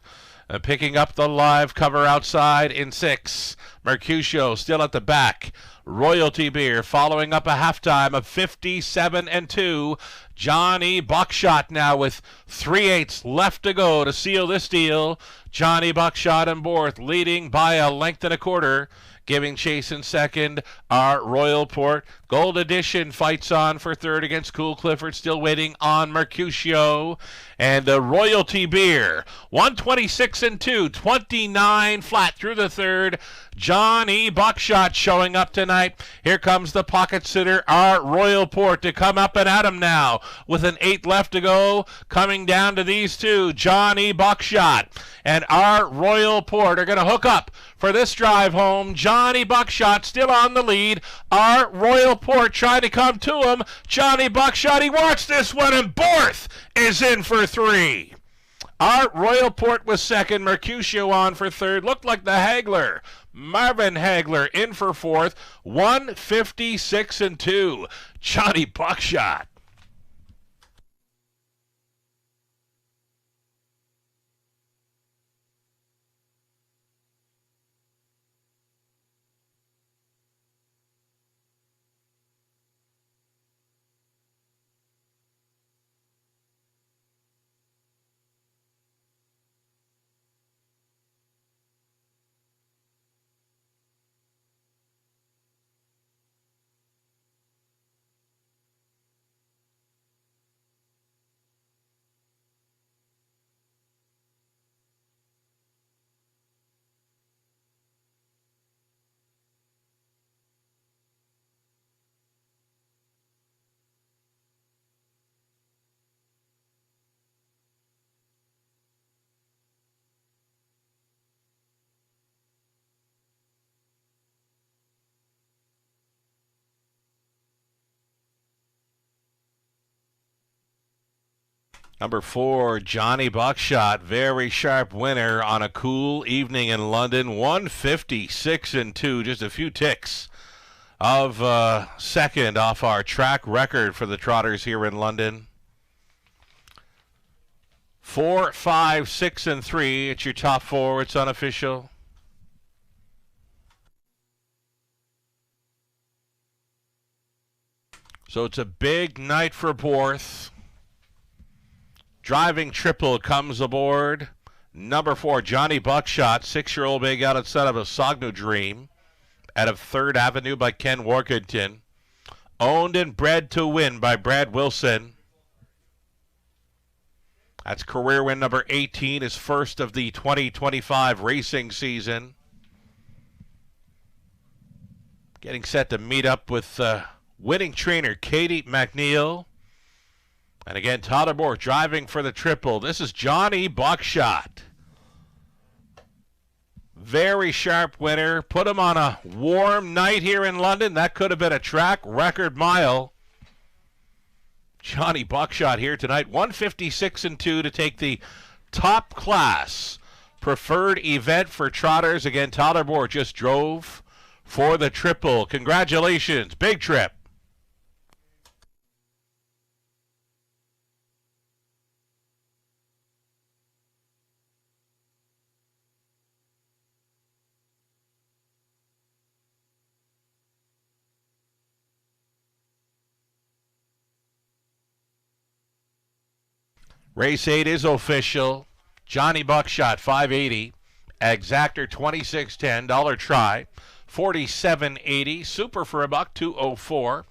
Picking up the live cover outside in 6. Mercutio still at the back. Royalty Beer following up a halftime of 57-2. Johnny Buckshot now with 3/8 left to go to seal this deal. Johnny Buckshot and Borth leading by a length and a quarter. Giving chase in second, Our Royal Port. Gold Edition fights on for third against Cool Clifford, still waiting on Mercutio. And the Royalty Beer, 126-2, 29 flat through the third. Johnny Buckshot showing up tonight. Here comes the pocket sitter, Our Royal Port, to come up and at him now with an 8 left to go. Coming down to these two, Johnny Buckshot and Our Royal Port are going to hook up for this drive home. Johnny Buckshot still on the lead. Our Royal Port trying to come to him. Johnny Buckshot, he wants this one, and Borth is in for 3. Our Royal Port was second. Mercutio on for third. Looked like the Hagler. Marvin Hagler in for fourth. 156-2. Johnny Buckshot. Number 4, Johnny Buckshot, very sharp winner on a cool evening in London. 156-2, just a few ticks of second off our track record for the trotters here in London. 4, 5, 6, and 3. It's your top 4. It's unofficial. So it's a big night for Borth. Driving triple comes aboard. Number 4, Johnny Buckshot, 6-year-old big out outside of a Sogno Dream. Out of 3rd Avenue by Ken Workington. Owned and bred to win by Brad Wilson. That's career win number 18, his first of the 2025 racing season. Getting set to meet up with winning trainer Katie McNeil. And again, Tyler Moore driving for the triple. This is Johnny Buckshot. Very sharp winner. Put him on a warm night here in London. That could have been a track record mile. Johnny Buckshot here tonight. 156-2 to take the top class preferred event for trotters. Again, Tyler Moore just drove for the triple. Congratulations. Big trip. Race 8 is official. Johnny Buckshot, 580. Exactor, 2610. Dollar try, 47.80. Super for a buck, 204.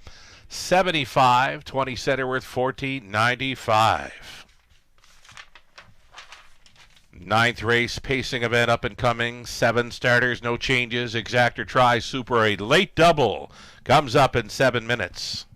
75. 20 center worth, 14.95. Ninth race, pacing event up and coming. 7 starters, no changes. Exactor try, super, a late double. Comes up in 7 minutes.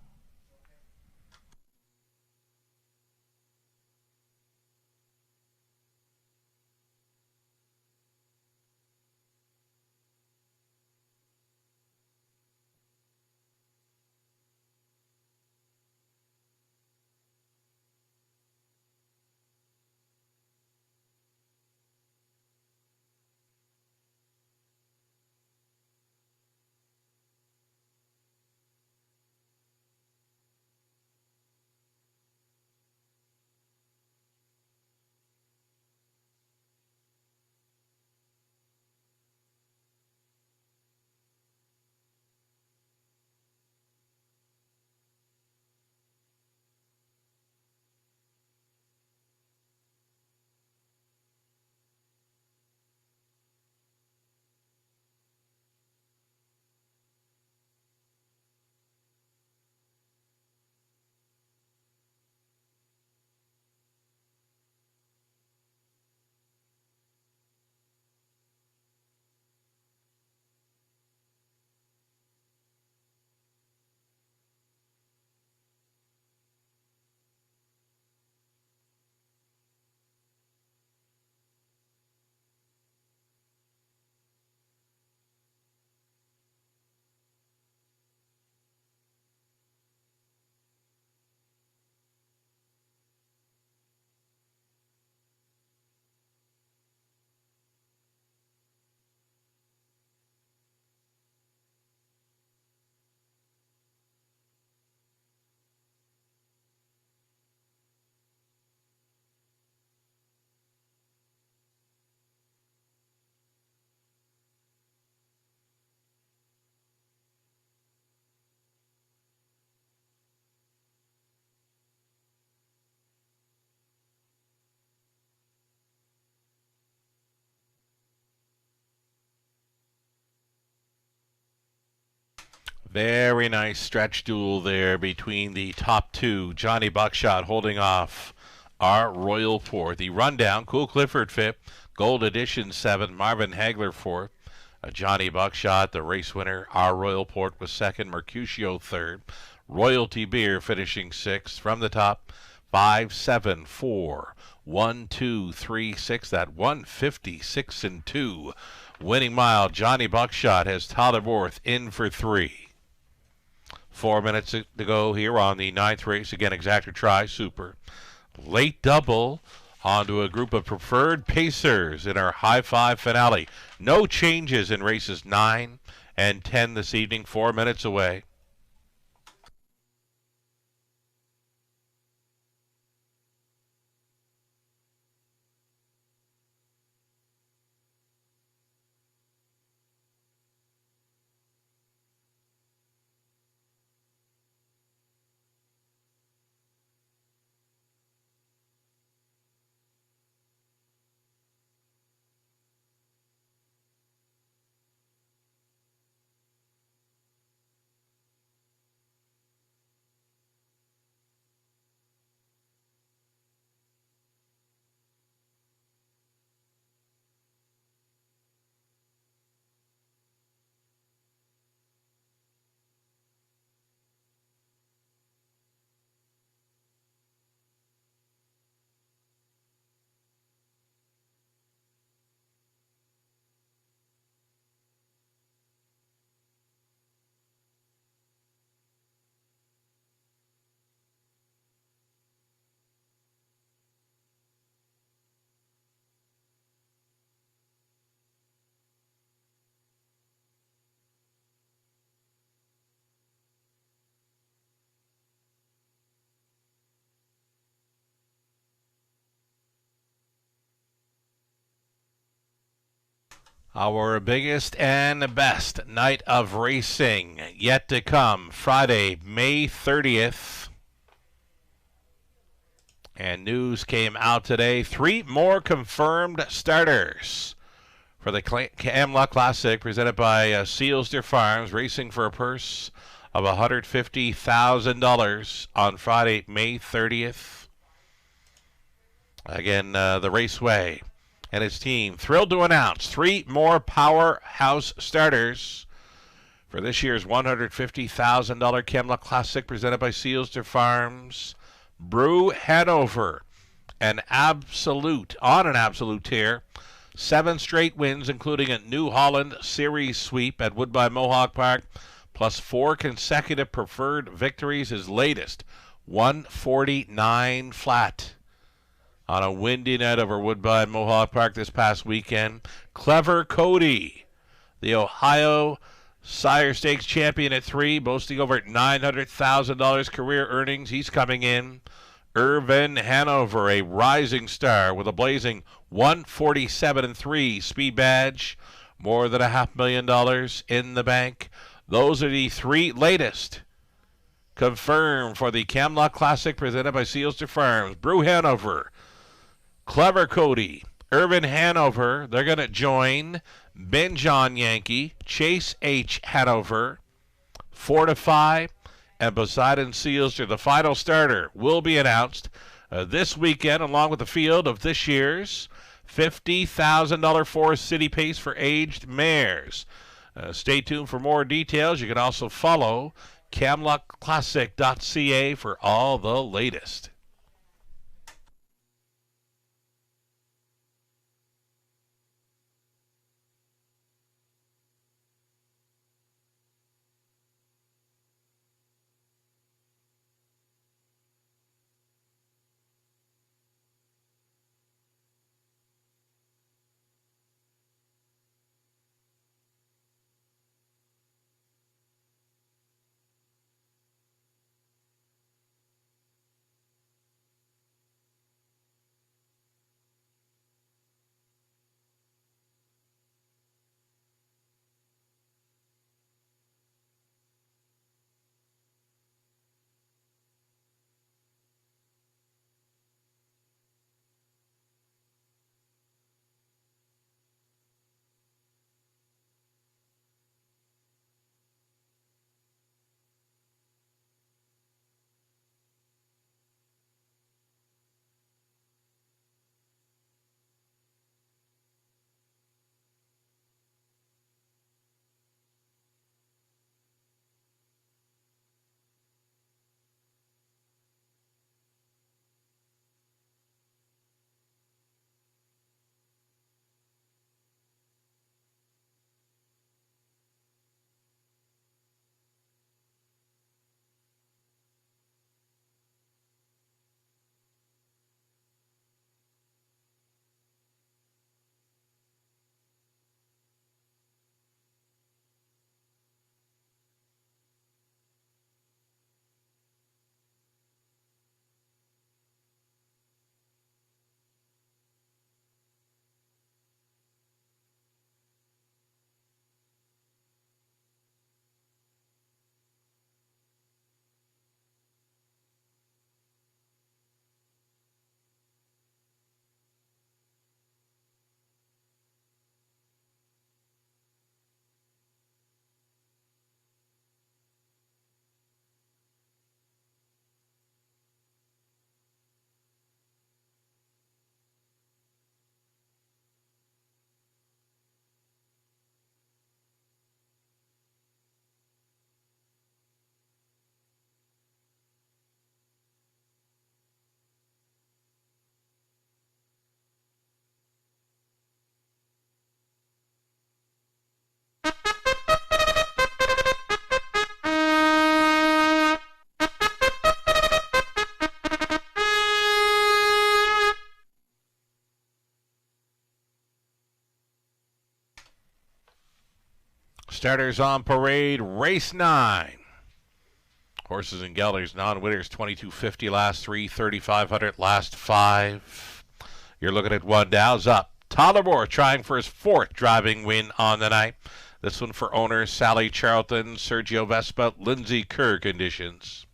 Very nice stretch duel there between the top 2. Johnny Buckshot holding off our Royal Port. The rundown, Cool Clifford 5th, Gold Edition 7th, Marvin Hagler 4th. Johnny Buckshot, the race winner. Our Royal Port was 2nd, Mercutio 3rd. Royalty Beer finishing 6th. From the top, 5, 7, 4, 1, 2, 3, 6. That 156-2. Winning mile, Johnny Buckshot has Tyler Borth in for 3. 4 minutes to go here on the 9th race. Again, Exactor try, super. Late double onto a group of preferred pacers in our high 5 finale. No changes in races 9 and 10 this evening. 4 minutes away. Our biggest and best night of racing yet to come, Friday, May 30th. And news came out today. 3 more confirmed starters for the Camluck Classic presented by Sealster Farms, racing for a purse of $150,000 on Friday, May 30th. Again, the Raceway and his team thrilled to announce 3 more powerhouse starters for this year's $150,000 Camluck Classic presented by Sealster Farms. Brew Hanover, on an absolute tear. 7 straight wins, including a New Holland Series sweep at Woodbine Mohawk Park, plus 4 consecutive preferred victories. His latest, 149 flat on a windy night over Woodbine Mohawk Park this past weekend. Clever Cody, the Ohio Sire Stakes champion at 3, boasting over $900,000 career earnings. He's coming in. Irvin Hanover, a rising star with a blazing 147-3 speed badge, more than $500,000 in the bank. Those are the 3 latest confirmed for the Camluck Classic presented by Sealster Farms. Brew Hanover, Clever Cody, Irvin Hanover. They're going to join Ben John Yankee, Chase H. Hanover, Fortify, and Poseidon Sealster. The final starter will be announced this weekend, along with the field of this year's $50,000 Forest City Pace for aged mares. Stay tuned for more details. You can also follow CamluckClassic.ca for all the latest. Starters on parade, race 9. Horses and gelders, non-winners, 2250 last 3, 3500 last 5. You're looking at one. Dow's up Tyler Moore trying for his 4th driving win on the night. This one for owners Sally Charlton, Sergio Vespa, Lindsay Kerr conditions.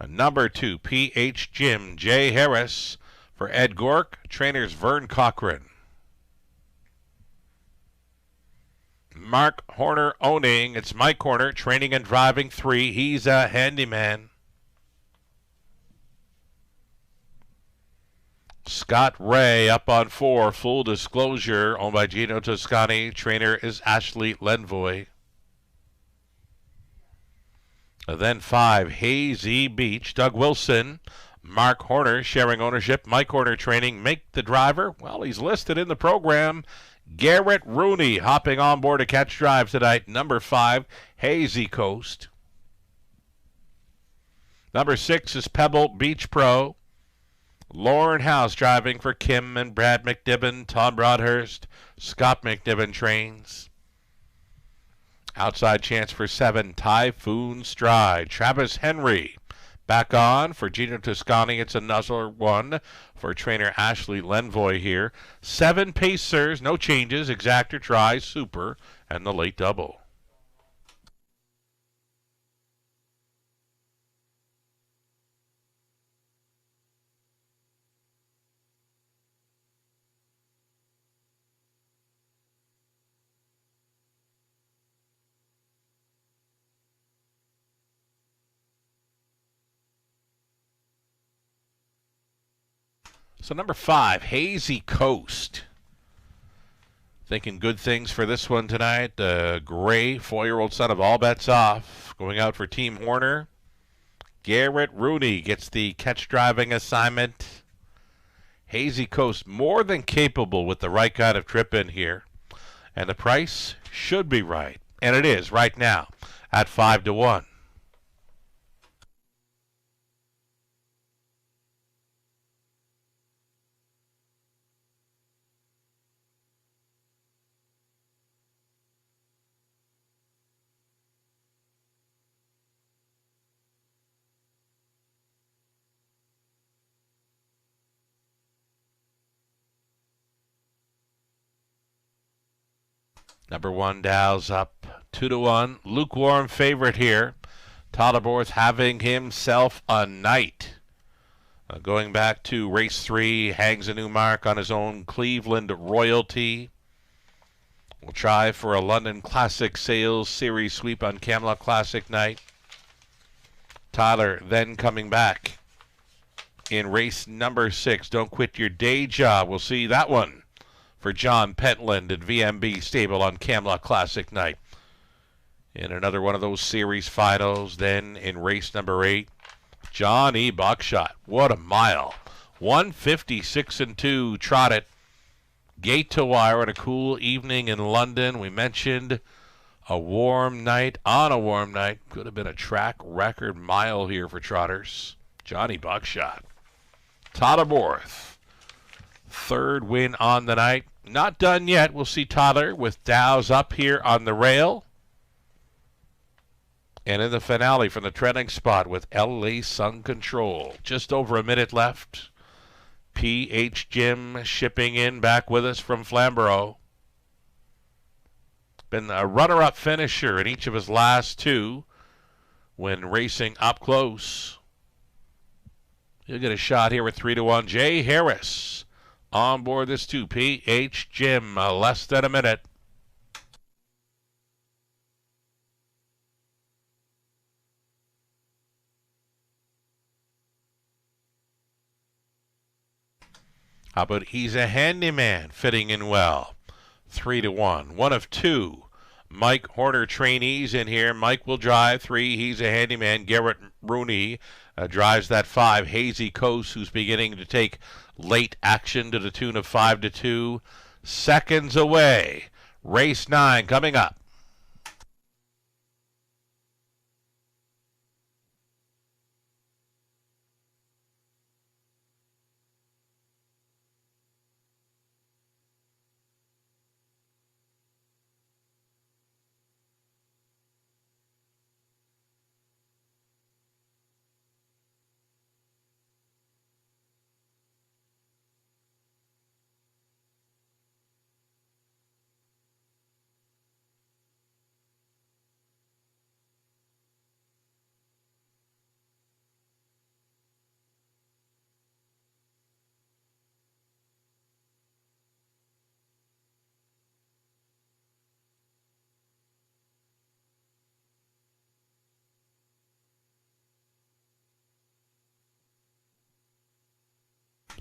Number 2, PH Jim, Jay Harris. For Ed Gork, trainers Vern Cochran. Mark Horner owning. It's Mike Horner, training and driving 3. He's a handyman. Scott Ray up on 4. Full disclosure, owned by Gino Toscani. Trainer is Ashley Lenvoy. Then 5, Hazy Beach, Doug Wilson. Mark Horner sharing ownership. Mike Horner training. Make the driver. Well, he's listed in the program. Garrett Rooney hopping on board to catch drive tonight. Number 5, Hazy Coast. Number 6 is Pebble Beach Pro. Lauren House driving for Kim and Brad McNiven. Tom Broadhurst. Scott McNiven trains. Outside chance for 7, Typhoon Stride. Travis Henry back on for Gino Toscani. It's another one for trainer Ashley Lenvoy here. 7 Pacers, no changes. Exactor Try, Super, and the late double. So number 5, Hazy Coast. Thinking good things for this one tonight. Gray, 4-year-old son of All Bets Off. Going out for Team Horner. Garrett Rooney gets the catch driving assignment. Hazy Coast more than capable with the right kind of trip in here. And the price should be right. And it is right now at 5-1. Number 1, Dow's up 2-1. Lukewarm favorite here. Tollibor's having himself a night. Going back to race 3, hangs a new mark on his own Cleveland royalty. We'll try for a London Classic Sales Series sweep on Camelot Classic night. Tyler then coming back in race number 6. Don't quit your day job. We'll see that one for John Pentland at VMB Stable on Camelot Classic night. In another one of those series finals, then in race number 8, Johnny Buckshot. What a mile. 156-2, trot it. Gate to wire on a cool evening in London. We mentioned a warm night on a warm night. Could have been a track record mile here for trotters. Johnny Buckshot. Todderborth. 3rd win on the night. Not done yet. We'll see Tyler with Dow's up here on the rail. And in the finale from the trailing spot with LA Sun Control. Just over a minute left. PH Jim shipping in back with us from Flamborough. Been a runner-up finisher in each of his last 2 when racing up close. He'll get a shot here with 3-1. Jay Harris on board this 2. PH Jim, less than a minute. How about He's a Handyman fitting in well? 3-1. 1 of 2. Mike Horner trainees in here. Mike will drive 3. He's a Handyman. Garrett Rooney drives that 5. Hazy Coast, who's beginning to take late action to the tune of 5-2. Seconds away. Race 9 coming up.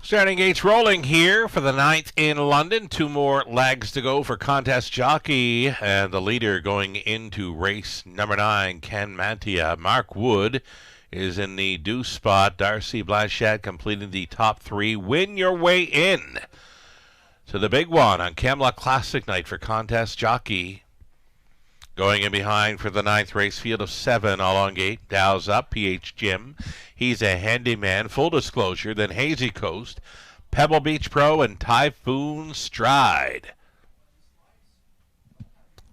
Starting gates rolling here for the 9th in London. 2 more legs to go for contest jockey. And the leader going into race number 9, Ken Mantia. Mark Wood is in the deuce spot. Darcy Blanchette completing the top 3. Win your way in to the big one on Camelot Classic night for contest jockey. Going in behind for the 9th race, field of 7 all on gate. Dow's up, PH Jim. He's a handyman, full disclosure. Then Hazy Coast, Pebble Beach Pro, and Typhoon Stride.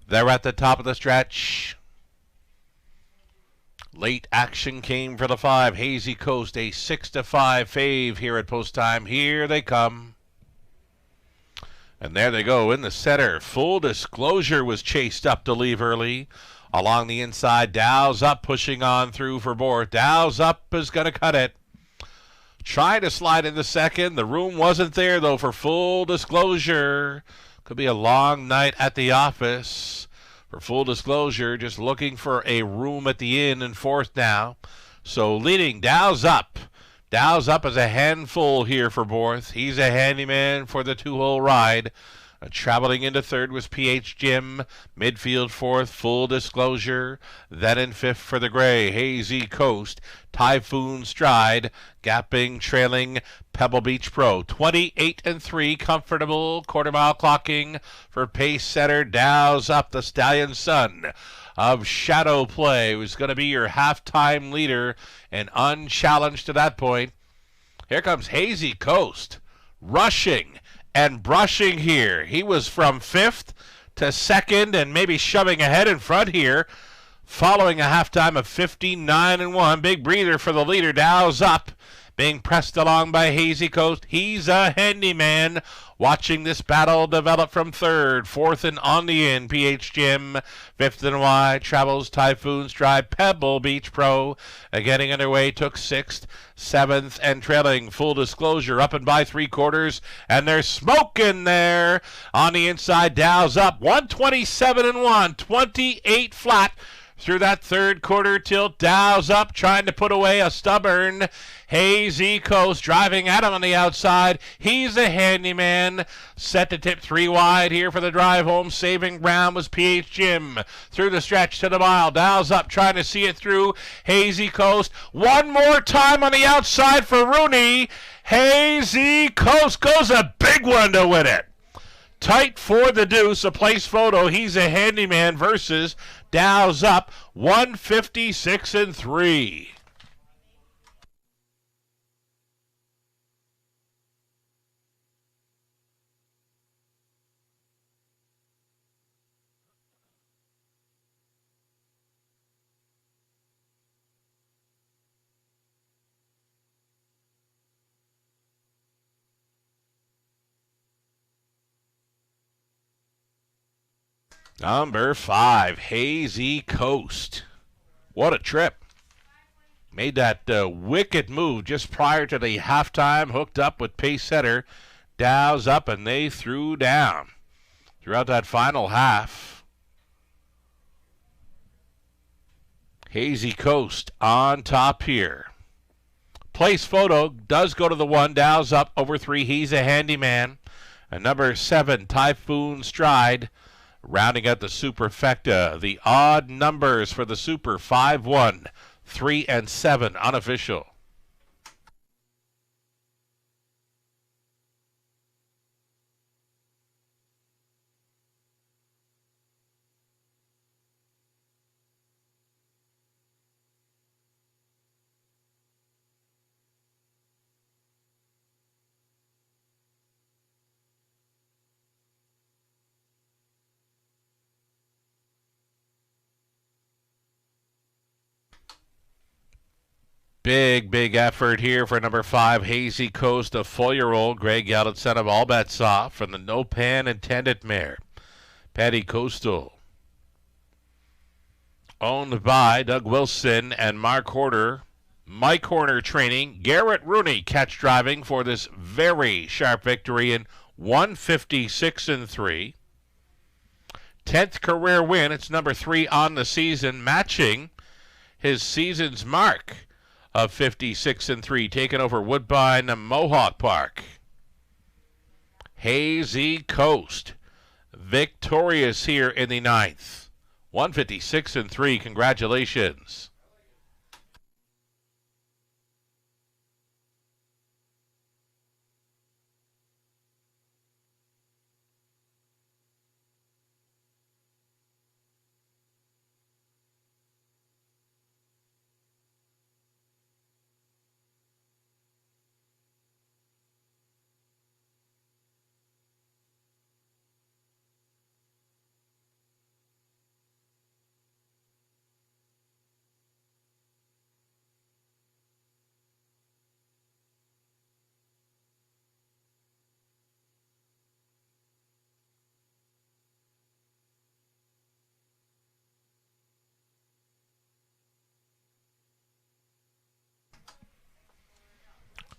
They're at the top of the stretch. Late action came for the 5. Hazy Coast, a 6-5 fave here at post time. Here they come. And there they go in the center. Full Disclosure was chased up to leave early. Along the inside, Dow's Up pushing on through for Borth. Dow's Up is going to cut it. Trying to slide into second. The room wasn't there, though, for Full Disclosure. Could be a long night at the office for Full Disclosure. Just looking for a room at the inn in 4th now. So leading, Dow's Up. Dow's Up is a handful here for Borth. He's a handyman for the 2-hole ride. Traveling into 3rd was PH Jim. Midfield 4th, Full Disclosure. Then in 5th for the gray, Hazy Coast. Typhoon Stride. Gapping, trailing Pebble Beach Pro. 28-3, comfortable. Quarter-mile clocking for pace setter. Dow's Up, the Stallion Son of Shadow Play, who's going to be your halftime leader and unchallenged to that point. Here comes Hazy Coast, rushing and brushing here. He was from 5th to 2nd and maybe shoving ahead in front here, following a halftime of 59-1. Big breather for the leader. Dow's Up, being pressed along by Hazy Coast. He's a handyman. Watching this battle develop from 3rd, 4th and on the in, PH Jim. 5th and wide, travels Typhoon Stride. Pebble Beach Pro getting underway, took 6th, 7th, and trailing Full Disclosure up and by 3/4, and there's smoke in there. On the inside, Dow's Up, 127-1, 28 flat. Through that 3rd quarter tilt, Dow's Up trying to put away a stubborn Hazy Coast, driving at him on the outside. He's a handyman. Set to tip 3 wide here for the drive home. Saving ground was PH Jim. Through the stretch to the mile. Dow's Up trying to see it through. Hazy Coast. One more time on the outside for Rooney. Hazy Coast goes a big one to win it. Tight for the deuce, a place photo. He's a handyman versus Dow's Up, 156-3. Number 5, Hazy Coast. What a trip. Made that wicked move just prior to the halftime, hooked up with pace setter. Dow's Up, and they threw down throughout that final half. Hazy Coast on top here. Place photo does go to the 1. Dow's Up over 3. He's a handyman. And number 7, Typhoon Stride. Rounding out the superfecta, the odd numbers for the Super, 5, 1, 3, and 7, unofficial. Big effort here for number 5, Hazy Coast, a 4-year-old. Greg Yellett, son of All Bets Off, from the No Pan Intended mare, Paddy Coastal. Owned by Doug Wilson and Mark Horner. Mike Horner training. Garrett Rooney catch driving for this very sharp victory in 156-3. 10th career win. It's number 3 on the season, matching his season's mark of 56-3, taking over Woodbine Mohawk Park. Hazy Coast victorious here in the ninth. 156-3. Congratulations.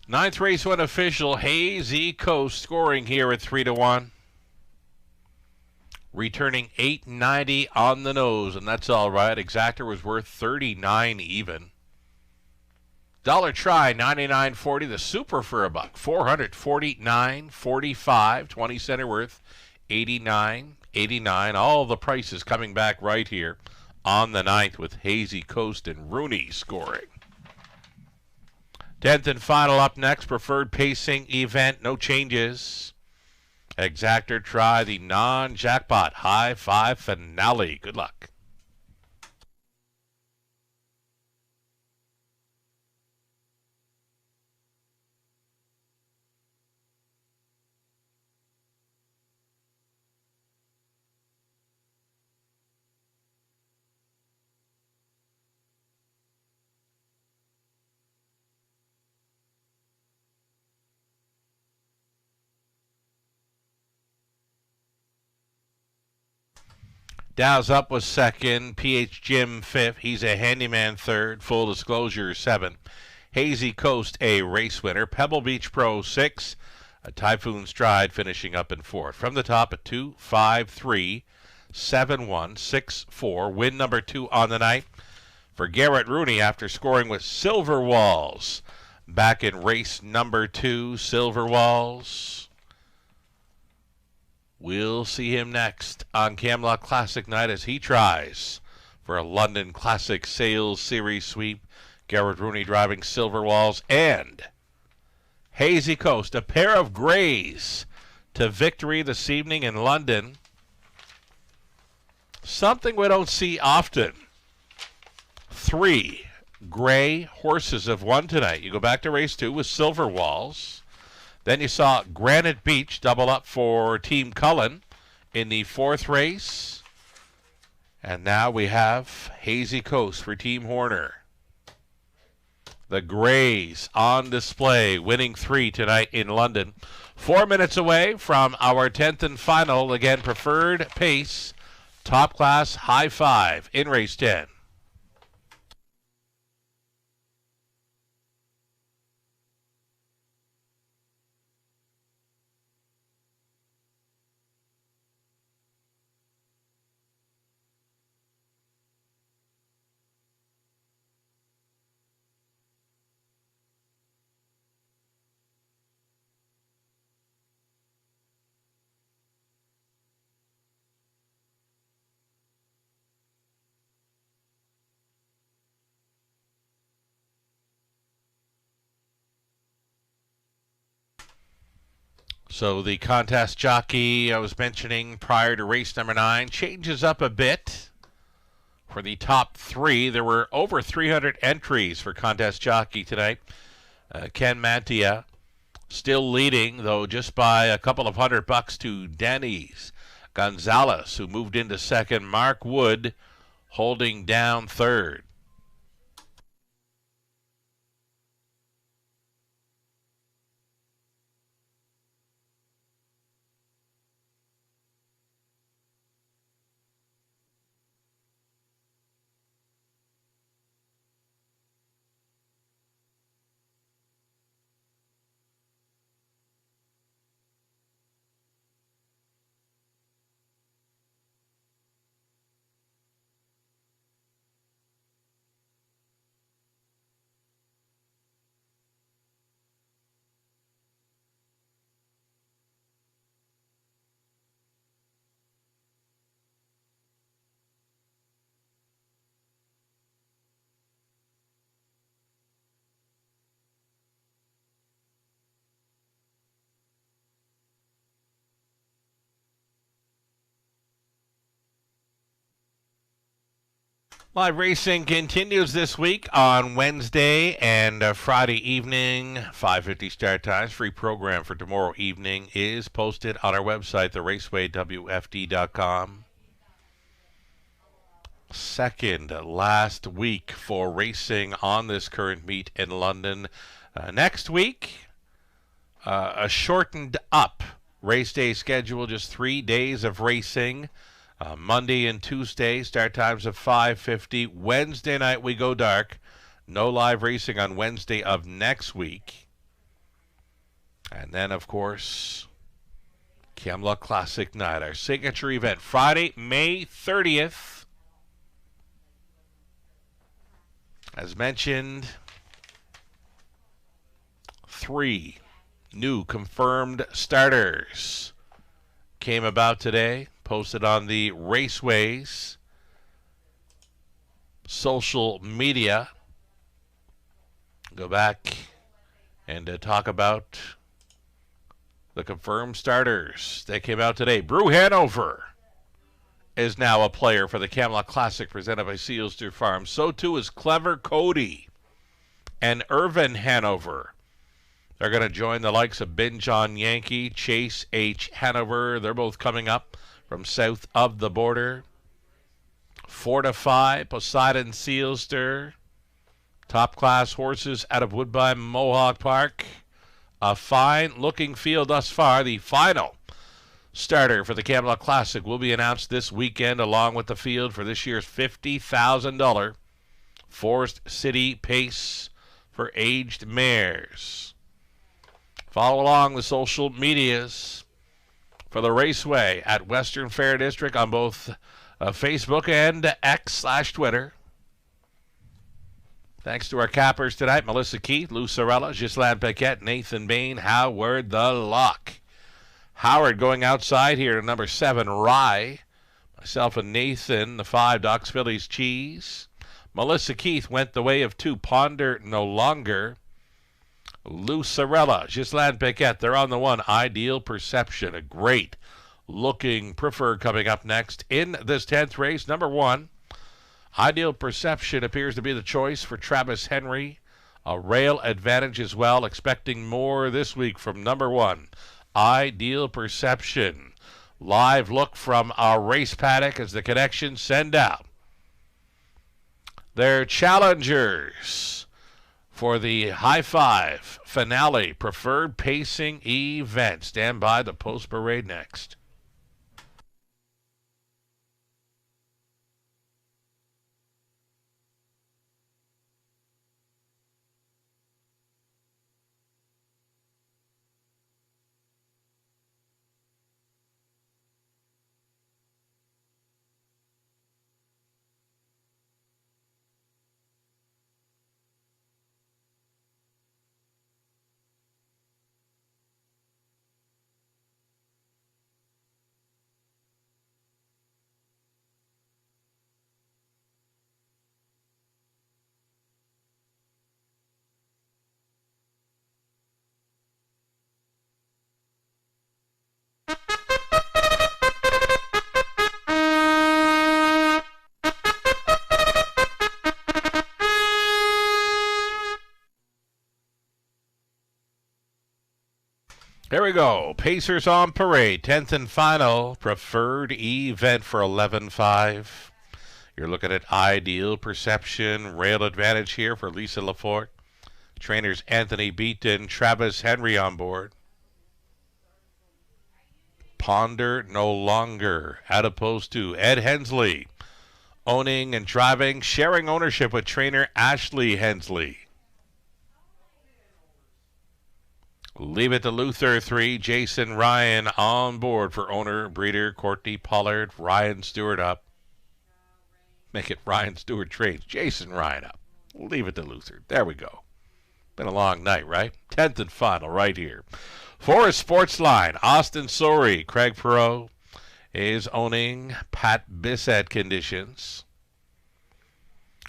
Ninth race one official, Hazy Coast scoring here at 3-1. Returning $8.90 on the nose, and that's all right. Exactor was worth $39 even. Dollar try, $99.40. The super for $1, $449.45. 20 center worth, $89.89. All the prices coming back right here on the ninth with Hazy Coast and Rooney scoring. 10th and final up next, preferred pacing event, no changes. Exactor try the non-jackpot high five finale. Good luck. Dow's up was second. PH Jim fifth. He's a handyman third. Full disclosure 7. Hazy Coast a race winner. Pebble Beach Pro 6. A Typhoon Stride finishing up in fourth. From the top at 2, 5, 3, 7, 1, 6, 4. Win number 2 on the night for Garrett Rooney after scoring with Silver Walls. Back in race number 2, Silver Walls. We'll see him next on Camelot Classic Night as he tries for a London Classic Sales Series sweep. Garrett Rooney driving Silver Walls and Hazy Coast, a pair of grays to victory this evening in London. Something we don't see often. 3 gray horses have won tonight. You go back to race 2 with Silver Walls. Then you saw Granite Beach double up for Team Cullen in the 4th race. And now we have Hazy Coast for Team Horner. The Grays on display, winning 3 tonight in London. 4 minutes away from our 10th and final. Again, preferred pace, top class, high five in race 10. So the contest jockey I was mentioning prior to race number 9 changes up a bit. For the top 3, there were over 300 entries for contest jockey tonight. Ken Mantia still leading, though just by a couple of $100 to Denny's Gonzalez, who moved into second. Mark Wood holding down third. Live racing continues this week on Wednesday and Friday evening, 5:50 start times. Free program for tomorrow evening is posted on our website, theracewaywfd.com. Second last week for racing on this current meet in London. Next week, a shortened up race day schedule, just 3 days of racing. Monday and Tuesday, start times of 5:50. Wednesday night, we go dark. No live racing on Wednesday of next week. And then, of course, Camelot Classic Night, our signature event, Friday, May 30th. As mentioned, 3 new confirmed starters came about today. Posted on the Raceways social media. Go back and talk about the confirmed starters. They came out today. Brew Hanover is now a player for the Camelot Classic presented by Sealster Farm. So too is Clever Cody and Irvin Hanover. They're going to join the likes of Ben John Yankee, Chase H. Hanover. They're both coming up from south of the border. Fortify, Poseidon Sealster. Top-class horses out of Woodbine Mohawk Park. A fine-looking field thus far. The final starter for the Camelot Classic will be announced this weekend along with the field for this year's $50,000 Forest City Pace for aged mares. Follow along the social medias for the Raceway at Western Fair District on both Facebook and X/Twitter. Thanks to our cappers tonight, Melissa Keith, Lou Sorella, Ghislaine Paquette, Nathan Bain, Howard the Lock. Howard going outside here to number 7, Rye. Myself and Nathan, the 5, Doc's Phillies Cheese. Melissa Keith went the way of 2, Ponder No Longer. Lou Sorella, Ghislaine Paquette, they're on the 1, Ideal Perception. A great looking preferred coming up next in this 10th race. Number 1, Ideal Perception appears to be the choice for Travis Henry. A rail advantage as well. Expecting more this week from number 1, Ideal Perception. Live look from our race paddock as the connections send out their challengers for the High Five Finale Preferred Pacing event. Stand by, the post parade next. There we go. Pacers on parade. 10th and final preferred event for 11-5. You're looking at Ideal Perception. Rail advantage here for Lisa Lafort. Trainers Anthony Beaton, Travis Henry on board. Ponder No Longer, as opposed to Ed Hensley. Owning and driving, sharing ownership with trainer Ashley Hensley. Leave It to Luther 3, Jason Ryan on board for owner, breeder, Courtney Pollard, Ryan Stewart up. Make it Ryan Stewart trades, Jason Ryan up. Leave It to Luther. There we go. Been a long night, right? 10th and final right here. Forest Sports Line, Austin Sorey, Craig Perot is owning Pat Bissett conditions.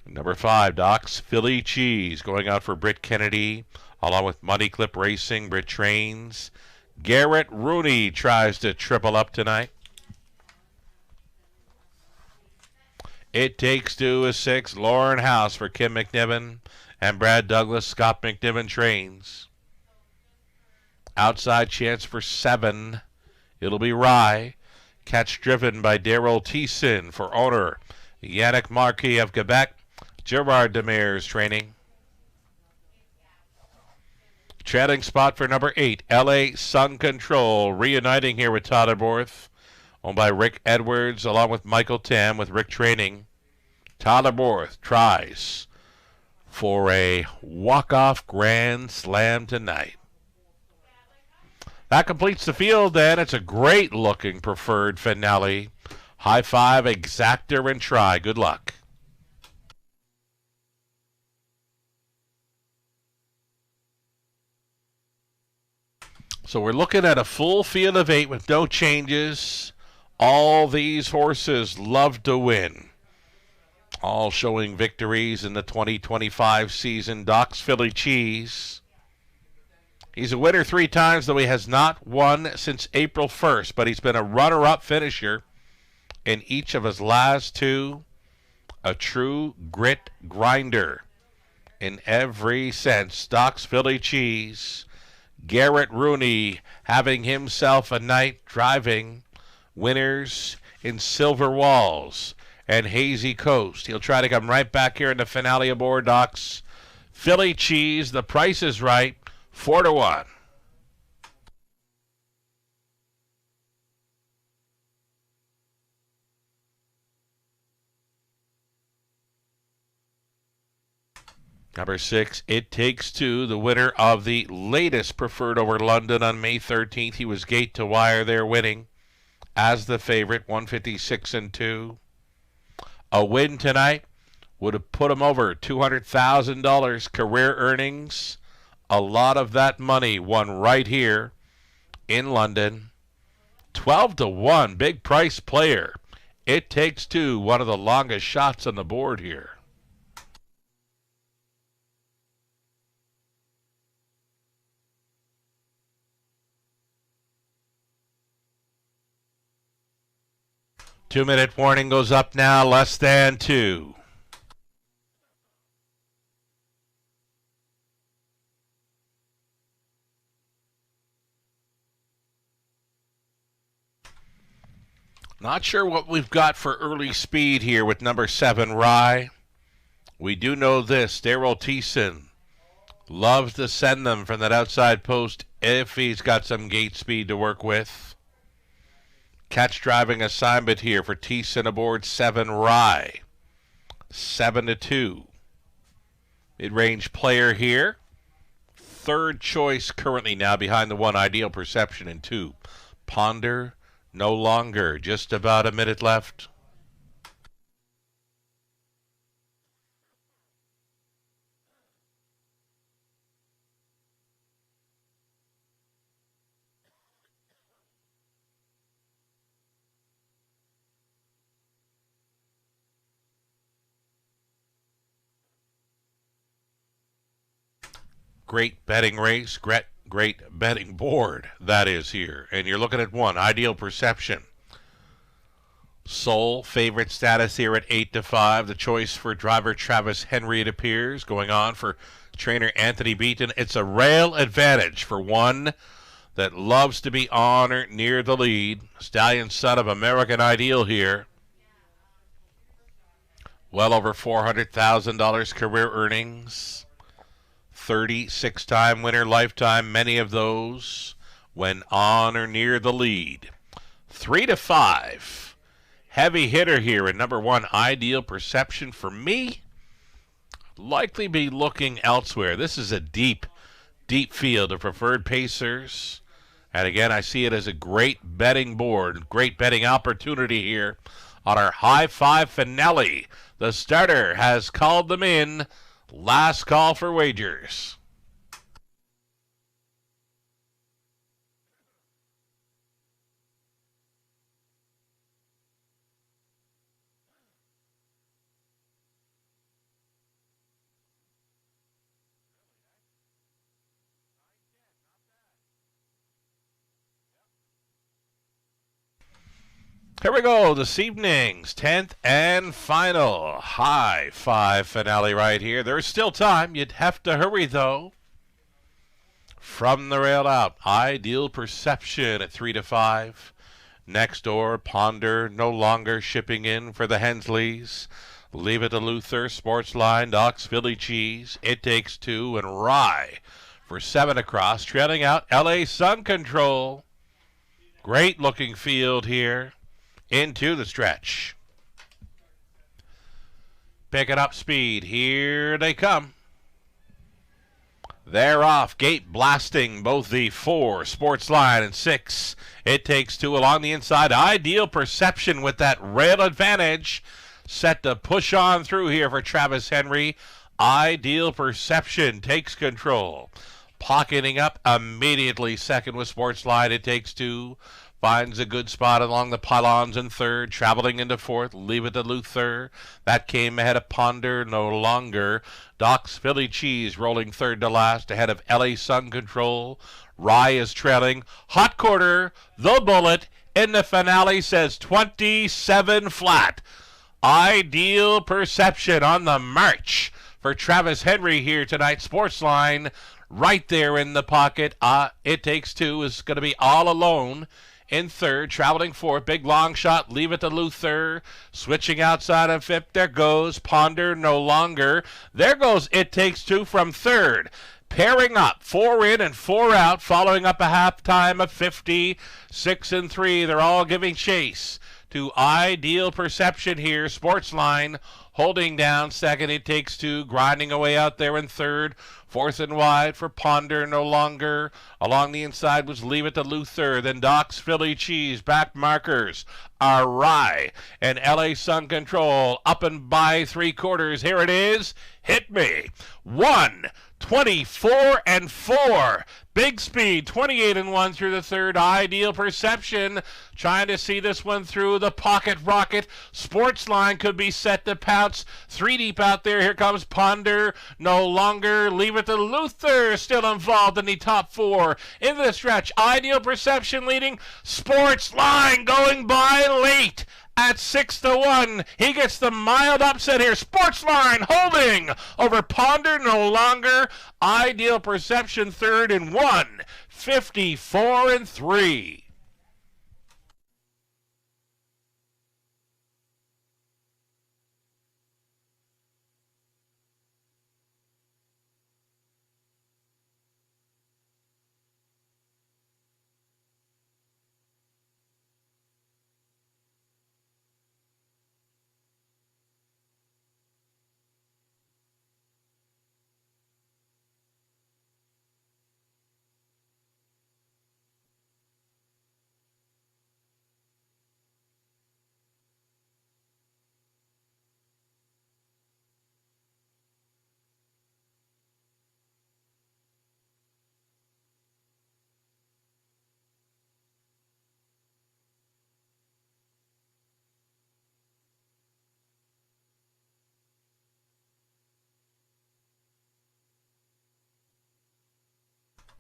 Number 5, Doc's Philly Cheese going out for Britt Kennedy. Along with Money Clip Racing, Britt Trains. Garrett Rooney tries to triple up tonight. It Takes Two is 6. Lauren House for Kim McNiven and Brad Douglas. Scott McNiven trains. Outside chance for 7. It'll be Rye. Catch driven by Daryl Thiessen for owner Yannick Marquis of Quebec. Gerard Demers training. Trailing spot for number 8, LA Sun Control, reuniting here with Tyler Borth, owned by Rick Edwards, along with Michael Tam with Rick training. Tyler Borth tries for a walk-off grand slam tonight. That completes the field then. It's a great-looking preferred finale. High five, exactor, and try. Good luck. So we're looking at a full field of 8 with no changes. All these horses love to win. All showing victories in the 2025 season. Doc's Philly Cheese. He's a winner 3 times, though he has not won since April 1st, but he's been a runner-up finisher in each of his last 2. A true grit grinder in every sense. Doc's Philly Cheese. Garrett Rooney having himself a night driving winners in Silver Walls and Hazy Coast. He'll try to come right back here in the finale aboard Doc's Philly Cheese. The price is right, 4-1. Number 6, It Takes Two, the winner of the latest Preferred over London on May 13th. He was gate to wire there winning as the favorite, 156-2. A win tonight would have put him over $200,000 career earnings. A lot of that money won right here in London. 12-1, big price player. It Takes Two, one of the longest shots on the board here. Two-minute warning goes up now, less than 2. Not sure what we've got for early speed here with number 7, Rye. We do know this, Daryl Thiessen loves to send them from that outside post if he's got some gate speed to work with. Catch driving assignment here for Thiessen aboard 7, Rye. 7-2. Mid-range player here. Third choice currently now behind the 1, Ideal Perception, and 2. Ponder no longer. Just about a minute left. Great betting race, great betting board, that is here. And you're looking at 1, Ideal Perception. Sole favorite status here at 8-5. The choice for driver Travis Henry, it appears, going on for trainer Anthony Beaton. It's a rail advantage for one that loves to be on or near the lead. Stallion Son of American Ideal here. Well over $400,000 career earnings. 36-time winner lifetime, many of those when on or near the lead. 3-5. Heavy hitter here in number 1, Ideal Perception. For me, likely be looking elsewhere. This is a deep field of preferred pacers. And again, I see it as a great betting board, great betting opportunity here on our High Five finale. The starter has called them in. Last call for wagers. Here we go, this evening's 10th and final high five finale right here. There's still time. You'd have to hurry, though. From the rail out, Ideal Perception at 3 to 5. Next door, Ponder, no longer shipping in for the Hensleys. Leave It to Luther, Sportsline, Doc's Philly Cheese, It Takes Two, and Rye for 7 across. Trailing out, LA Sun Control. Great looking field here. Into the stretch. Picking up speed. Here they come. They're off. Gate blasting both the 4, Sportsline, and 6. It Takes Two along the inside. Ideal Perception with that rail advantage. Set to push on through here for Travis Henry. Ideal Perception takes control. Pocketing up immediately. Second with Sportsline. It Takes Two. Finds a good spot along the pylons in third, traveling into fourth. Leave It to Luther. That came ahead of Ponder, no longer. Doc's Philly Cheese rolling third to last, ahead of LA Sun Control. Rye is trailing. Hot Quarter, the Bullet, in the finale says 27 flat. Ideal Perception on the march for Travis Henry here tonight. Sportsline right there in the pocket. It Takes Two is going to be all alone. In third, traveling fourth, big long shot, Leave It to Luther, switching outside of fifth, there goes Ponder, no longer. There goes It Takes Two from third. Pairing up, 4 in and 4 out, following up a halftime of 56 and 3. They're all giving chase to Ideal Perception here. Sportsline holding down second. It Takes Two, grinding away out there in third. Fourth and wide for Ponder, no longer. Along the inside was Leave It to Luther. Then Doc's Philly Cheese. Back markers are Rye and LA Sun Control. Up and by 3/4. Here it is. Hit me. 1:24 and 4. Big speed, 28 and 1 through the third. Ideal Perception trying to see this one through the pocket rocket. Sportsline could be set to pounce. 3 deep out there. Here comes Ponder. No longer. Leave It to Luther still involved in the top 4. Into the stretch. Ideal Perception leading. Sportsline going by late. At 6 to 1, he gets the mild upset here. Sportsline holding over Ponder, no longer. Ideal Perception third and 1:54 and 3.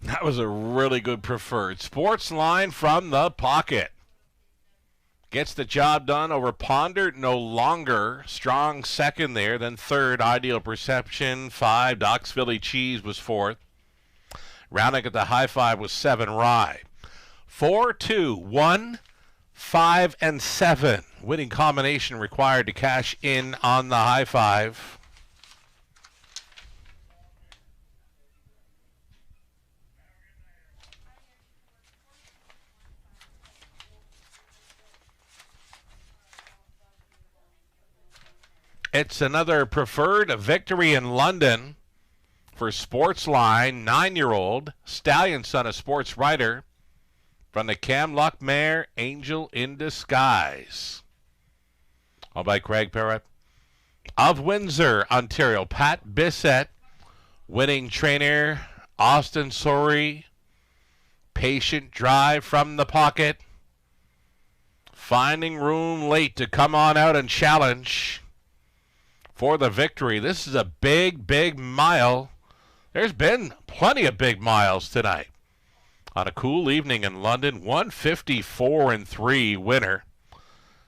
That was a really good preferred. Sportsline from the pocket. Gets the job done over Ponder, no longer. Strong second there. Then third, Ideal Perception. 5, Doc's Philly Cheese was fourth. Rounding at the high five was 7, Rye. 4, 2, 1, 5, and 7. Winning combination required to cash in on the high five. It's another preferred victory in London for Sportsline. 9-year-old stallion son of sports writer from the Camlock mare Angel in Disguise. All by Craig Parrott of Windsor, Ontario. Pat Bissett, winning trainer. Austin Sorey, patient drive from the pocket. Finding room late to come on out and challenge for the victory. This is a big, big mile. There's been plenty of big miles tonight. On a cool evening in London, 1:54 and 3 winner.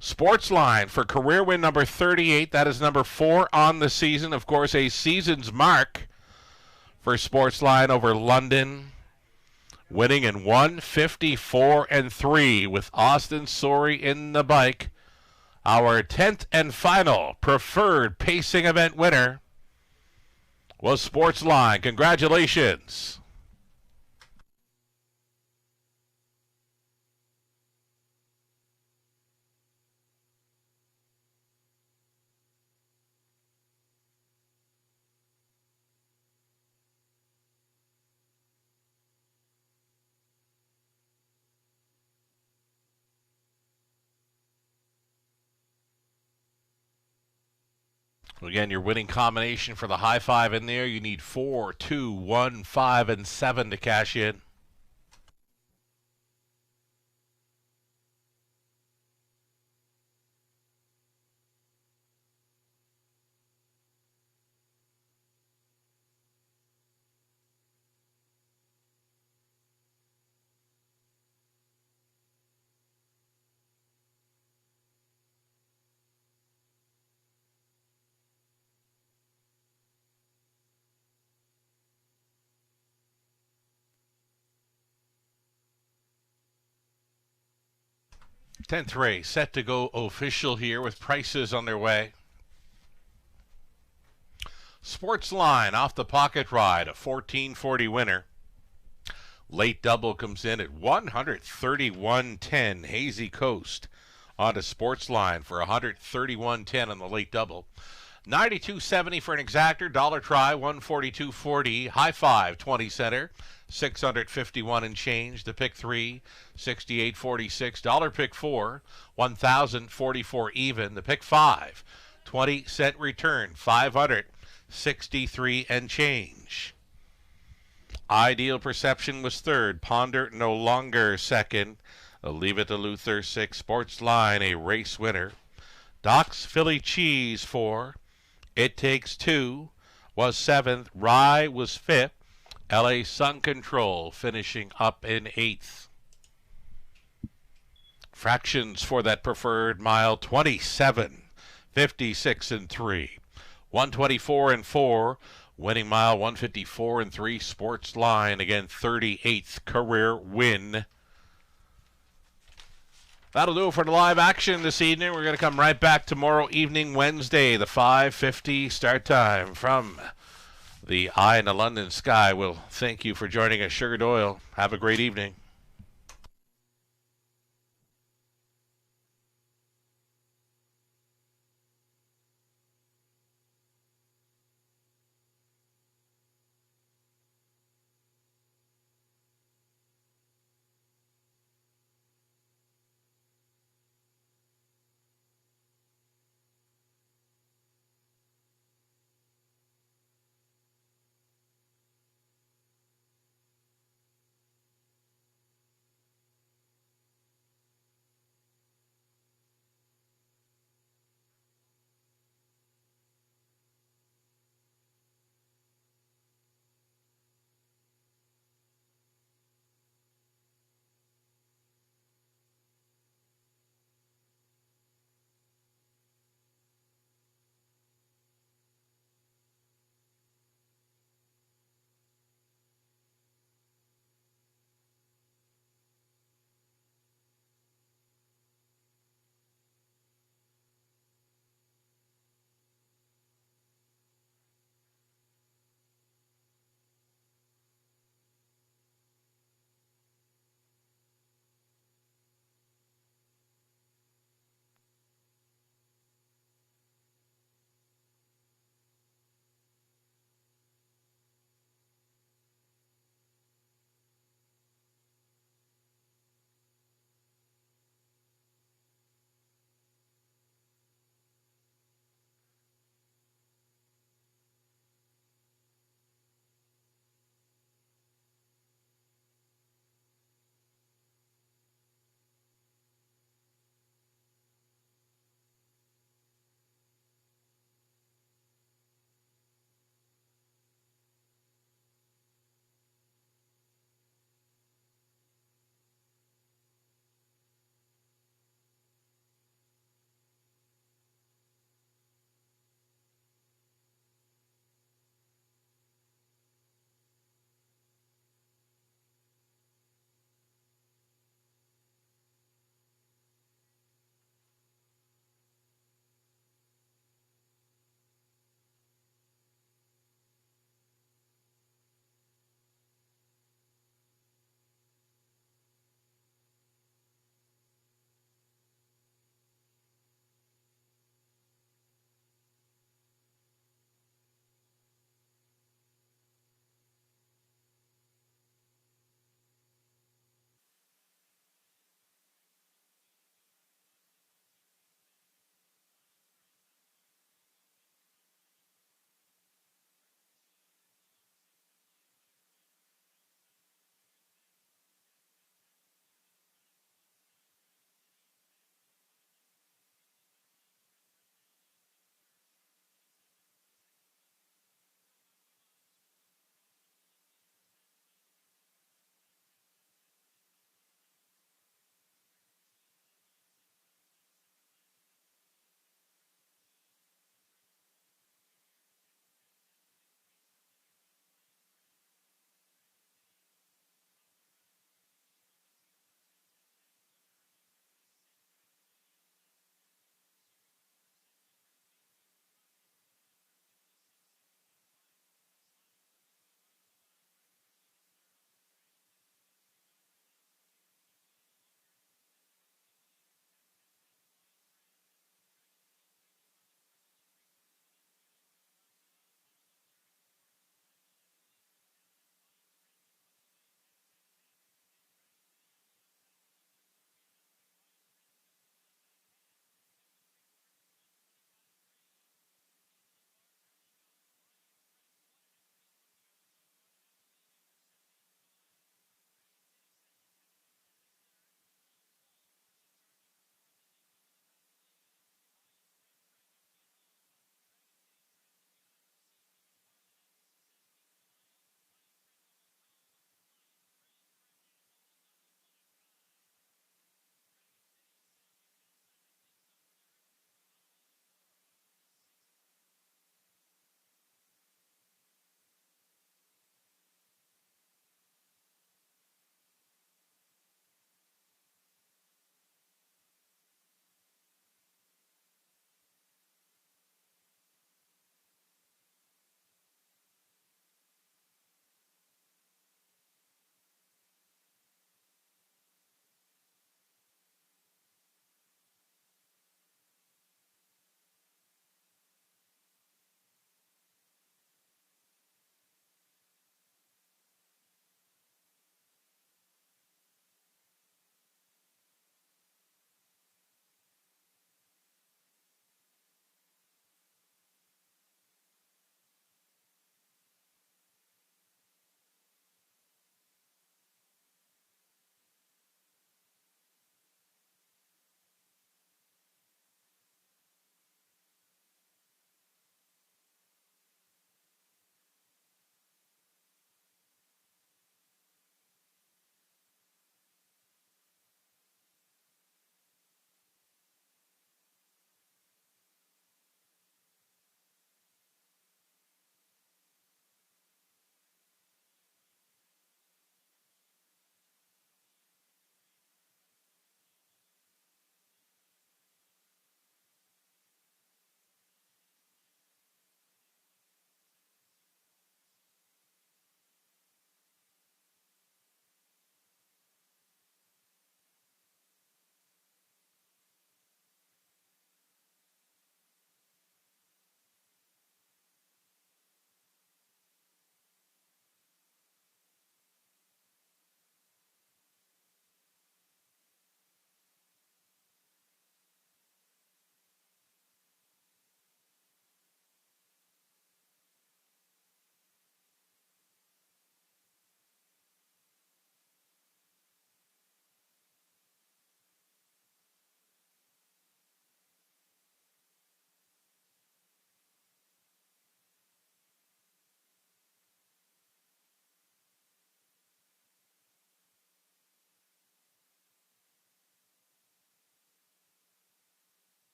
Sportsline for career win number 38. That is number 4 on the season. Of course, a season's mark for Sportsline over London. Winning in 154-3 with Austin Sorey in the bike. Our 10th and final preferred pacing event winner was Sportsline. Congratulations. Again, your winning combination for the high five in there, you need 4, 2, 1, 5, and 7 to cash in. Tenth race set to go official here with prices on their way. Sportsline off the pocket ride, a 1440 winner. Late double comes in at 131.10. Hazy Coast onto Sportsline for 131.10 on the late double. 92.70 for an exactor. Dollar try 142.40. High five 20 center. 651 and change. The pick 3, 68.46. Dollar pick 4, 1,044 even. The pick 5, 20-cent return, 563 and change. Ideal Perception was third. Ponder No Longer second. Leave It to Luther 6. Sportsline a race winner. Doc's Philly Cheese 4. It Takes 2 was 7th. Rye was 5th. LA Sun Control finishing up in 8th. Fractions for that preferred mile, 27, 56-3. 124-4. Winning mile, 154-3. Sportsline, again, 38th career win. That'll do it for the live action this evening. We're going to come right back tomorrow evening, Wednesday, the 5:50 start time from the Eye in the London Sky. We'll thank you for joining us. Sugar Doyle, have a great evening.